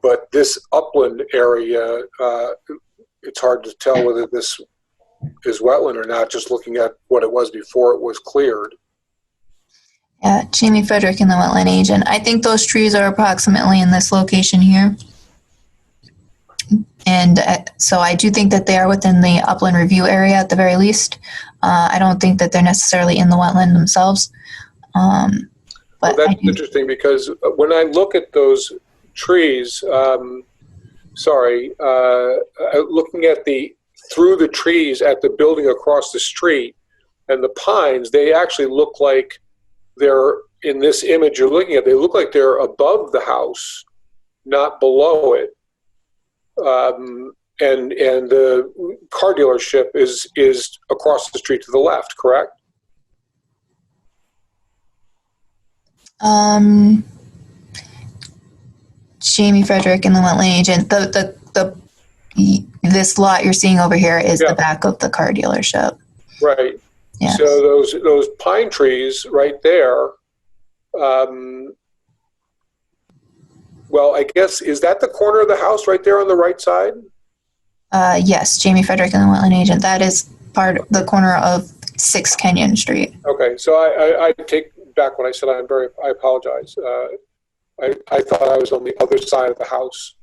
But this upland area, it's hard to tell whether this is wetland or not, just looking at what it was before it was cleared. Yeah, Jamie Frederick and the wetland agent. I think those trees are approximately in this location here. And so I do think that they are within the upland review area at the very least. I don't think that they're necessarily in the wetland themselves. But well, that's interesting, because when I look at those trees, looking at through the trees at the building across the street and the pines, they actually look like they're, in this image you're looking at, they look like they're above the house, not below it. and the car dealership is across the street to the left, correct? Jamie Frederick and the wetland agent. This lot you're seeing over here is the back of the car dealership. Right. Yes. So those pine trees right there. Well, I guess, is that the corner of the house right there on the right side? Yes, Jamie Frederick and the wetland agent. That is part of the corner of 6 Kenyon Street. Okay, so I take back what I said. I apologize. I thought I was on the other side of the house.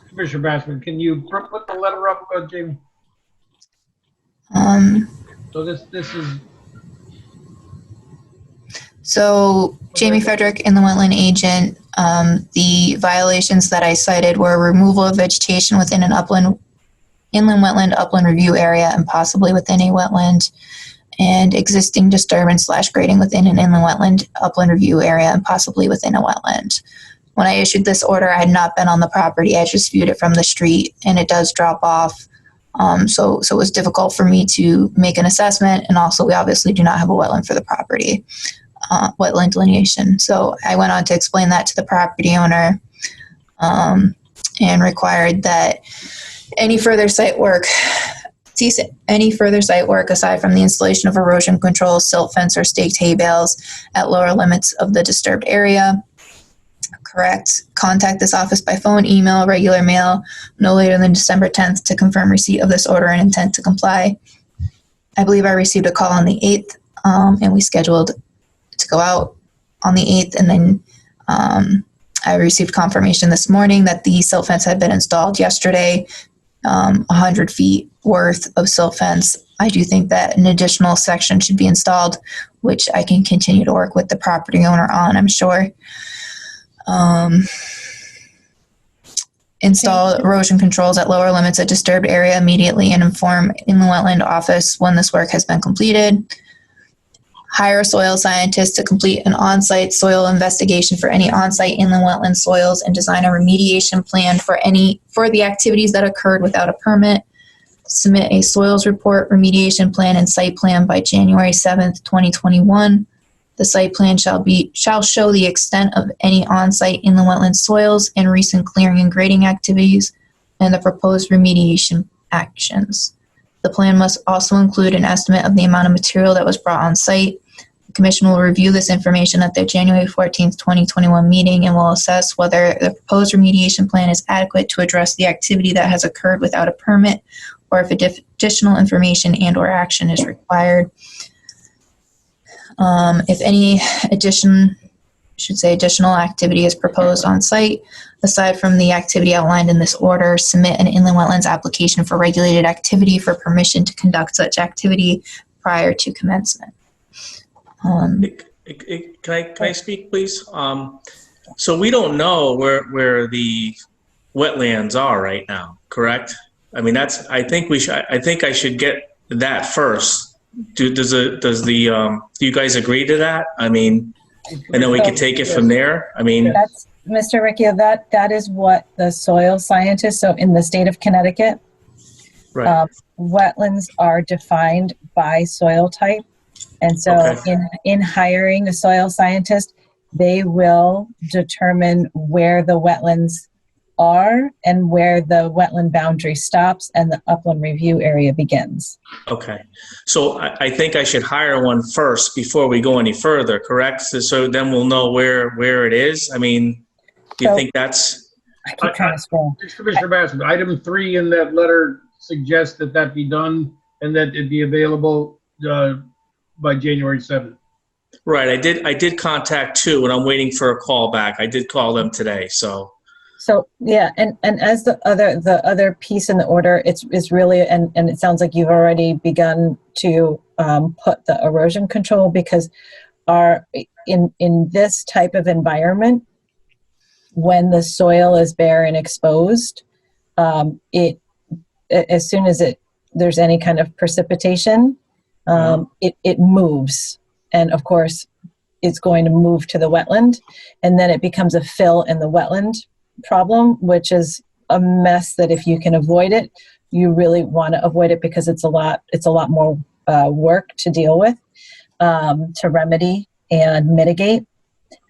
Commissioner Bassman, can you put the letter up, Jamie? So this is. So Jamie Frederick and the wetland agent, the violations that I cited were removal of vegetation within an inland wetland upland review area and possibly within a wetland, and existing disturbance / grading within an inland wetland upland review area and possibly within a wetland. When I issued this order, I had not been on the property. I just viewed it from the street, and it does drop off. So it was difficult for me to make an assessment, and also we obviously do not have a wetland for the property, wetland delineation. So I went on to explain that to the property owner, and required that any further site work aside from the installation of erosion control, silt fence, or staked hay bales at lower limits of the disturbed area. Correct. Contact this office by phone, email, regular mail, no later than December 10th to confirm receipt of this order and intent to comply. I believe I received a call on the 8th, and we scheduled to go out on the 8th, and then I received confirmation this morning that the silt fence had been installed yesterday, 100 feet worth of silt fence. I do think that an additional section should be installed, which I can continue to work with the property owner on, I'm sure. Install erosion controls at lower limits of disturbed area immediately and inform inland wetland office when this work has been completed. Hire a soil scientist to complete an on-site soil investigation for any on-site inland wetland soils and design a remediation plan for the activities that occurred without a permit. Submit a soils report, remediation plan, and site plan by January 7th, 2021. The site plan shall show the extent of any on-site inland wetland soils and recent clearing and grading activities and the proposed remediation actions. The plan must also include an estimate of the amount of material that was brought on site. The Commission will review this information at their January 14th, 2021 meeting and will assess whether the proposed remediation plan is adequate to address the activity that has occurred without a permit, or if additional information and/or action is required. If any additional activity is proposed on site, aside from the activity outlined in this order, submit an inland wetlands application for regulated activity for permission to conduct such activity prior to commencement. Can I speak, please? So we don't know where the wetlands are right now, correct? I mean, I think I should get that first. Do you guys agree to that? I mean, and then we could take it from there. I mean, that's Mr. Riccio. That is what the soil scientists. So in the state of Connecticut, right. Wetlands are defined by soil type, and so in hiring a soil scientist, they will determine where the wetlands are and where the wetland boundary stops and the upland review area begins. Okay. So I think I should hire one first before we go any further, correct? So then we'll know where it is. I mean, do you think that's... I keep trying to scroll. Commissioner Bassett, item 3 in that letter suggests that be done and that it be available by January 7th. Right. I did contact 2 and I'm waiting for a call back. I did call them today, So yeah, and as the other piece in the order, it's really and it sounds like you've already begun to put the erosion control, because in this type of environment, when the soil is bare and exposed, as soon as there's any kind of precipitation, it moves, and of course it's going to move to the wetland, and then it becomes a fill in the wetland problem, which is a mess that if you can avoid it, you really want to avoid it because it's a lot more work to deal with, to remedy and mitigate.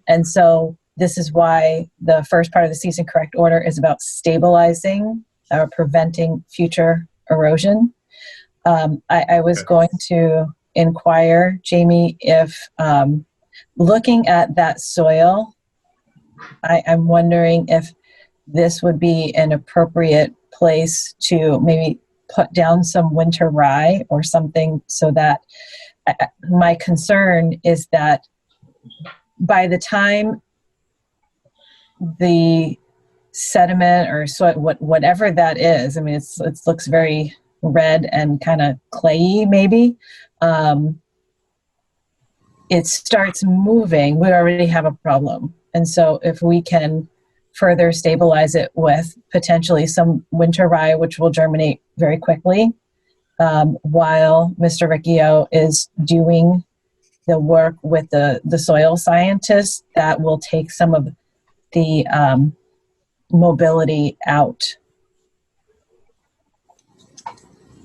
And so this is why the first part of the cease and correct order is about stabilizing or preventing future erosion. I was going to inquire, Jamie, if looking at that soil, I'm wondering if this would be an appropriate place to maybe put down some winter rye or something, so that my concern is that by the time the sediment or soil, whatever that is, I mean, it looks very red and kind of clayey maybe, it starts moving, we already have a problem. And so if we can further stabilize it with potentially some winter rye, which will germinate very quickly, while Mr. Riccio is doing the work with the soil scientists, that will take some of the mobility out.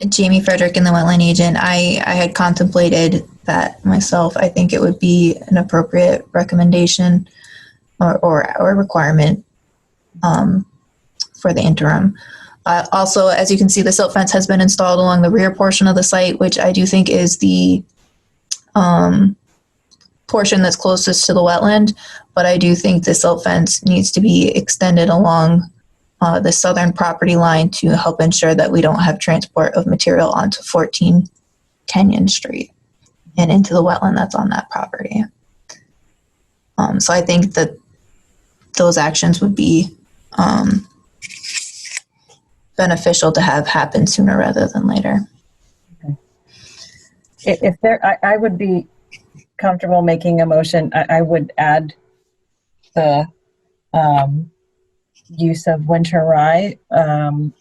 Jamie Frederick, and the wetland agent, I had contemplated that myself. I think it would be an appropriate recommendation or requirement for the interim. Also, as you can see, the silt fence has been installed along the rear portion of the site, which I do think is the portion that's closest to the wetland, but I do think the silt fence needs to be extended along the southern property line to help ensure that we don't have transport of material onto 14 Kenyon Street and into the wetland that's on that property. So I think that those actions would be beneficial to have happen sooner rather than later. Okay. If there, I would be comfortable making a motion. I would add the use of winter rye and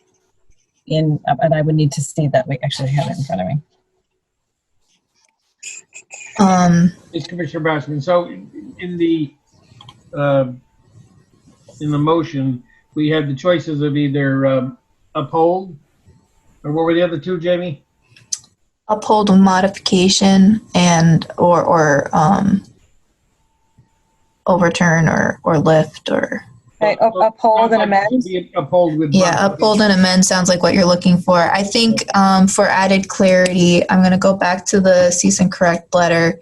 I would need to see that. We actually have it in front of me. It's Commissioner Bassman. So in the motion, we had the choices of either uphold, or what were the other two, Jamie? Uphold a modification and or overturn or lift or uphold and amend. Uphold with uphold and amend sounds like what you're looking for. I think for added clarity, I'm going to go back to the cease and correct letter.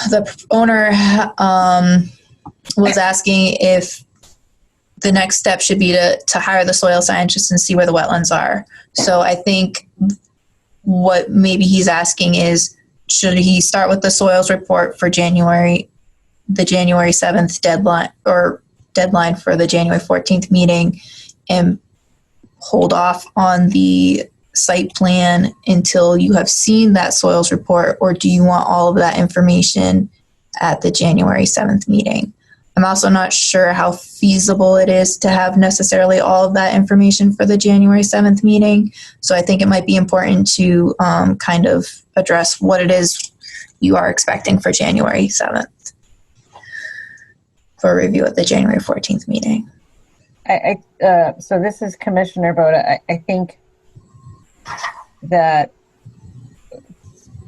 The owner was asking if the next step should be to hire the soil scientists and see where the wetlands are. So I think what maybe he's asking is, should he start with the soils report for the January 7th deadline for the January 14th meeting, and hold off on the site plan until you have seen that soils report, or do you want all of that information at the January 7th meeting? I'm also not sure how feasible it is to have necessarily all of that information for the January 7th meeting. So I think it might be important to kind of address what it is you are expecting for January 7th for review at the January 14th meeting. So this is Commissioner Boda. I think that,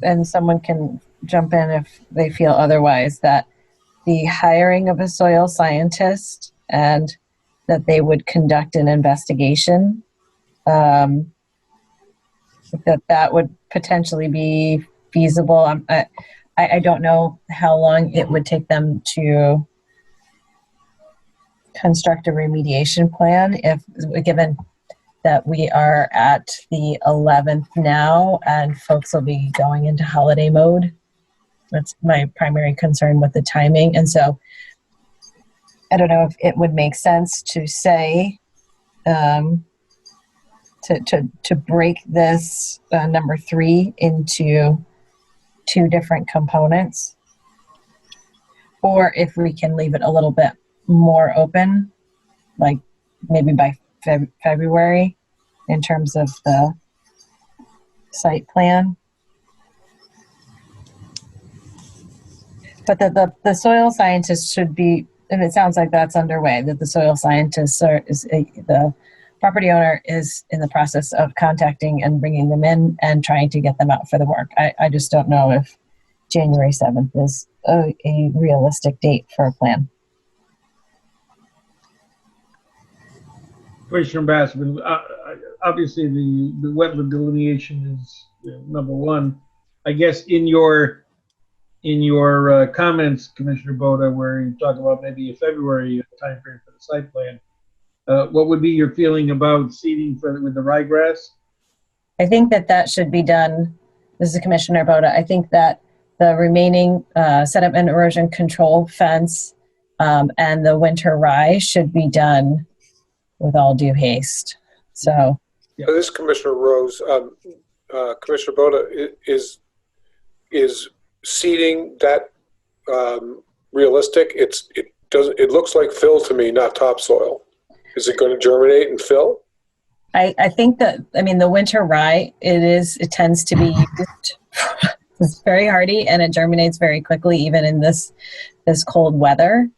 and someone can jump in if they feel otherwise, that the hiring of a soil scientist and that they would conduct an investigation, that would potentially be feasible. I don't know how long it would take them to construct a remediation plan, if given that we are at the 11th now and folks will be going into holiday mode. That's my primary concern with the timing. And so I don't know if it would make sense to say, to break this number 3 into 2 different components, or if we can leave it a little bit more open, like maybe by February in terms of the site plan. But the soil scientists should be and it sounds like that's underway, that the soil scientists the property owner is in the process of contacting and bringing them in and trying to get them out for the work. I just don't know if January 7th is a realistic date for a plan. Commissioner Bassman, obviously the wetland delineation is number one. I guess in your comments, Commissioner Boda, where you talk about maybe a February timeframe for the site plan, what would be your feeling about seeding with the ryegrass? I think that should be done. This is Commissioner Boda. I think that the remaining sediment erosion control fence and the winter rye should be done with all due haste. So, this is Commissioner Rose. Commissioner Boda, is seeding that realistic? It looks like fill to me, not topsoil. Is it going to germinate and fill? I think that, I mean, the winter rye, it tends to be used. It's very hardy and it germinates very quickly, even in this cold weather.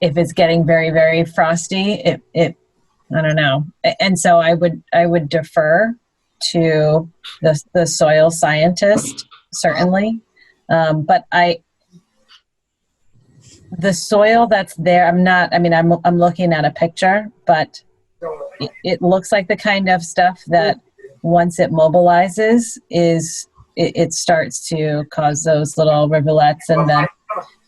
If it's getting very, very frosty, I don't know. And so I would defer to the soil scientist, certainly. But the soil that's there, I'm looking at a picture, but it looks like the kind of stuff that once it mobilizes it starts to cause those little rivulets, and then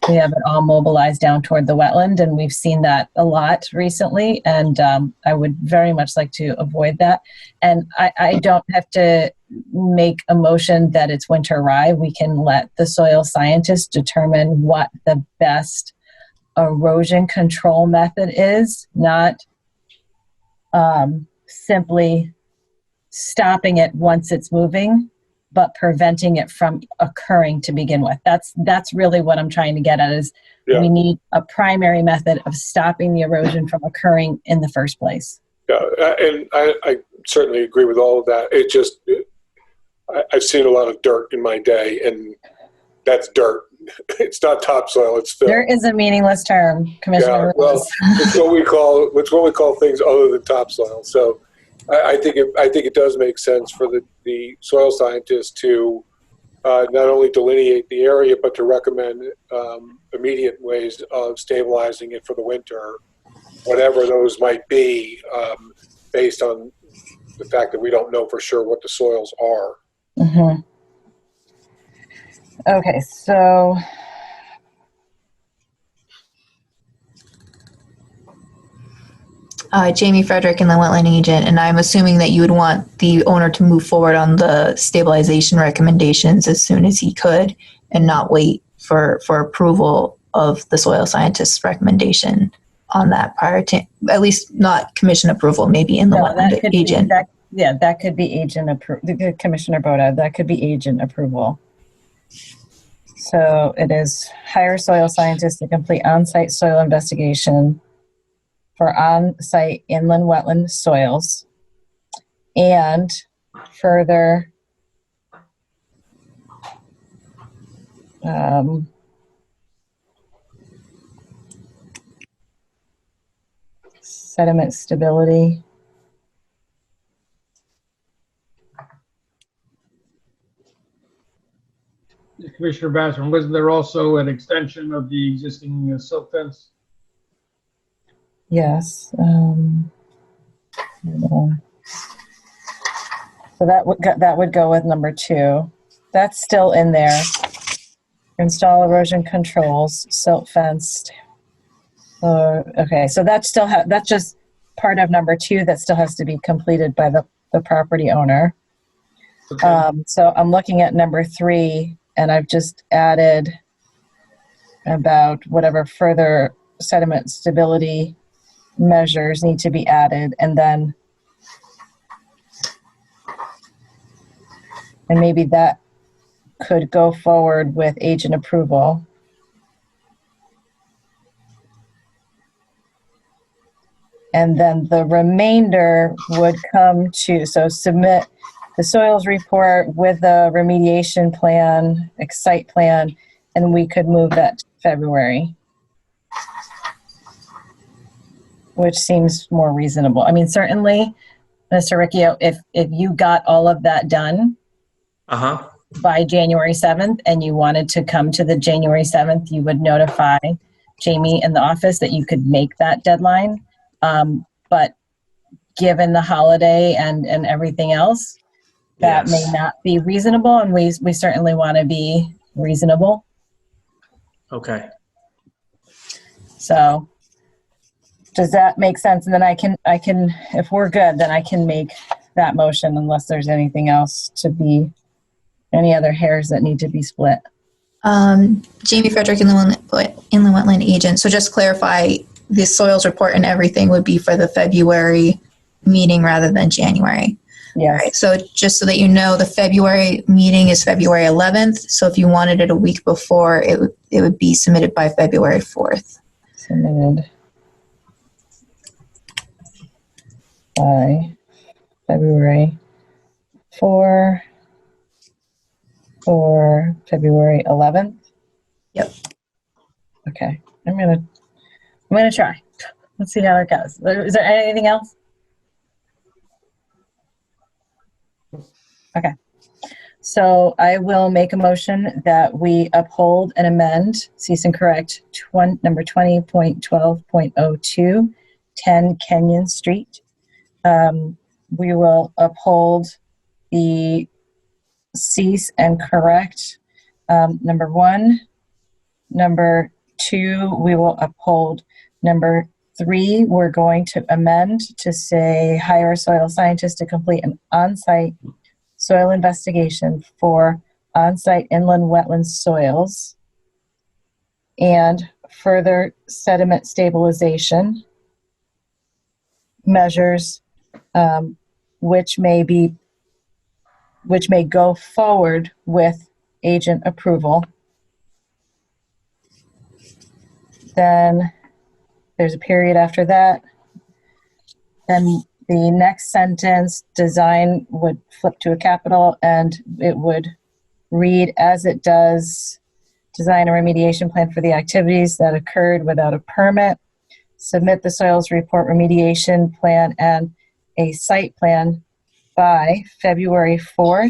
we have it all mobilized down toward the wetland, and we've seen that a lot recently, and I would very much like to avoid that. And I don't have to make a motion that it's winter rye. We can let the soil scientists determine what the best erosion control method is, not simply stopping it once it's moving, but preventing it from occurring to begin with. That's really what I'm trying to get at is we need a primary method of stopping the erosion from occurring in the first place. Yeah, and I certainly agree with all of that. It just, I've seen a lot of dirt in my day, and that's dirt. It's not topsoil, it's fill. There is a meaningless term, Commissioner. Yeah, well, it's what we call things other than topsoil. So I think it does make sense for the soil scientist to not only delineate the area, but to recommend immediate ways of stabilizing it for the winter, whatever those might be, based on the fact that we don't know for sure what the soils are. Mm-hmm. Okay, so Jamie Frederick, and the wetland agent, and I'm assuming that you would want the owner to move forward on the stabilization recommendations as soon as he could, and not wait for approval of the soil scientist's recommendation on that prior to, at least not commission approval, maybe in the wetland agent. That could be agent approval. Commissioner Boda, that could be agent approval. So it is hire soil scientists to complete on-site soil investigation for on-site inland wetland soils, and further sediment stability. Commissioner Bassman, wasn't there also an extension of the existing silt fence? Yes. So that would go with number 2. That's still in there. Install erosion controls, silt fenced. Okay, so that's just part of number 2 that still has to be completed by the property owner. Okay. So I'm looking at number 3, and I've just added about whatever further sediment stability measures need to be added, and maybe that could go forward with agent approval. And then the remainder would come to, so submit the soils report with a remediation plan, site plan, and we could move that to February, which seems more reasonable. I mean, certainly, Mr. Riccio, if you got all of that done by January 7th and you wanted to come to the January 7th, you would notify Jamie in the office that you could make that deadline. But given the holiday and everything else, that may not be reasonable, and we certainly want to be reasonable. Okay. So does that make sense? And then I can, if we're good, then I can make that motion unless there's anything else to be, any other hairs that need to be split. Jamie Frederick, inland wetland agent. So just clarify, the soils report and everything would be for the February meeting rather than January. Yeah. Right. So just so that you know, the February meeting is February 11th. So if you wanted it a week before, it would be submitted by February 4th. Submitted by February 4 or February 11th. Yep. Okay. I'm gonna try. Let's see how it goes. Is there anything else? Okay. So I will make a motion that we uphold and amend, cease and correct, number 20.12.02, 10 Kenyon Street. We will uphold the cease and correct, number 1. Number 2, we will uphold. Number 3, we're going to amend to say hire a soil scientist to complete an on-site soil investigation for on-site inland wetland soils and further sediment stabilization measures, which may go forward with agent approval. Then there's a period after that. Then the next sentence, design, would flip to a capital and it would read as it does, design a remediation plan for the activities that occurred without a permit, submit the soils report remediation plan and a site plan by February 4th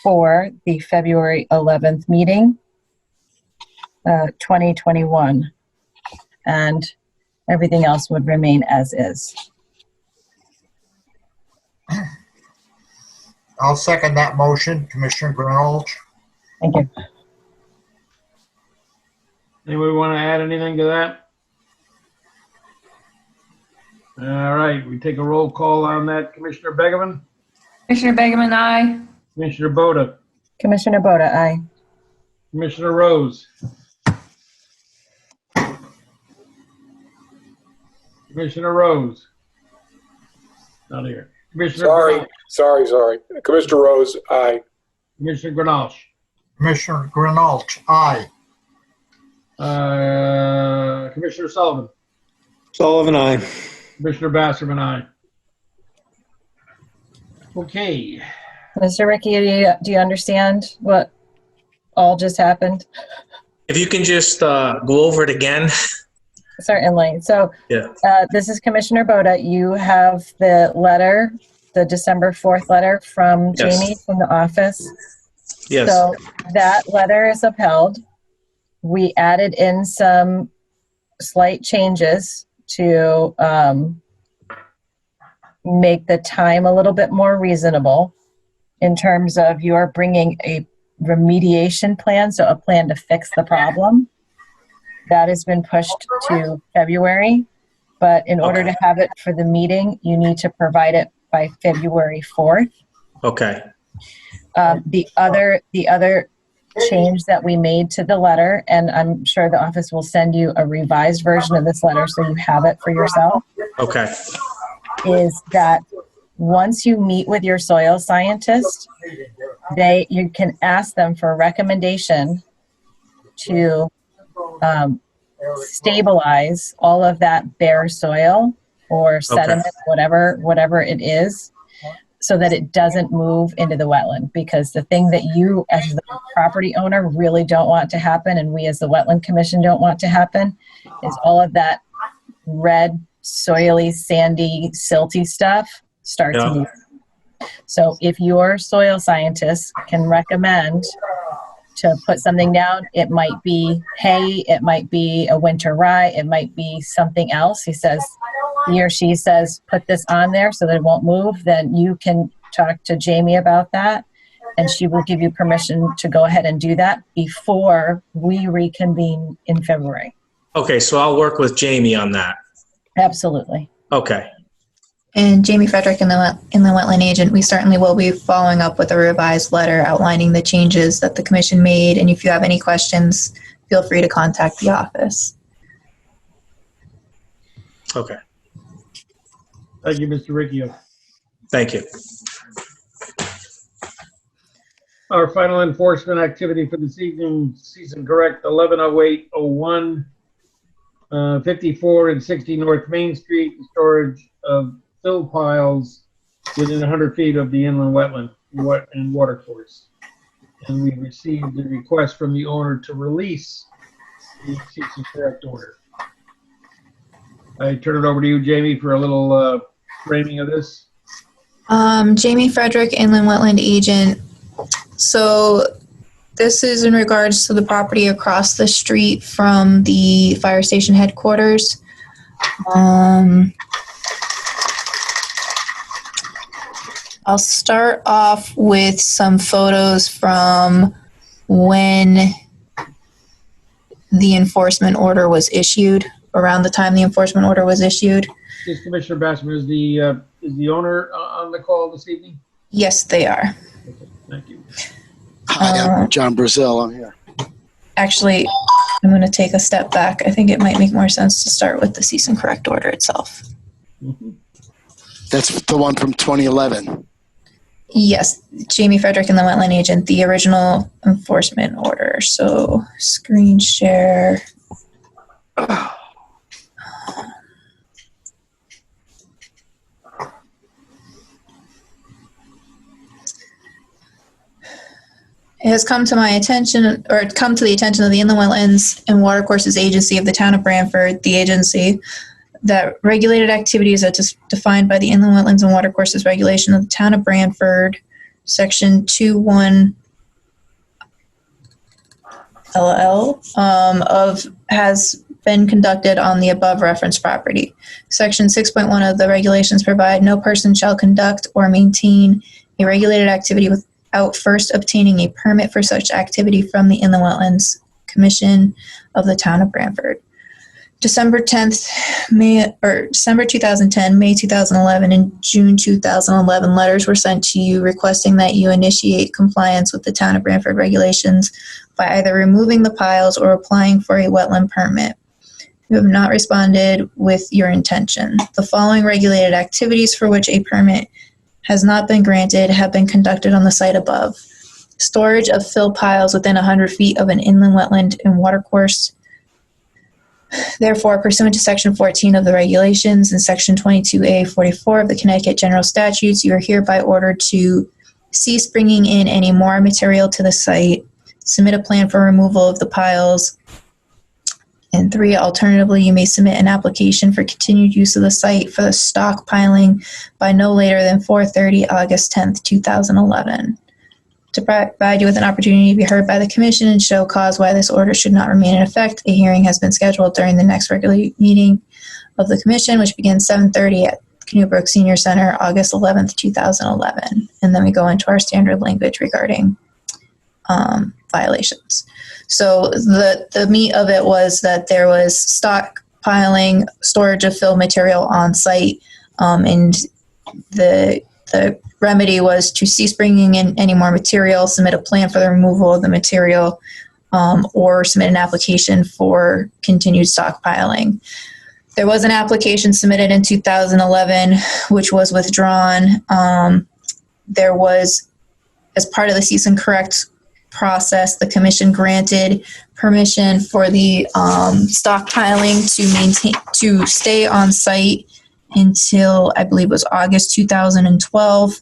for the February 11th meeting, 2021. And everything else would remain as is. I'll second that motion, Commissioner Grinolch. Thank you. Anybody want to add anything to that? All right, we take a roll call on that. Commissioner Begeman? Commissioner Begeman, aye. Commissioner Boda? Commissioner Boda, aye. Commissioner Rose? Commissioner Rose? Not here. Commissioner Sorry. Commissioner Rose, aye. Commissioner Grinolch? Commissioner Grinolch, aye. Commissioner Sullivan? Sullivan, aye. Commissioner Basserman, aye. Okay. Mr. Ricky, do you understand what all just happened? If you can just go over it again. Certainly. So this is Commissioner Boda. You have the letter, the December 4th letter from Jamie from the office. Yes. So that letter is upheld. We added in some slight changes to make the time a little bit more reasonable in terms of you are bringing a remediation plan, so a plan to fix the problem. That has been pushed to February, but in order to have it for the meeting, you need to provide it by February 4th. Okay. The other change that we made to the letter, and I'm sure the office will send you a revised version of this letter so you have it for yourself. Okay. Is that once you meet with your soil scientist, you can ask them for a recommendation to stabilize all of that bare soil or sediment, whatever it is, so that it doesn't move into the wetland. Because the thing that you as the property owner really don't want to happen, and we as the Wetland Commission don't want to happen, is all of that red, soily, sandy, silty stuff starts moving. So if your soil scientist can recommend to put something down, it might be hay, it might be a winter rye, it might be something else. He or she says, put this on there so that it won't move, then you can talk to Jamie about that, and she will give you permission to go ahead and do that before we reconvene in February. Okay, so I'll work with Jamie on that. Absolutely. Okay. And Jamie Frederick, in the wetland agent, we certainly will be following up with a revised letter outlining the changes that the commission made. And if you have any questions, feel free to contact the office. Okay. Thank you, Mr. Riccio. Thank you. Our final enforcement activity for this evening, season correct 110801, 54 and 60 North Main Street, storage of fill piles within 100 feet of the inland wetland and water course. And we received a request from the owner to release the season correct order. I turn it over to you, Jamie, for a little framing of this. Jamie Frederick, inland wetland agent. So this is in regards to the property across the street from the fire station headquarters. I'll start off with some photos from when the enforcement order was issued, around the time the enforcement order was issued. Is Commissioner Bassman, is the owner on the call this evening? Yes, they are. Okay, thank you. Hi, I'm John Brazil. I'm here. Actually, I'm going to take a step back. I think it might make more sense to start with the cease and correct order itself. Mm-hmm. That's the one from 2011. Yes, Jamie Frederick and the wetland agent, the original enforcement order. So screen share. It has come to my attention, or come to the attention of the Inland Wetlands and Watercourses Agency of the Town of Branford, the agency, that regulated activities as defined by the Inland Wetlands and Watercourses Regulation of the Town of Branford, Section 2.1 LL, has been conducted on the above referenced property. Section 6.1 of the regulations provide no person shall conduct or maintain a regulated activity without first obtaining a permit for such activity from the Inland Wetlands Commission of the Town of Branford. December 2010, May 2011, and June 2011 letters were sent to you requesting that you initiate compliance with the Town of Branford regulations by either removing the piles or applying for a wetland permit. You have not responded with your intention. The following regulated activities for which a permit has not been granted have been conducted on the site above. Storage of fill piles within 100 feet of an inland wetland and watercourse. Therefore, pursuant to Section 14 of the regulations and Section 22A44 of the Connecticut General Statutes, you are hereby ordered to cease bringing in any more material to the site, submit a plan for removal of the piles, and 3, alternatively, you may submit an application for continued use of the site for the stockpiling by no later than 4:30 August 10th, 2011. To provide you with an opportunity to be heard by the Commission and show cause why this order should not remain in effect, a hearing has been scheduled during the next regular meeting of the Commission, which begins 7:30 at Canoebrook Senior Center, August 11th, 2011. And then we go into our standard language regarding violations. So the meat of it was that there was stockpiling, storage of fill material on site, and the remedy was to cease bringing in any more material, submit a plan for the removal of the material, or submit an application for continued stockpiling. There was an application submitted in 2011, which was withdrawn. There was, as part of the cease and correct process, the Commission granted permission for the stockpiling to stay on site until, I believe it was August 2012.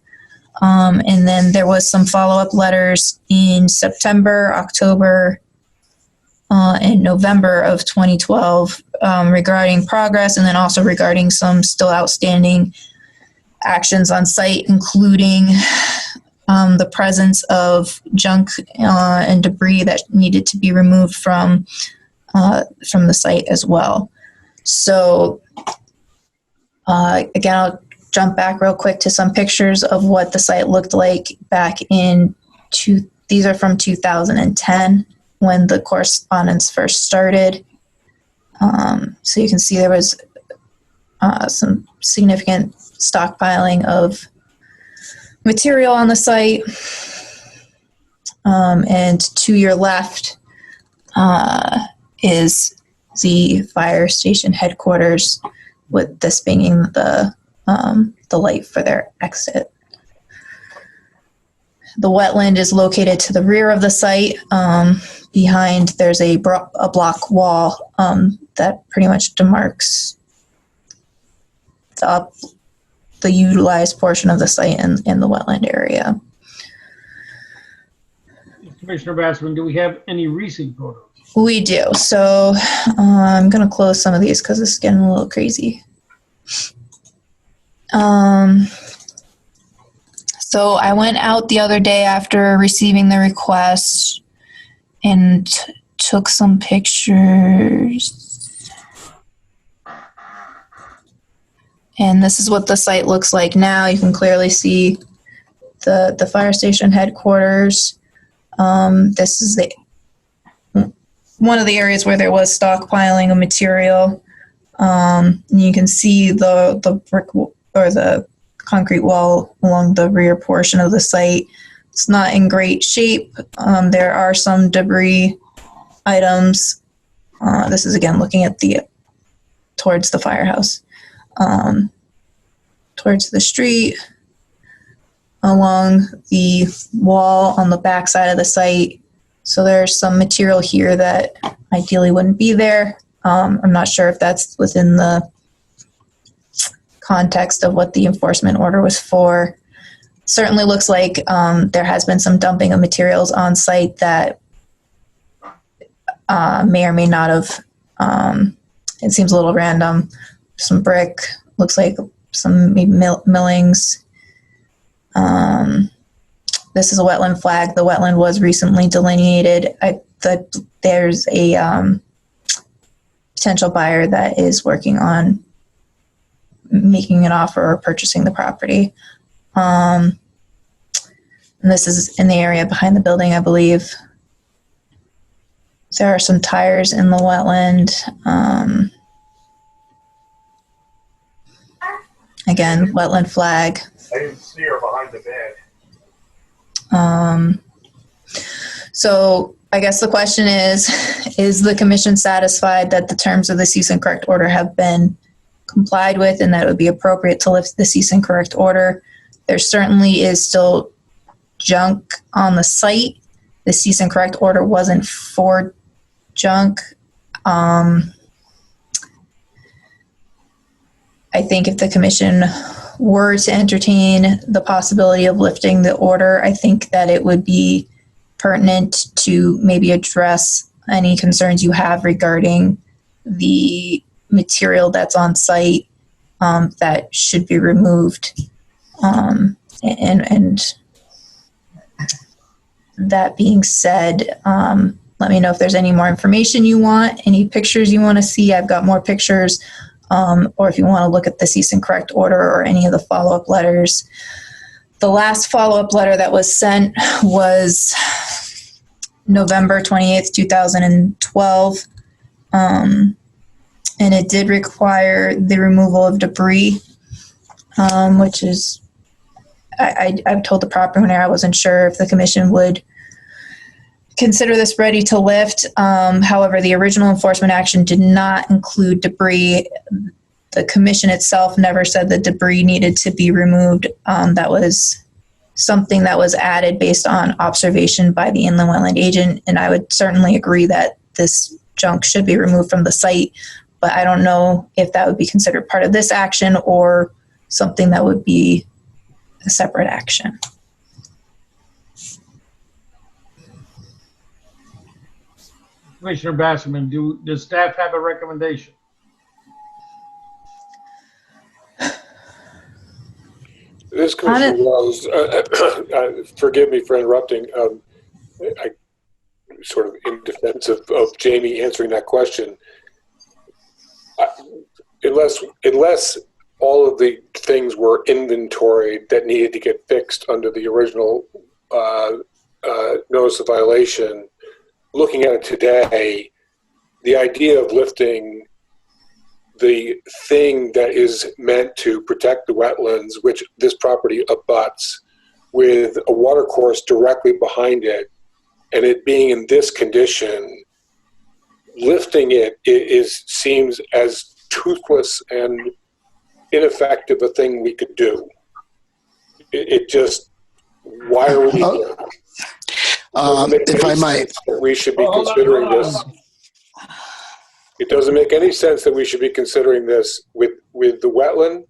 And then there was some follow-up letters in September, October, and November of 2012 regarding progress, and then also regarding some still outstanding actions on site, including the presence of junk and debris that needed to be removed from the site as well. So again, I'll jump back real quick to some pictures of what the site looked like back in these are from 2010 when the correspondence first started. So you can see there was some significant stockpiling of material on the site. And to your left is the fire station headquarters, with this being the light for their exit. The wetland is located to the rear of the site. Behind, there's a block wall that pretty much demarks the utilized portion of the site in the wetland area. Commissioner Bassman, do we have any recent photos? We do. So I'm going to close some of these because it's getting a little crazy. So I went out the other day after receiving the request and took some pictures. And this is what the site looks like now. You can clearly see the fire station headquarters. This is one of the areas where there was stockpiling of material. You can see the brick or the concrete wall along the rear portion of the site. It's not in great shape. There are some debris items. This is again looking at towards the firehouse, towards the street, along the wall on the back side of the site. So there's some material here that ideally wouldn't be there. I'm not sure if that's within the context of what the enforcement order was for. Certainly looks like there has been some dumping of materials on site that may or may not have, it seems a little random. Some brick, looks like some maybe millings. This is a wetland flag. The wetland was recently delineated. There's a potential buyer that is working on making an offer or purchasing the property. And this is in the area behind the building, I believe. There are some tires in the wetland. Again, wetland flag. I didn't see her behind the bed. So I guess the question is the commission satisfied that the terms of the cease and correct order have been complied with and that it would be appropriate to lift the cease and correct order? There certainly is still junk on the site. The cease and correct order wasn't for junk. I think if the commission were to entertain the possibility of lifting the order, I think that it would be pertinent to maybe address any concerns you have regarding the material that's on site that should be removed. And that being said, let me know if there's any more information you want, any pictures you want to see. I've got more pictures. Or if you want to look at the cease and correct order or any of the follow-up letters. The last follow-up letter that was sent was November 28th, 2012. And it did require the removal of debris, which is, I've told the property owner I wasn't sure if the commission would consider this ready to lift. However, the original enforcement action did not include debris. The commission itself never said that debris needed to be removed. That was something that was added based on observation by the inland wetland agent, and I would certainly agree that this junk should be removed from the site, but I don't know if that would be considered part of this action or something that would be a separate action. Commissioner Basserman, does staff have a recommendation? This Commissioner Wells, forgive me for interrupting. I sort of in defense of Jamie answering that question. Unless all of the things were inventoried that needed to get fixed under the original notice of violation, looking at it today, the idea of lifting the thing that is meant to protect the wetlands, which this property abuts, with a water course directly behind it, and it being in this condition, lifting it seems as toothless and ineffective a thing we could do. It just, why are we here? If I might, we should be considering this. It doesn't make any sense that we should be considering this with the wetland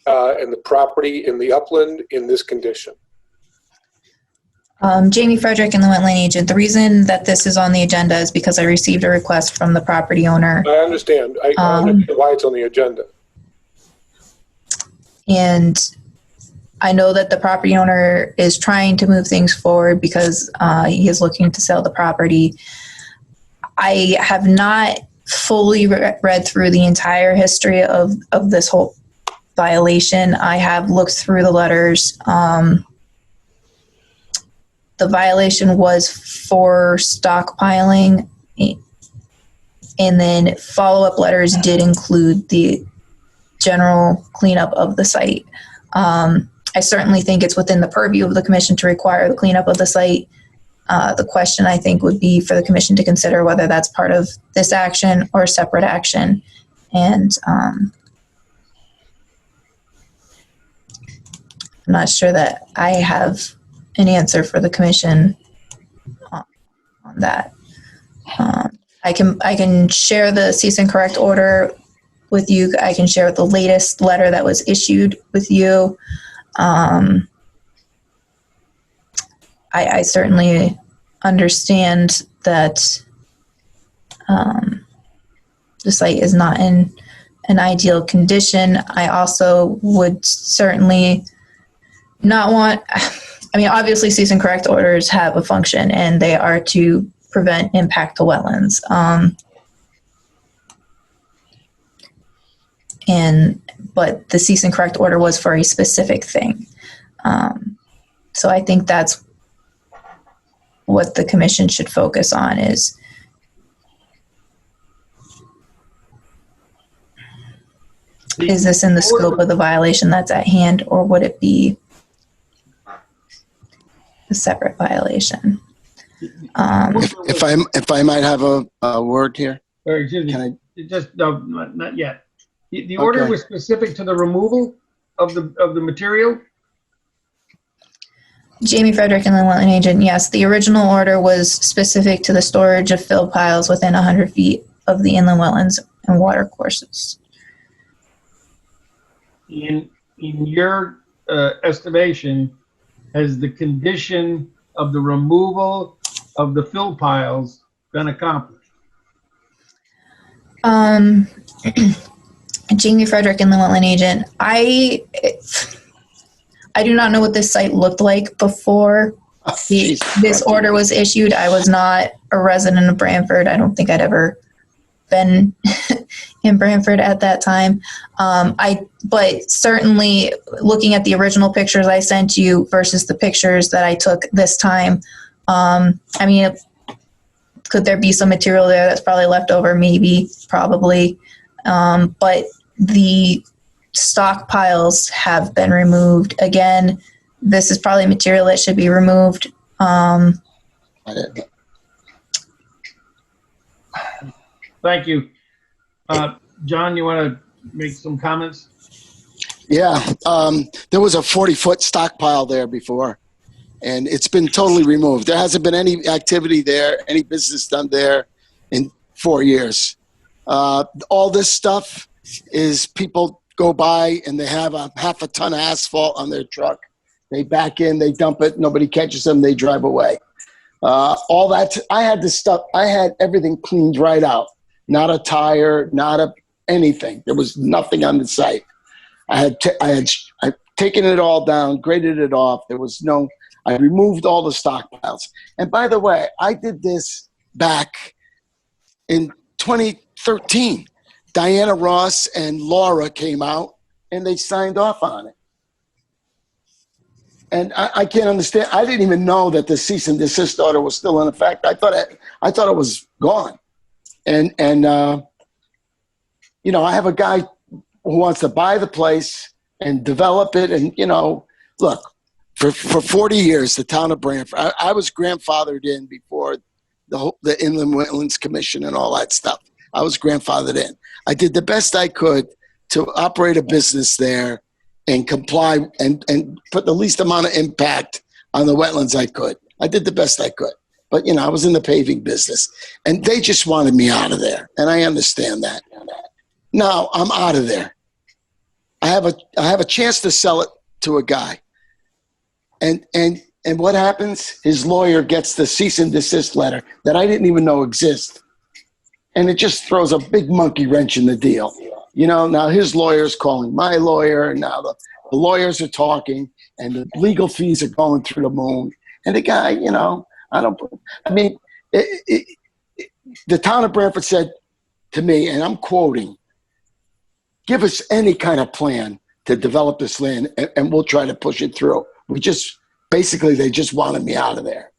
and the property in the upland in this condition. Jamie Frederick and the wetland agent. The reason that this is on the agenda is because I received a request from the property owner. I understand. I understand why it's on the agenda. And I know that the property owner is trying to move things forward because he is looking to sell the property. I have not fully read through the entire history of this whole violation. I have looked through the letters. The violation was for stockpiling, and then follow-up letters did include the general cleanup of the site. I certainly think it's within the purview of the commission to require the cleanup of the site. The question, I think, would be for the commission to consider whether that's part of this action or a separate action. And I'm not sure that I have an answer for the commission on that. I can share the cease and correct order with you. I can share the latest letter that was issued with you. I certainly understand that the site is not in an ideal condition. I also would certainly not want, I mean, obviously cease and correct orders have a function and they are to prevent impact to wetlands. But the cease and correct order was for a specific thing. So I think that's what the commission should focus on is this in the scope of the violation that's at hand, or would it be a separate violation? If I might have a word here. Excuse me. No, not yet. The order was specific to the removal of the material? Jamie Frederick and the wetland agent, yes. The original order was specific to the storage of fill piles within 100 feet of the inland wetlands and water courses. In your estimation, has the condition of the removal of the fill piles been accomplished? Jamie Frederick and the wetland agent, I do not know what this site looked like before this order was issued. I was not a resident of Branford. I don't think I'd ever been in Branford at that time. But certainly looking at the original pictures I sent you versus the pictures that I took this time, I mean, could there be some material there that's probably left over? Maybe, probably. But the stockpiles have been removed. Again, this is probably material that should be removed. Thank you. John, you want to make some comments? Yeah, there was a 40-foot stockpile there before, and it's been totally removed. There hasn't been any activity there, any business done there in 4 years. All this stuff is people go by and they have a half a ton of asphalt on their truck They back in, they dump it, nobody catches them, they drive away. All that, I had everything cleaned right out. Not a tire, anything. There was nothing on the site. I'd taken it all down, graded it off. I removed all the stockpiles. And by the way, I did this back in 2013. Diana Ross and Laura came out and they signed off on it. And I can't understand. I didn't even know that the cease and desist order was still in effect. I thought it was gone. And you know, I have a guy who wants to buy the place and develop it. And, you know, look, for 40 years, the town of Branford, I was grandfathered in before the Inland Wetlands Commission and all that stuff. I was grandfathered in. I did the best I could to operate a business there and comply and put the least amount of impact on the wetlands I could. I did the best I could. But, you know, I was in the paving business. And they just wanted me out of there. And I understand that. Now I'm out of there. I have a chance to sell it to a guy. And what happens? His lawyer gets the cease and desist letter that I didn't even know exists. And it just throws a big monkey wrench in the deal. You know, now his lawyer's calling my lawyer, and now the lawyers are talking, and the legal fees are going through the moon. And the guy, you know, the town of Branford said to me, and I'm quoting, give us any kind of plan to develop this land, and we'll try to push it through. Basically, they just wanted me out of there,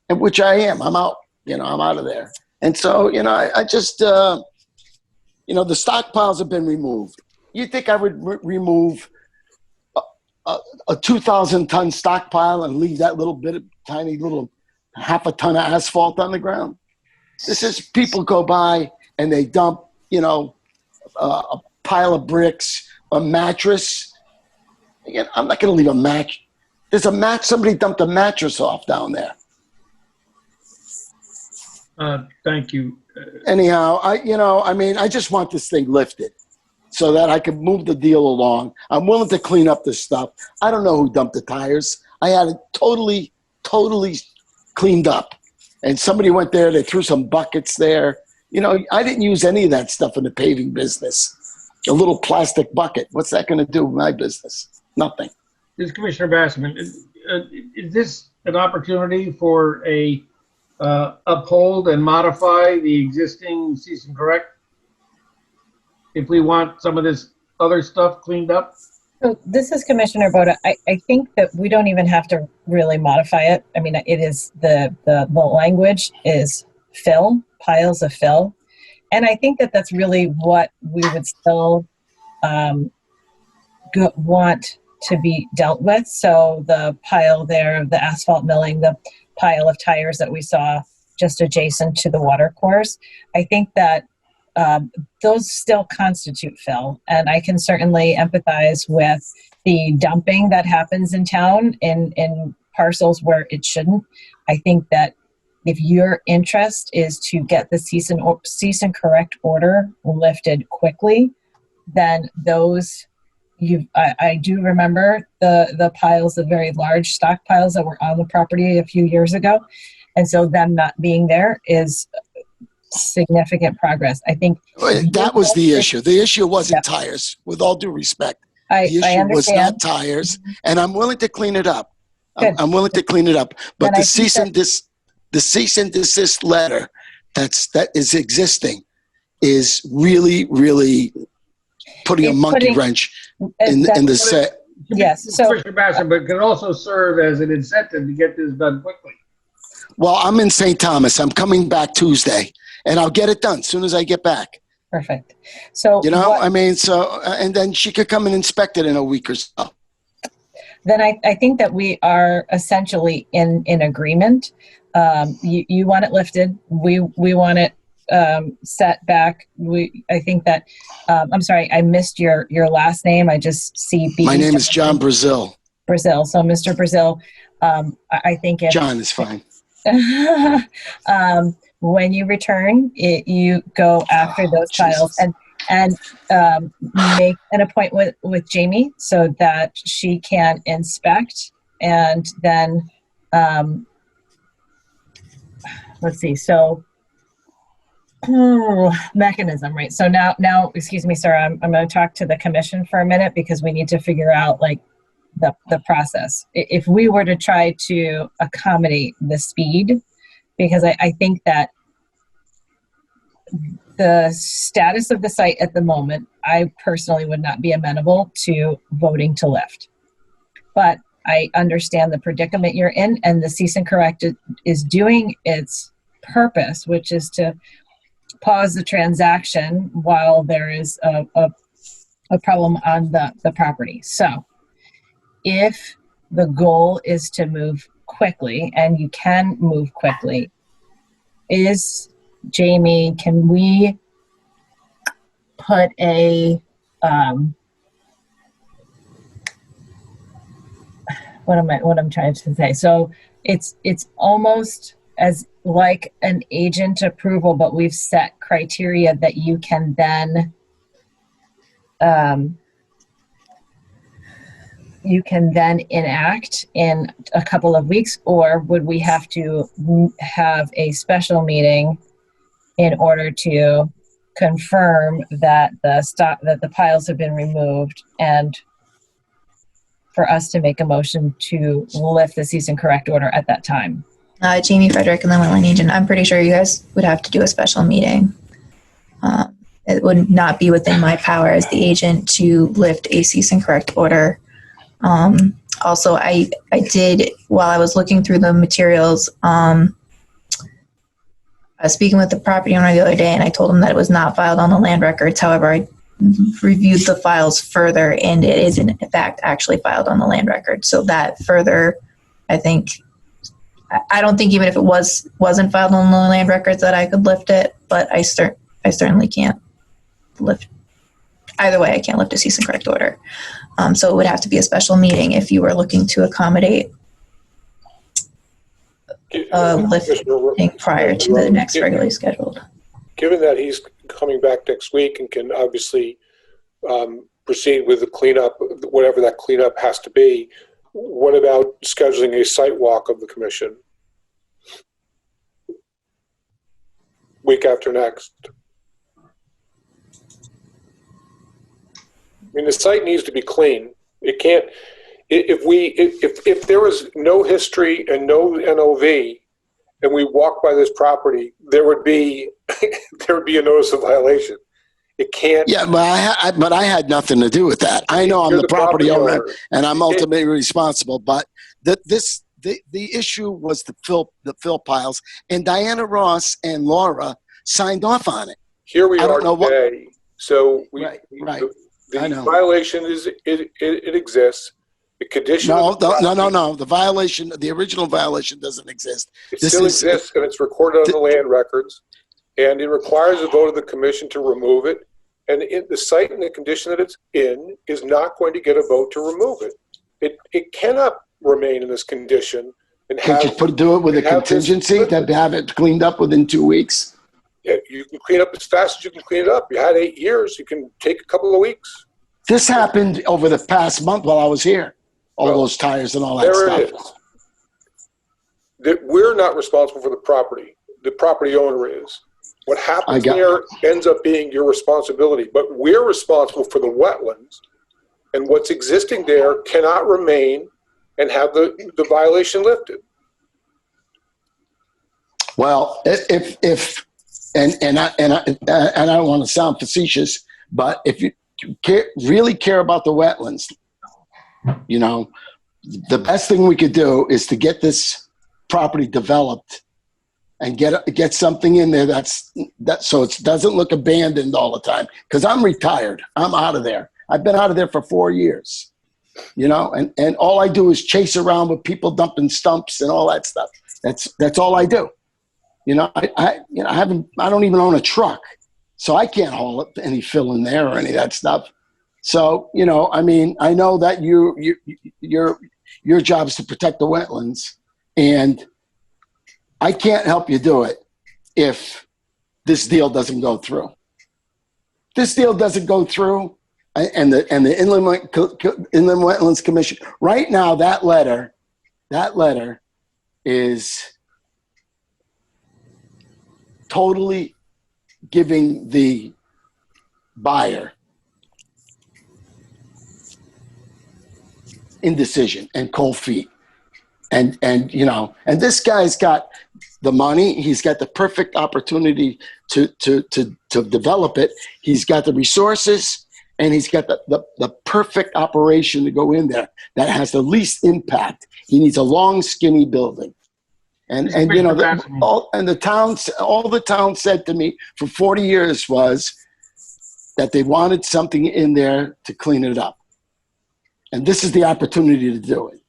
and which I am. I'm out. You know, I'm out of there. And so, you know, I just, you know, the stockpiles have been removed. You think I would remove a 2,000-ton stockpile and leave that little bit of tiny little half a ton of asphalt on the ground? This is, people go by and they dump, you know, a pile of bricks, a mattress. Again, I'm not going to leave a mattress. There's a match. Somebody dumped a mattress off down there. Thank you. Anyhow, I just want this thing lifted so that I can move the deal along. I'm willing to clean up this stuff. I don't know who dumped the tires. I had it totally cleaned up. And somebody went there, they threw some buckets there. You know, I didn't use any of that stuff in the paving business. A little plastic bucket. What's that going to do with my business? Nothing. This is Commissioner Basserman. Is this an opportunity for a uphold and modify the existing cease and correct if we want some of this other stuff cleaned up? So this is Commissioner Boda. I think that we don't even have to really modify it. I mean, it is the language is fill, piles of fill. And I think that that's really what we would still want to be dealt with. So the pile there, the asphalt milling, the pile of tires that we saw just adjacent to the water course, I think that those still constitute fill. And I can certainly empathize with the dumping that happens in town in parcels where it shouldn't. I think that if your interest is to get the cease and correct order lifted quickly, then those I do remember the piles, the very large stockpiles that were on the property a few years ago. And so them not being there is significant progress. I think that was the issue. The issue wasn't tires, with all due respect. The issue was not tires, and I'm willing to clean it up. I'm willing to clean it up. But the cease and desist letter that is existing is really, really putting a monkey wrench in the set. Yes. So, Commissioner Basser, but can also serve as an incentive to get this done quickly. Well, I'm in St. Thomas. I'm coming back Tuesday, and I'll get it done as soon as I get back. Perfect. So, you know, and then she could come and inspect it in a week or so. Then I think that we are essentially in agreement. You want it lifted. We want it set back. I think that I'm sorry, I missed your last name. I just see My name is John Brazil. Brazil. So Mr. Brazil, I think John is fine. When you return, you go after those files and make an appointment with Jamie so that she can inspect and then, let's see, so mechanism, right? So now, excuse me, sir, I'm going to talk to the commission for a minute because we need to figure out like the process. If we were to try to accommodate the speed, because I think that the status of the site at the moment, I personally would not be amenable to voting to lift. But I understand the predicament you're in, and the cease and correct is doing its purpose, which is to pause the transaction while there is a problem on the property. So if the goal is to move quickly, and you can move quickly, Jamie, can we put a, what I'm trying to say? So it's almost as like an agent approval, but we've set criteria that you can then enact in a couple of weeks, or would we have to have a special meeting in order to confirm that the piles have been removed, and for us to make a motion to lift the cease and correct order at that time? Jamie Frederick and the Wetland Agent, I'm pretty sure you guys would have to do a special meeting. It would not be within my power as the agent to lift a cease and correct order. Also, I did, while I was looking through the materials, I was speaking with the property owner the other day, and I told him that it was not filed on the land records. However, I reviewed the files further, and it is in fact actually filed on the land record. So that further, I don't think even if it wasn't filed on the land records that I could lift it, but I certainly can't lift. Either way, I can't lift a cease and correct order. So it would have to be a special meeting if you were looking to accommodate lifting prior to the next regularly scheduled. Given that he's coming back next week and can obviously proceed with the cleanup, whatever that cleanup has to be, what about scheduling a site walk of the commission? Week after next. I mean, the site needs to be clean. It can't, if there was no history and no NOV, and we walk by this property, there would be a notice of violation. It can't. Yeah, but I had nothing to do with that. I know I'm the property owner and I'm ultimately responsible. But the issue was the fill piles, and Diana Ross and Laura signed off on it. Here we are today. So right. The violation it exists. The condition. No. The violation, the original violation, doesn't exist. It still exists, and it's recorded on the land records, and it requires a vote of the commission to remove it. And the site and the condition that it's in is not going to get a vote to remove it. It cannot remain in this condition. And Can't you do it with a contingency to have it cleaned up within 2 weeks? Yeah, you can clean up as fast as you can clean it up. You had 8 years. You can take a couple of weeks. This happened over the past month while I was here. All those tires and all that stuff. There it is. We're not responsible for the property. The property owner is. What happens there ends up being your responsibility. But we're responsible for the wetlands, and what's existing there cannot remain and have the violation lifted. Well, if I don't want to sound facetious, but if you really care about the wetlands, you know, the best thing we could do is to get this property developed and get something in there so it doesn't look abandoned all the time. Because I'm retired. I'm out of there. I've been out of there for 4 years. You know, and all I do is chase around with people dumping stumps and all that stuff. That's all I do. You know, I don't even own a truck, so I can't haul up any fill in there or any of that stuff. So, you know, I mean, I know that your job is to protect the wetlands, and I can't help you do it if this deal doesn't go through. This deal doesn't go through, and the Inland Wetlands Commission right now, that letter That letter is totally giving the buyer indecision and cold feet. And this guy's got the money. He's got the perfect opportunity to develop it. He's got the resources, and he's got the perfect operation to go in there that has the least impact. He needs a long, skinny building. And all the town said to me for 40 years was that they wanted something in there to clean it up. And this is the opportunity to do it.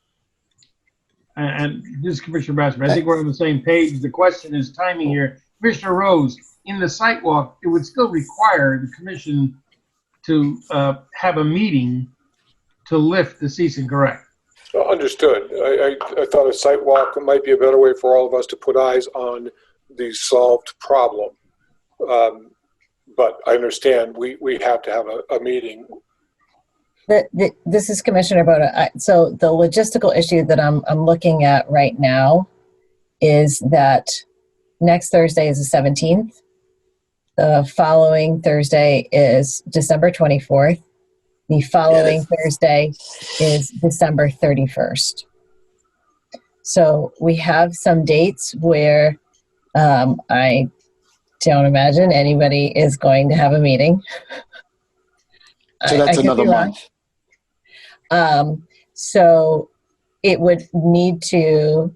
And this is Commissioner Bassman. I think we're on the same page. The question is timing here. Commissioner Rose, in the site walk, it would still require the commission to have a meeting to lift the cease and correct. Understood. I thought a site walk might be a better way for all of us to put eyes on the solved problem. But I understand we have to have a meeting. This is Commissioner Boda. So the logistical issue that I'm looking at right now is that next Thursday is the 17th. The following Thursday is December 24th. The following Thursday is December 31st. So we have some dates where I don't imagine anybody is going to have a meeting. So that's another month. So it would need to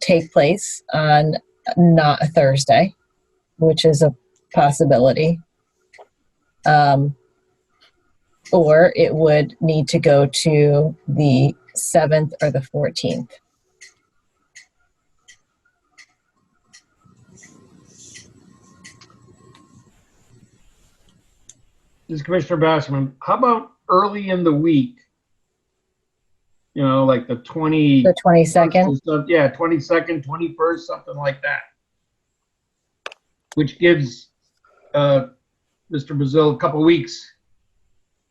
take place on not a Thursday, which is a possibility. Or it would need to go to the 7th or the 14th. This is Commissioner Bassman. How about early in the week? You know, like the 22nd? Yeah, 22nd, 21st, something like that. Which gives Mr. Brazil a couple weeks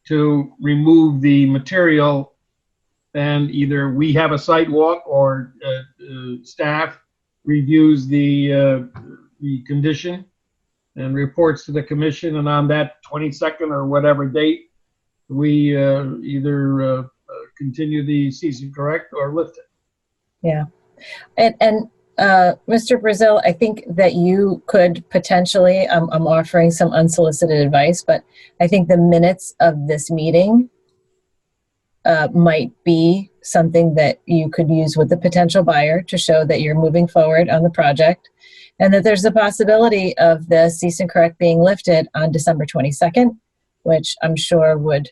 to remove the material, and either we have a site walk or staff reviews the condition and reports to the commission, and on that 22nd or whatever date, we either continue the cease and correct or lift it. Yeah. And Mr. Brazil, I think that you could potentially, I'm offering some unsolicited advice, but I think the minutes of this meeting might be something that you could use with the potential buyer to show that you're moving forward on the project, and that there's a possibility of the cease and correct being lifted on December 22nd, which I'm sure would,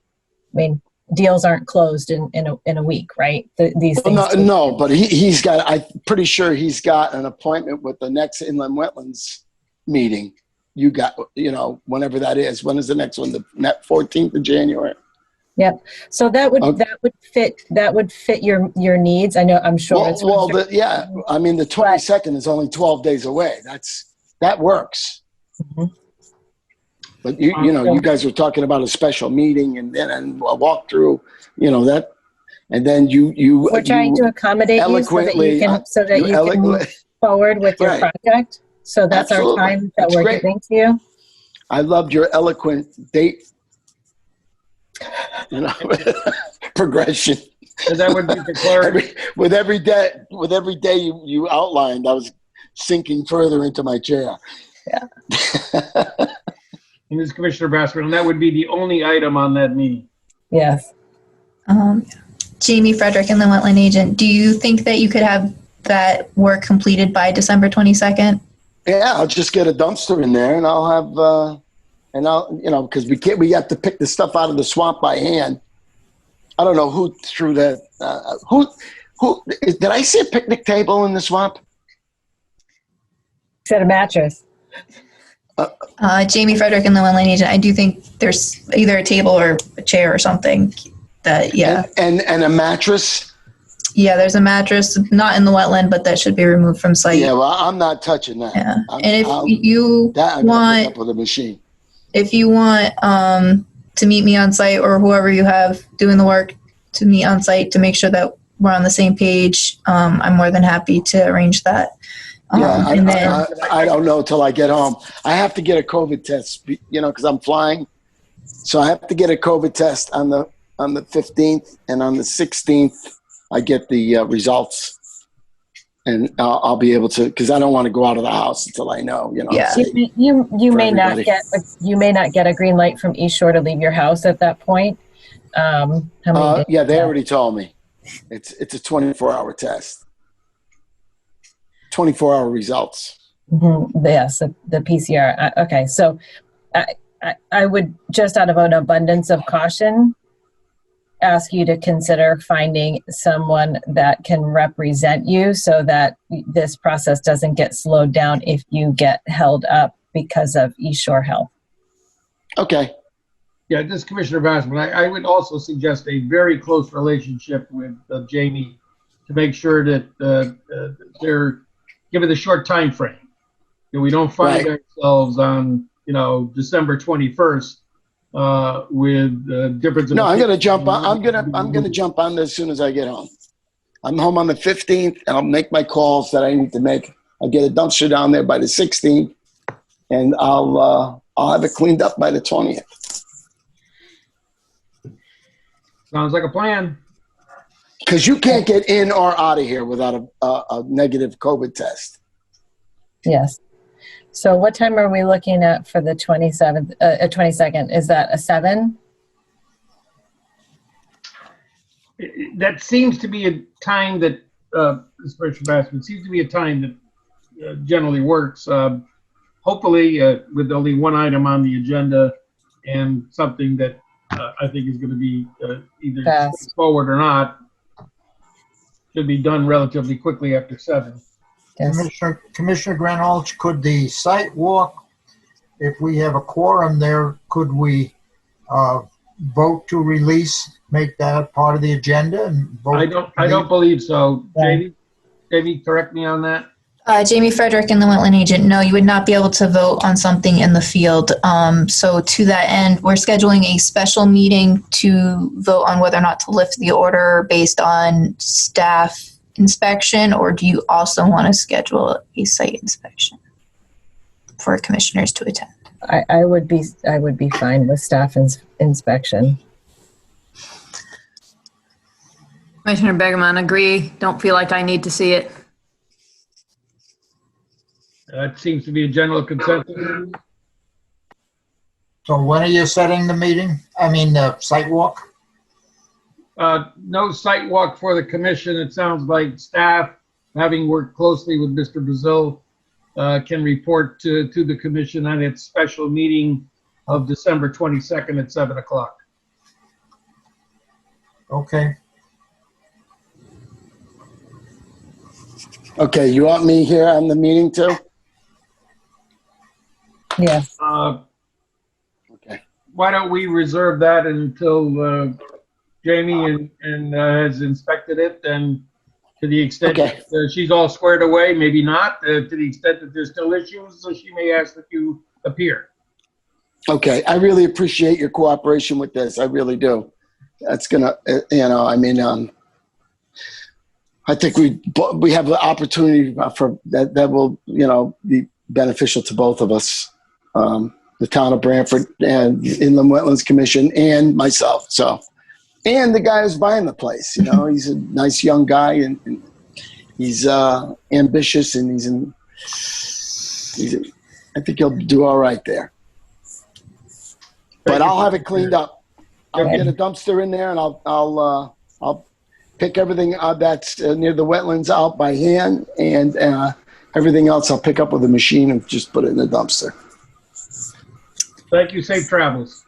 deals aren't closed in a week, right? These things. No, but he's got, I'm pretty sure he's got an appointment with the next inland wetlands meeting. You got, whenever that is. When is the next one? The 14th of January. Yep. So that would fit your needs. I know, I'm sure. The 22nd is only 12 days away. That works. Mm-hmm. But you guys were talking about a special meeting and then a walkthrough, that, and then we're trying to accommodate you so that you can move forward with your project. So that's Absolutely. Our time that we're great. Giving to you. I loved your eloquent date, progression. And that would be the clarity. With every day you outlined, I was sinking further into my chair. Yeah. And this is Commissioner Bassman, and that would be the only item on that meeting. Yes. Jamie Frederick, inland wetland agent. Do you think that you could have that work completed by December 22nd? Yeah, I'll just get a dumpster in there, and I'll have, because we have to pick the stuff out of the swamp by hand. I don't know who threw that. Did I see a picnic table in the swamp? Set a mattress. Jamie Frederick, inland wetland agent. I do think there's either a table or a chair or something. And a mattress. Yeah, there's a mattress, not in the wetland, but that should be removed from site. Yeah, well, I'm not touching that. Yeah, and if you want, pick up with a machine. If you want to meet me on site, or whoever you have doing the work to meet on site to make sure that we're on the same page, I'm more than happy to arrange that. Yeah, And then, I don't know till I get home. I have to get a COVID test, because I'm flying. So I have to get a COVID test on the 15th, and on the 16th, I get the results. And I'll be able to, because I don't want to go out of the house until I know, Yeah. You may not everybody. get a green light from East Shore to leave your house at that point. How many days? Yeah, they already told me. It's a 24-hour test. 24-hour results. Mm-hmm. Yes, the PCR. Okay, so I would, just out of an abundance of caution, ask you to consider finding someone that can represent you so that this process doesn't get slowed down if you get held up because of East Shore Health. Okay. Yeah, this is Commissioner Bassman. I would also suggest a very close relationship with Jamie to make sure that they're given the short time frame. We don't find ourselves on, December 21st with difference. No, I'm gonna jump on. I'm gonna jump on this as soon as I get home. I'm home on the 15th, and I'll make my calls that I need to make. I'll get a dumpster down there by the 16th, and I'll have it cleaned up by the 20th. Sounds like a plan. Because you can't get in or out of here without a negative COVID test. Yes. So what time are we looking at for the 22nd? Is that a 7? That seems to be a time that, Commissioner Bassman, seems to be a time that generally works. Hopefully, with only one item on the agenda and something that I think is going to be either forward or not, should be done relatively quickly after 7. Yes. Commissioner Granholz, could the site walk, if we have a quorum there, could we vote to release, make that part of the agenda and vote? I don't believe so. Jamie, correct me on that. Jamie Frederick and the wetland agent, no, you would not be able to vote on something in the field. So to that end, we're scheduling a special meeting to vote on whether or not to lift the order based on staff inspection, or do you also want to schedule a site inspection for commissioners to attend? I would be fine with staff inspection. Commissioner Begemon, agree. Don't feel like I need to see it. That seems to be a general consensus. So when are you setting the meeting? I mean, the site walk? No site walk for the commission. It sounds like staff, having worked closely with Mr. Brazil, can report to the commission on its special meeting of December 22nd at 7 o'clock. Okay. Okay, you want me here on the meeting too? Yes. Okay. Why don't we reserve that until Jamie has inspected it, and to the extent that she's all squared away, maybe not, to the extent that there's still issues, so she may ask that you appear. Okay, I really appreciate your cooperation with this. I really do. That's gonna, I think we have the opportunity for that will, be beneficial to both of us, the town of Branford and Inland Wetlands Commission and myself. So, and the guy who's buying the place, he's a nice young guy and he's ambitious and I think he'll do all right there. But I'll have it cleaned up. I'll get a dumpster in there and I'll pick everything that's near the wetlands out by hand, and everything else I'll pick up with a machine and just put it in the dumpster. Thank you. Safe travels.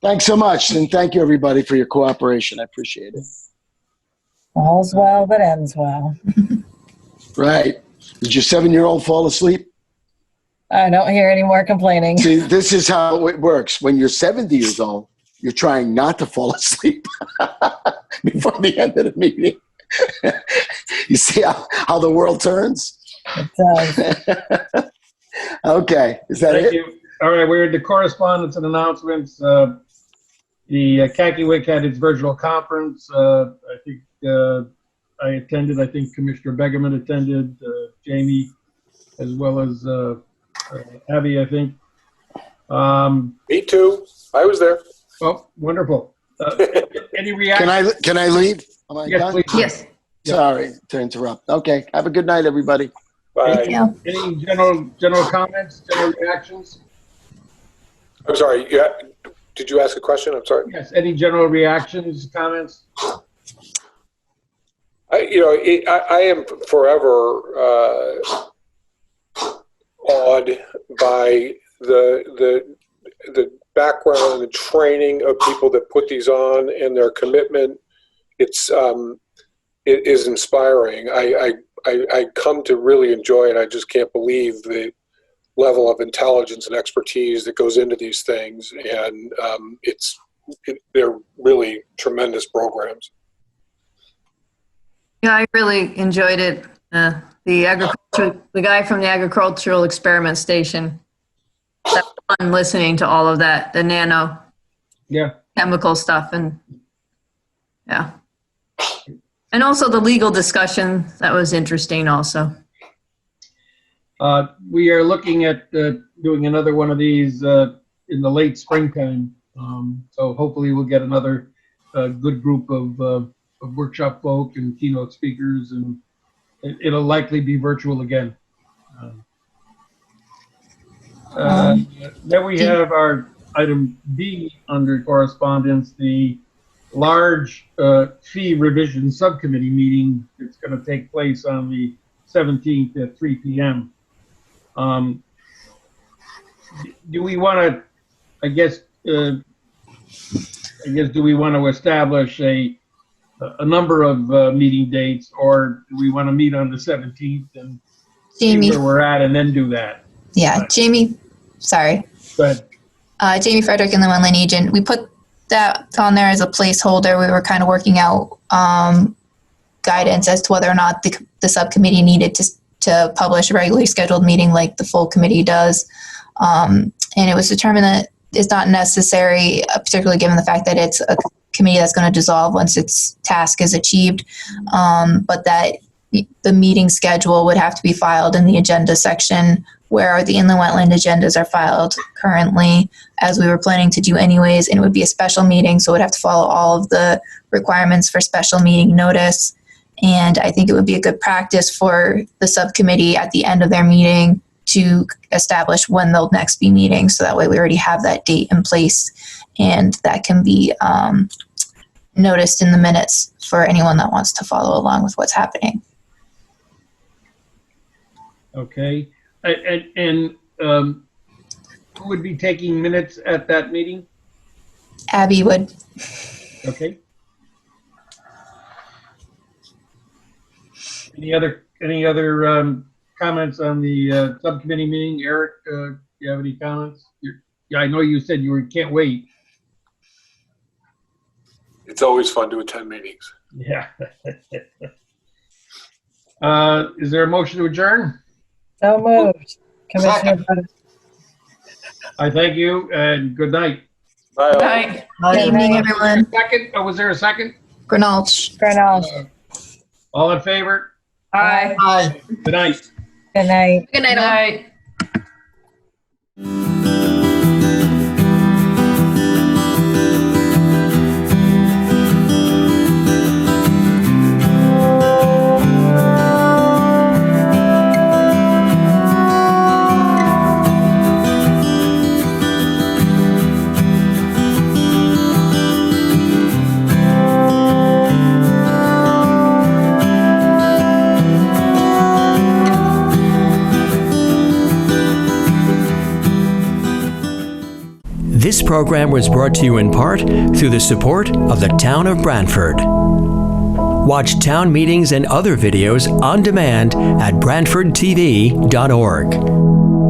Thanks so much, and thank you everybody for your cooperation. I appreciate it. All's well that ends well. Right. Did your 7-year-old fall asleep? I don't hear any more complaining. See, this is how it works. When you're 70 years old, you're trying not to fall asleep before the end of the meeting. You see how the world turns? It does. Okay. Is that Thank it? you. All right. We're at the correspondence and announcements. The Kakiwik had its virtual conference. I think I attended. I think Commissioner Begeman attended. Jamie, as well as Abby, I think. Me too. I was there. Oh, wonderful. Any reaction? Can I leave? Am I Yes, done? please. Yes. Sorry to interrupt. Okay. Have a good night, everybody. Any you. general comments, general reactions? I'm sorry. Yeah. Did you ask a question? I'm sorry. Yes. Any general reactions, comments? I am forever awed by the background and the training of people that put these on and their commitment. It is inspiring. I come to really enjoy it. I just can't believe the level of intelligence and expertise that goes into these things, and they're really tremendous programs. Yeah, I really enjoyed it. The guy from the Agricultural Experiment Station. That was fun listening to all of that, the nano chemical stuff, and yeah. And also the legal discussion, that was interesting also. We are looking at doing another one of these in the late springtime. So hopefully we'll get another good group of workshop folk and keynote speakers, and it'll likely be virtual again. Then we have our item B under correspondence, the large fee revision subcommittee meeting. It's going to take place on the 17th at 3 p.m. Do we want to, I guess, do we want to establish a number of meeting dates, or do we want to meet on the 17th and Jamie, see where we're at and then do that? Yeah, Jamie, sorry. Go ahead. Jamie Frederick and the Wetland Agent. We put that on there as a placeholder. We were kind of working out guidance as to whether or not the subcommittee needed to publish a regularly scheduled meeting like the full committee does. And it was determined that it's not necessary, particularly given the fact that it's a committee that's going to dissolve once its task is achieved, but that the meeting schedule would have to be filed in the agenda section where the inland wetland agendas are filed currently, as we were planning to do anyways, and it would be a special meeting, so it would have to follow all of the requirements for special meeting notice. And I think it would be a good practice for the subcommittee at the end of their meeting to establish when they'll next be meeting, so that way we already have that date in place, and that can be noticed in the minutes for anyone that wants to follow along with what's happening. Okay. And who would be taking minutes at that meeting? Abby would. Okay. Any other comments on the subcommittee meeting? Eric, do you have any comments? Yeah, I know you said you can't wait. It's always fun to attend meetings. Yeah. Is there a motion to adjourn? So moved. Commissioner Boda. I thank you and good night. Bye. Good night. Good evening, everyone. Second? Oh, was there a second? Grenalch. All in favor? Aye. Aye. Good night. Good night. Good night, all. Night. This program was brought to you in part through the support of the Town of Branford. Watch town meetings and other videos on demand at BranfordTV.org.